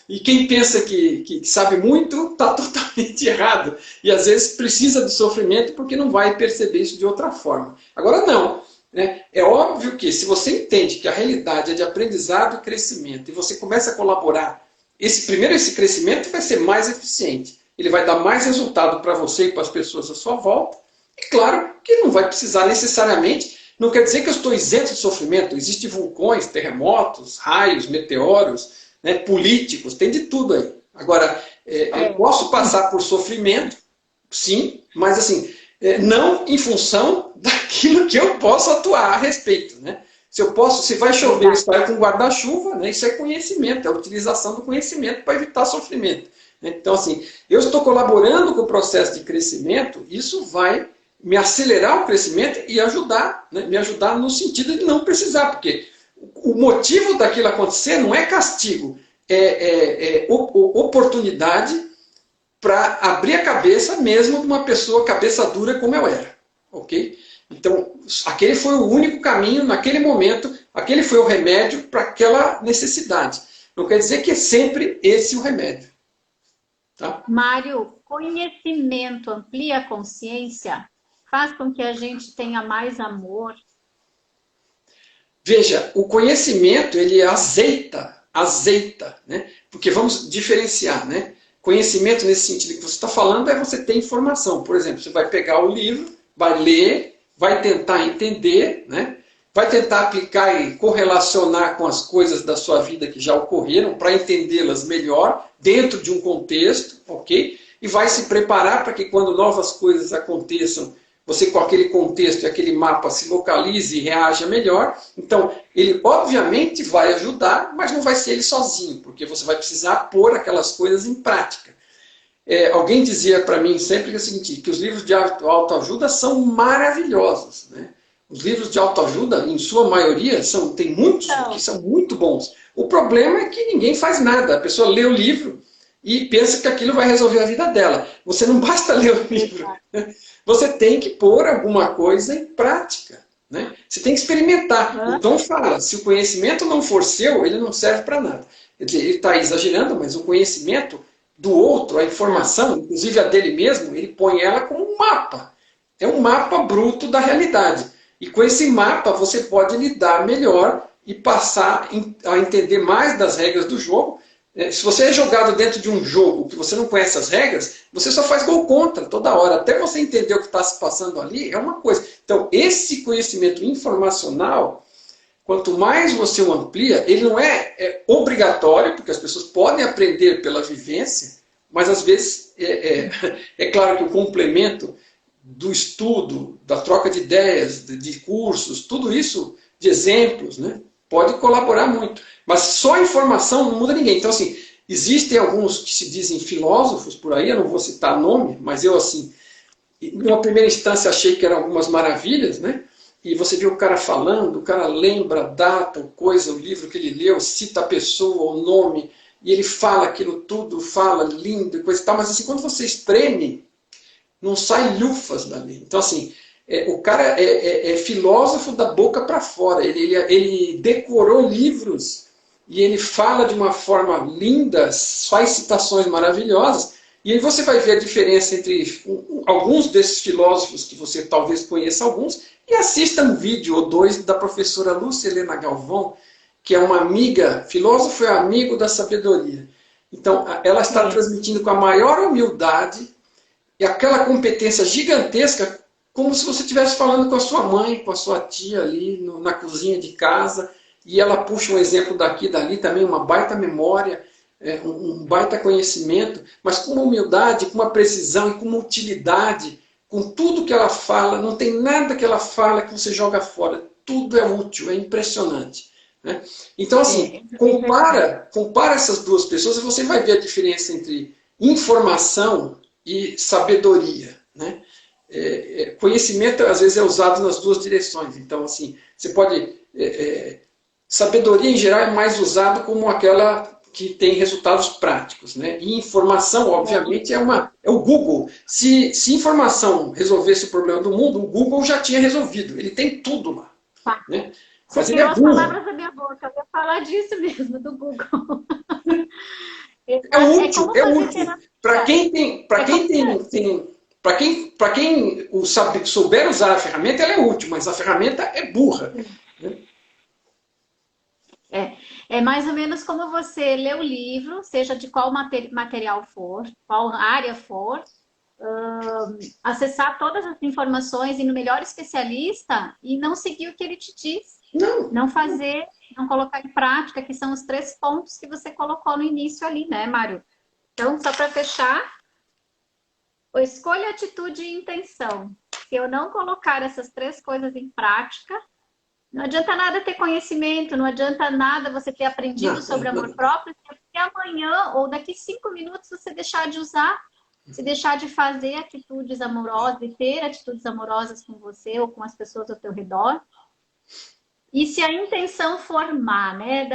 E quem pensa que sabe muito, está totalmente errado. E às vezes precisa de sofrimento porque não vai perceber isso de outra forma. Agora não. Né? É óbvio que se você entende que a realidade é de aprendizado e crescimento, e você começa a colaborar, esse crescimento vai ser mais eficiente. Ele vai dar mais resultado para você e para as pessoas à sua volta. E claro que não vai precisar necessariamente, não quer dizer que eu estou isento de sofrimento. Existem vulcões, terremotos, raios, meteoros, né, políticos, tem de tudo aí. Agora, eu posso passar por sofrimento, sim, mas assim, não em função daquilo que eu posso atuar a respeito, né? Se vai chover, eu estar com guarda-chuva, né? Isso é conhecimento, é a utilização do conhecimento para evitar sofrimento. Né? Então, assim, eu estou colaborando com o processo de crescimento, isso vai me acelerar o crescimento e ajudar, né? Me ajudar no sentido de não precisar, porque o motivo daquilo acontecer não é castigo, é oportunidade para abrir a cabeça mesmo de uma pessoa cabeça dura como eu era. Ok? Então, aquele foi o único caminho naquele momento, aquele foi o remédio para aquela necessidade. Não quer dizer que é sempre esse o remédio. Tá? Mário, conhecimento amplia a consciência, faz com que a gente tenha mais amor. Veja, o conhecimento, ele azeita, né? Porque vamos diferenciar, né? Conhecimento nesse sentido que você está falando é você ter informação. Por exemplo, você vai pegar o livro, vai ler, vai tentar entender, né? Vai tentar aplicar e correlacionar com as coisas da sua vida que já ocorreram para entendê-las melhor, dentro de um contexto, ok? E vai se preparar para que quando novas coisas aconteçam, você com aquele contexto e aquele mapa se localize e reaja melhor. Então, ele obviamente vai ajudar, mas não vai ser ele sozinho, porque você vai precisar pôr aquelas coisas em prática. Alguém dizia para mim sempre que é o seguinte, que os livros de autoajuda são maravilhosos. Né? Os livros de autoajuda, em sua maioria, tem muitos que são muito bons. O problema é que ninguém faz nada. A pessoa lê o livro e pensa que aquilo vai resolver a vida dela. Você não basta ler o livro. Né? Você tem que pôr alguma coisa em prática. Né? Você tem que experimentar. O Tom fala, se o conhecimento não for seu, ele não serve para nada. Ele está exagerando, mas o conhecimento do outro, a informação, inclusive a dele mesmo, ele põe ela como um mapa. É um mapa bruto da realidade. E com esse mapa você pode lidar melhor e passar a entender mais das regras do jogo. Se você é jogado dentro de um jogo que você não conhece as regras, você só faz gol contra toda hora. Até você entender o que está se passando ali é uma coisa. Então, esse conhecimento informacional, quanto mais você o amplia, ele não é obrigatório, porque as pessoas podem aprender pela vivência, mas às vezes é claro que o complemento do estudo, da troca de ideias, de cursos, tudo isso, de exemplos, né, pode colaborar muito. Mas só informação não muda ninguém. Então, assim, existem alguns que se dizem filósofos por aí, eu não vou citar nome, mas eu, assim, numa primeira instância achei que eram algumas maravilhas, né? E você vê o cara falando, o cara lembra a data, coisa, o livro que ele leu, cita a pessoa, o nome, e ele fala aquilo tudo, fala lindo e coisa e tal, mas assim, quando você espreme, não sai lufas dali. Então, assim, o cara é filósofo da boca para fora, ele decorou livros e ele fala de uma forma linda, faz citações maravilhosas, E aí você vai ver a diferença entre alguns desses filósofos, que você talvez conheça alguns, e assista um vídeo ou dois da professora Lúcia Helena Galvão, que é uma amiga, filósofo é amigo da sabedoria. Então, ela está transmitindo com a maior humildade e aquela competência gigantesca, como se você estivesse falando com a sua mãe, com a sua tia ali na cozinha de casa, e ela puxa um exemplo daqui e dali também, uma baita memória, um baita conhecimento, mas com uma humildade, com uma precisão e com uma utilidade, com tudo que ela fala, não tem nada que ela fala que você joga fora, tudo é útil, é impressionante. Né? Então, assim, compara essas duas pessoas e você vai ver a diferença entre informação e sabedoria. Né? Conhecimento, às vezes, é usado nas duas direções. Então, assim, você pode... sabedoria, em geral, é mais usado como aquela que tem resultados práticos. Né? E informação, obviamente, é o Google. Se informação resolvesse o problema do mundo, o Google já tinha resolvido. Ele tem tudo lá. Né? Mas ele é burro. As palavras da minha boca, eu ia falar disso mesmo, do Google. É útil, é útil. Para quem souber usar a ferramenta, ela é útil, mas a ferramenta é burra. É mais ou menos como você lê o livro, seja de qual material for, qual área for, acessar todas as informações e no melhor especialista e não seguir o que ele te diz. Não fazer, não colocar em prática, que são os 3 pontos que você colocou no início ali, né, Mário? Então, só para fechar, escolha, atitude e intenção. Se eu não colocar essas 3 coisas em prática, não adianta nada ter conhecimento, não adianta nada você ter aprendido sobre amor próprio, se amanhã ou daqui 5 minutos você deixar de usar, se deixar de fazer atitudes amorosas e ter atitudes amorosas com você ou com as pessoas ao teu redor. E se a intenção for má, né?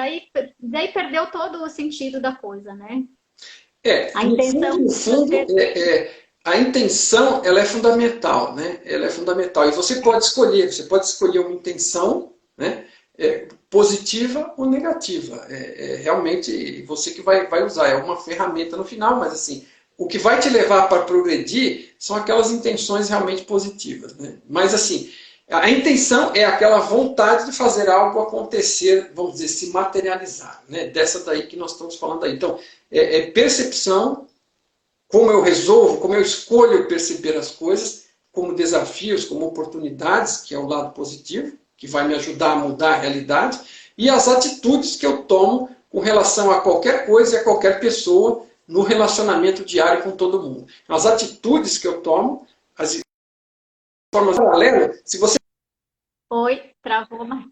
Daí perdeu todo o sentido da coisa, né? A intenção, no fundo, a intenção, ela é fundamental, né? Ela é fundamental. E você pode escolher uma intenção, né? Positiva ou negativa. Realmente você que vai usar. É uma ferramenta no final, mas assim, o que vai te levar para progredir são aquelas intenções realmente positivas, né? Mas assim, a intenção é aquela vontade de fazer algo acontecer, vamos dizer, se materializar, né? Dessa daí que nós estamos falando aí. Então, percepção, como eu resolvo, como eu escolho perceber as coisas, como desafios, como oportunidades, que é o lado positivo, que vai me ajudar a mudar a realidade, e as atitudes que eu tomo com relação a qualquer coisa e a qualquer pessoa no relacionamento diário com todo mundo. As atitudes que eu tomo, as formas paralelas, se você travou, mas...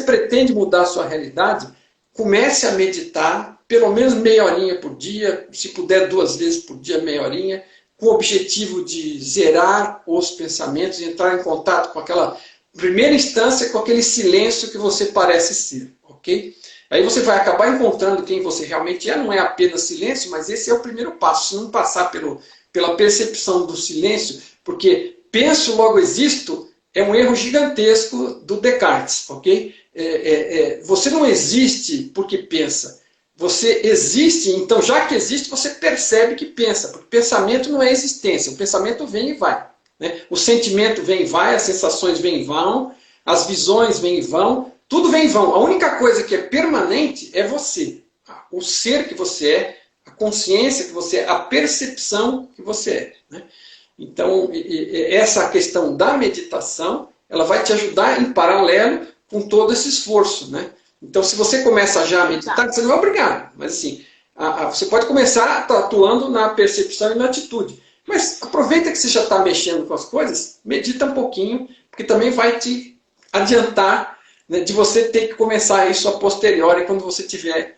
pretende mudar a sua realidade, comece a meditar, pelo menos meia horinha por dia, se puder 2 vezes por dia, meia horinha, com o objetivo de zerar os pensamentos e entrar em contato com aquela primeira instância, com aquele silêncio que você parece ser, ok? Aí você vai acabar encontrando quem você realmente é, não é apenas silêncio, mas esse é o primeiro passo. Se não passar pela percepção do silêncio, porque penso, logo existo, é um erro gigantesco do Descartes, ok? Você não existe porque pensa. Você existe, então já que existe, você percebe que pensa. Porque pensamento não é existência, o pensamento vem e vai. Né? O sentimento vem e vai, as sensações vêm e vão, as visões vêm e vão, tudo vem e vão. A única coisa que é permanente é você. O ser que você é, a consciência que você é, a percepção que você é. Né? Então, essa questão da meditação, ela vai te ajudar em paralelo com todo esse esforço. Né? Então, se você começa já a meditar, você não é obrigado. Mas assim, você pode começar atuando na percepção e na atitude. Mas aproveita que você já está mexendo com as coisas, medita um pouquinho, porque também vai te adiantar, né, de você ter que começar isso a posteriori, quando você tiver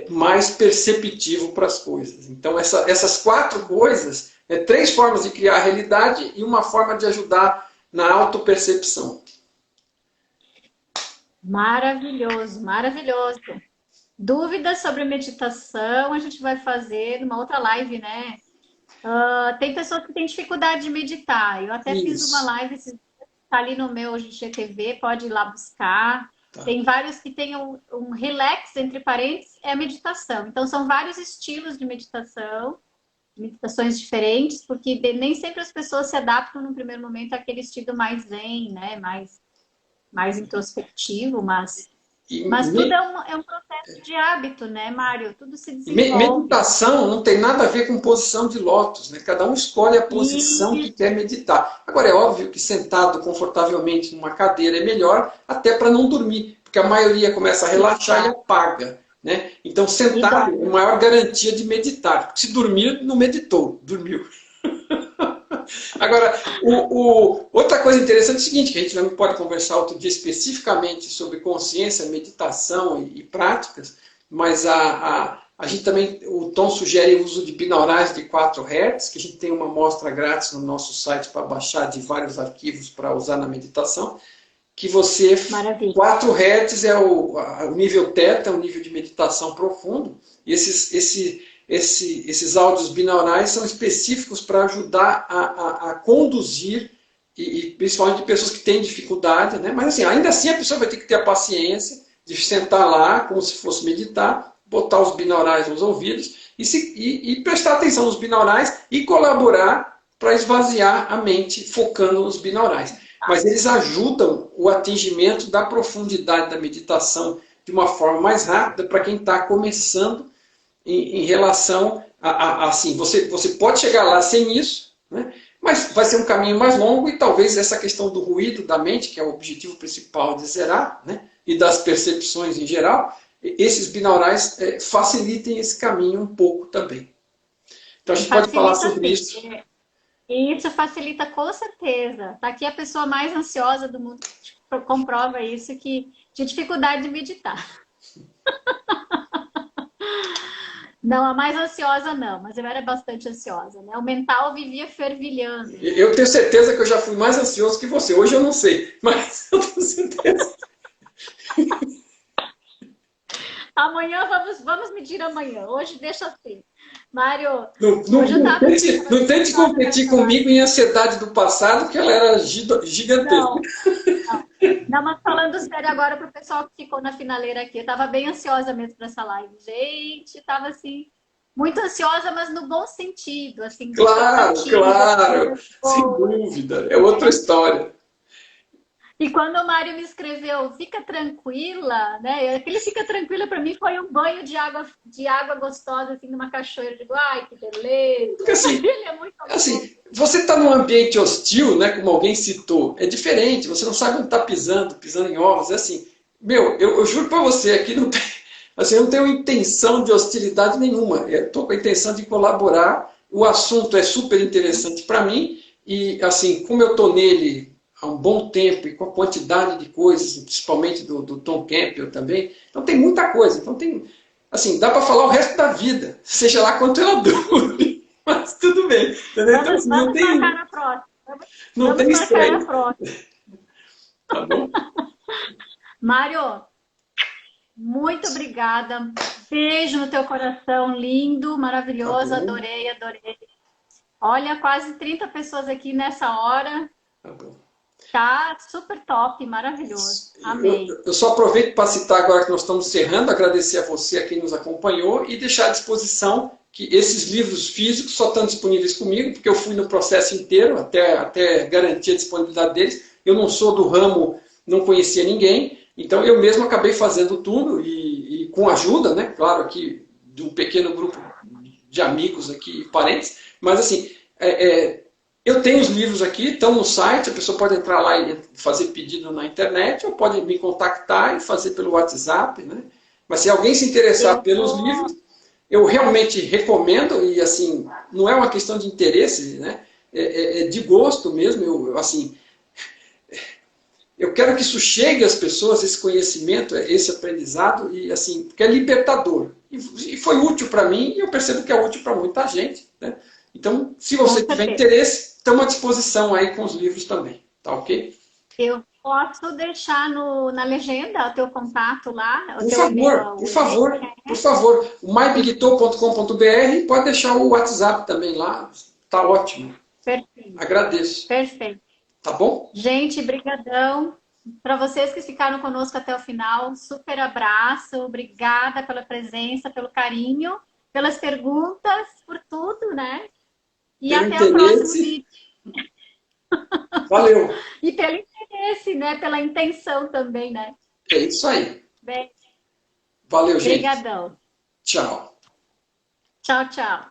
mais perceptivo para as coisas. Então, essas 4 coisas, 3 formas de criar a realidade e uma forma de ajudar na autopercepção. Maravilhoso, maravilhoso. Dúvidas sobre meditação, a gente vai fazer numa outra live, né? Tem pessoas que têm dificuldade de meditar. Eu até fiz uma live, está ali no meu GTV, pode ir lá buscar. Tá. Tem vários que têm um relax, entre parênteses, é a meditação. Então, são vários estilos de meditação. meditações diferentes, porque nem sempre as pessoas se adaptam no primeiro momento àquele estilo mais zen, né? Mais introspectivo, mas E tudo é um processo de hábito, né, Mário? Tudo se E desenvolve. meditação não tem nada a ver com posição de lótus, né? Cada um escolhe a posição que E quer meditar. Agora, é óbvio que sentado confortavelmente numa cadeira é melhor, até para não dormir, porque a maioria começa a relaxar e apaga. Né? Então, sentado é a exato. maior garantia de meditar. Se dormir, não meditou, dormiu. Agora, outra coisa interessante é o seguinte, que a gente não pode conversar outro dia especificamente sobre consciência, meditação e práticas, mas a gente também, o Tom sugere o uso de binaurais de 4 Hz, que a gente tem uma amostra grátis no nosso site para baixar de vários arquivos para usar na meditação, que você, Maravilha. 4 Hz é o nível teta, o nível de meditação profundo, e esses áudios binaurais são específicos para ajudar a conduzir, e principalmente pessoas que têm dificuldade, né? Mas assim, ainda assim a pessoa vai ter que ter a paciência de sentar lá, como se fosse meditar, botar os binaurais nos ouvidos e prestar atenção nos binaurais e colaborar para esvaziar a mente focando nos binaurais. Mas eles ajudam o atingimento da profundidade da meditação de uma forma mais rápida para quem está começando em relação assim, você pode chegar lá sem isso, né? Mas vai ser um caminho mais longo e talvez essa questão do ruído da mente, que é o objetivo principal de zerar, né? E das percepções em geral, esses binaurais facilitem esse caminho um pouco também. Então a gente pode falar Facilita sobre sim. isso. E isso facilita com certeza. Tá aqui a pessoa mais ansiosa do mundo comprova isso, que tinha dificuldade de meditar. Não, a mais ansiosa não, mas eu era bastante ansiosa, né? O mental vivia fervilhando. Eu tenho certeza que eu já fui mais ansioso que você. Hoje eu não sei, mas eu tenho certeza. Amanhã vamos medir amanhã. Hoje deixa assim. Mário, Não, hoje eu tava assim, não tente competir comigo em ansiedade do passado, que ela era gigantesca. não, não. Não, mas falando sério agora para o pessoal que ficou na finaleira aqui, eu estava bem ansiosa mesmo para essa live. Gente, estava assim, muito ansiosa, mas no bom sentido, assim, de Claro, expectativa, de claro, coisas sem boas, dúvida. É outra né? história. E quando o Mário me escreveu, fica tranquila, né? Aquele fica tranquila para mim foi um banho de água gostosa, assim, numa cachoeira. Eu digo, ai, que beleza. Porque assim, Ele é muito amoroso. você está num ambiente hostil, né, como alguém citou, é diferente, você não sabe onde está pisando em ovos, é assim, eu juro para você, aqui não tem, assim, eu não tenho intenção de hostilidade nenhuma, eu estou com a intenção de colaborar, o assunto é super interessante para mim, e assim, como eu estou nele há um bom tempo, e com a quantidade de coisas, principalmente do Tom Campbell também, então tem muita coisa, então tem, assim, dá para falar o resto da vida, seja lá quanto ela dure. Mas tudo bem. Entendeu? Então, assim, Vamos marcar na próxima. não Vamos tem marcar na estresse. próxima. Tá bom? Mário, muito obrigada. Beijo no teu coração, lindo, Tá maravilhoso. bom? Adorei, adorei. Olha, quase 30 pessoas aqui nessa hora. Tá bom. Tá super top, maravilhoso. Amei. Eu só aproveito para citar agora que nós estamos encerrando, agradecer a você, a quem nos acompanhou, e deixar à disposição que esses livros físicos só estão disponíveis comigo, porque eu fui no processo inteiro, até garantir a disponibilidade deles. Eu não sou do ramo, não conhecia ninguém, então eu mesmo acabei fazendo tudo, e com ajuda, né, claro, aqui de um pequeno grupo de amigos aqui, parentes, mas assim, eu tenho os livros aqui, estão no site, a pessoa pode entrar lá e fazer pedido na internet, ou pode me contactar e fazer pelo WhatsApp, né? Mas se alguém se interessar Eu pelos vou. livros, eu realmente recomendo, e assim, não é uma questão de interesse, né? É de gosto mesmo, assim, eu quero que isso chegue às pessoas, esse conhecimento, esse aprendizado, e assim, porque é libertador. E foi útil para mim, e eu percebo que é útil para muita gente, né? Então, se Com você tiver certeza. interesse, estamos à disposição aí com os livros também, tá ok? Eu posso deixar na legenda o teu contato lá, o Por teu e-mail, favor, por o e-mail. favor, por favor. O mybigtor.com.br, pode deixar o WhatsApp também lá, tá ótimo. Perfeito, Agradeço, perfeito. tá bom? Gente, brigadão. Para vocês que ficaram conosco até o final, super abraço. Obrigada pela presença, pelo carinho. pelas perguntas, por tudo, né? E Pelo até o próximo interesse. vídeo. Valeu. E pelo interesse, né? Pela intenção também, né? É isso aí. Bem, Valeu, gente. brigadão. Tchau. Tchau, tchau.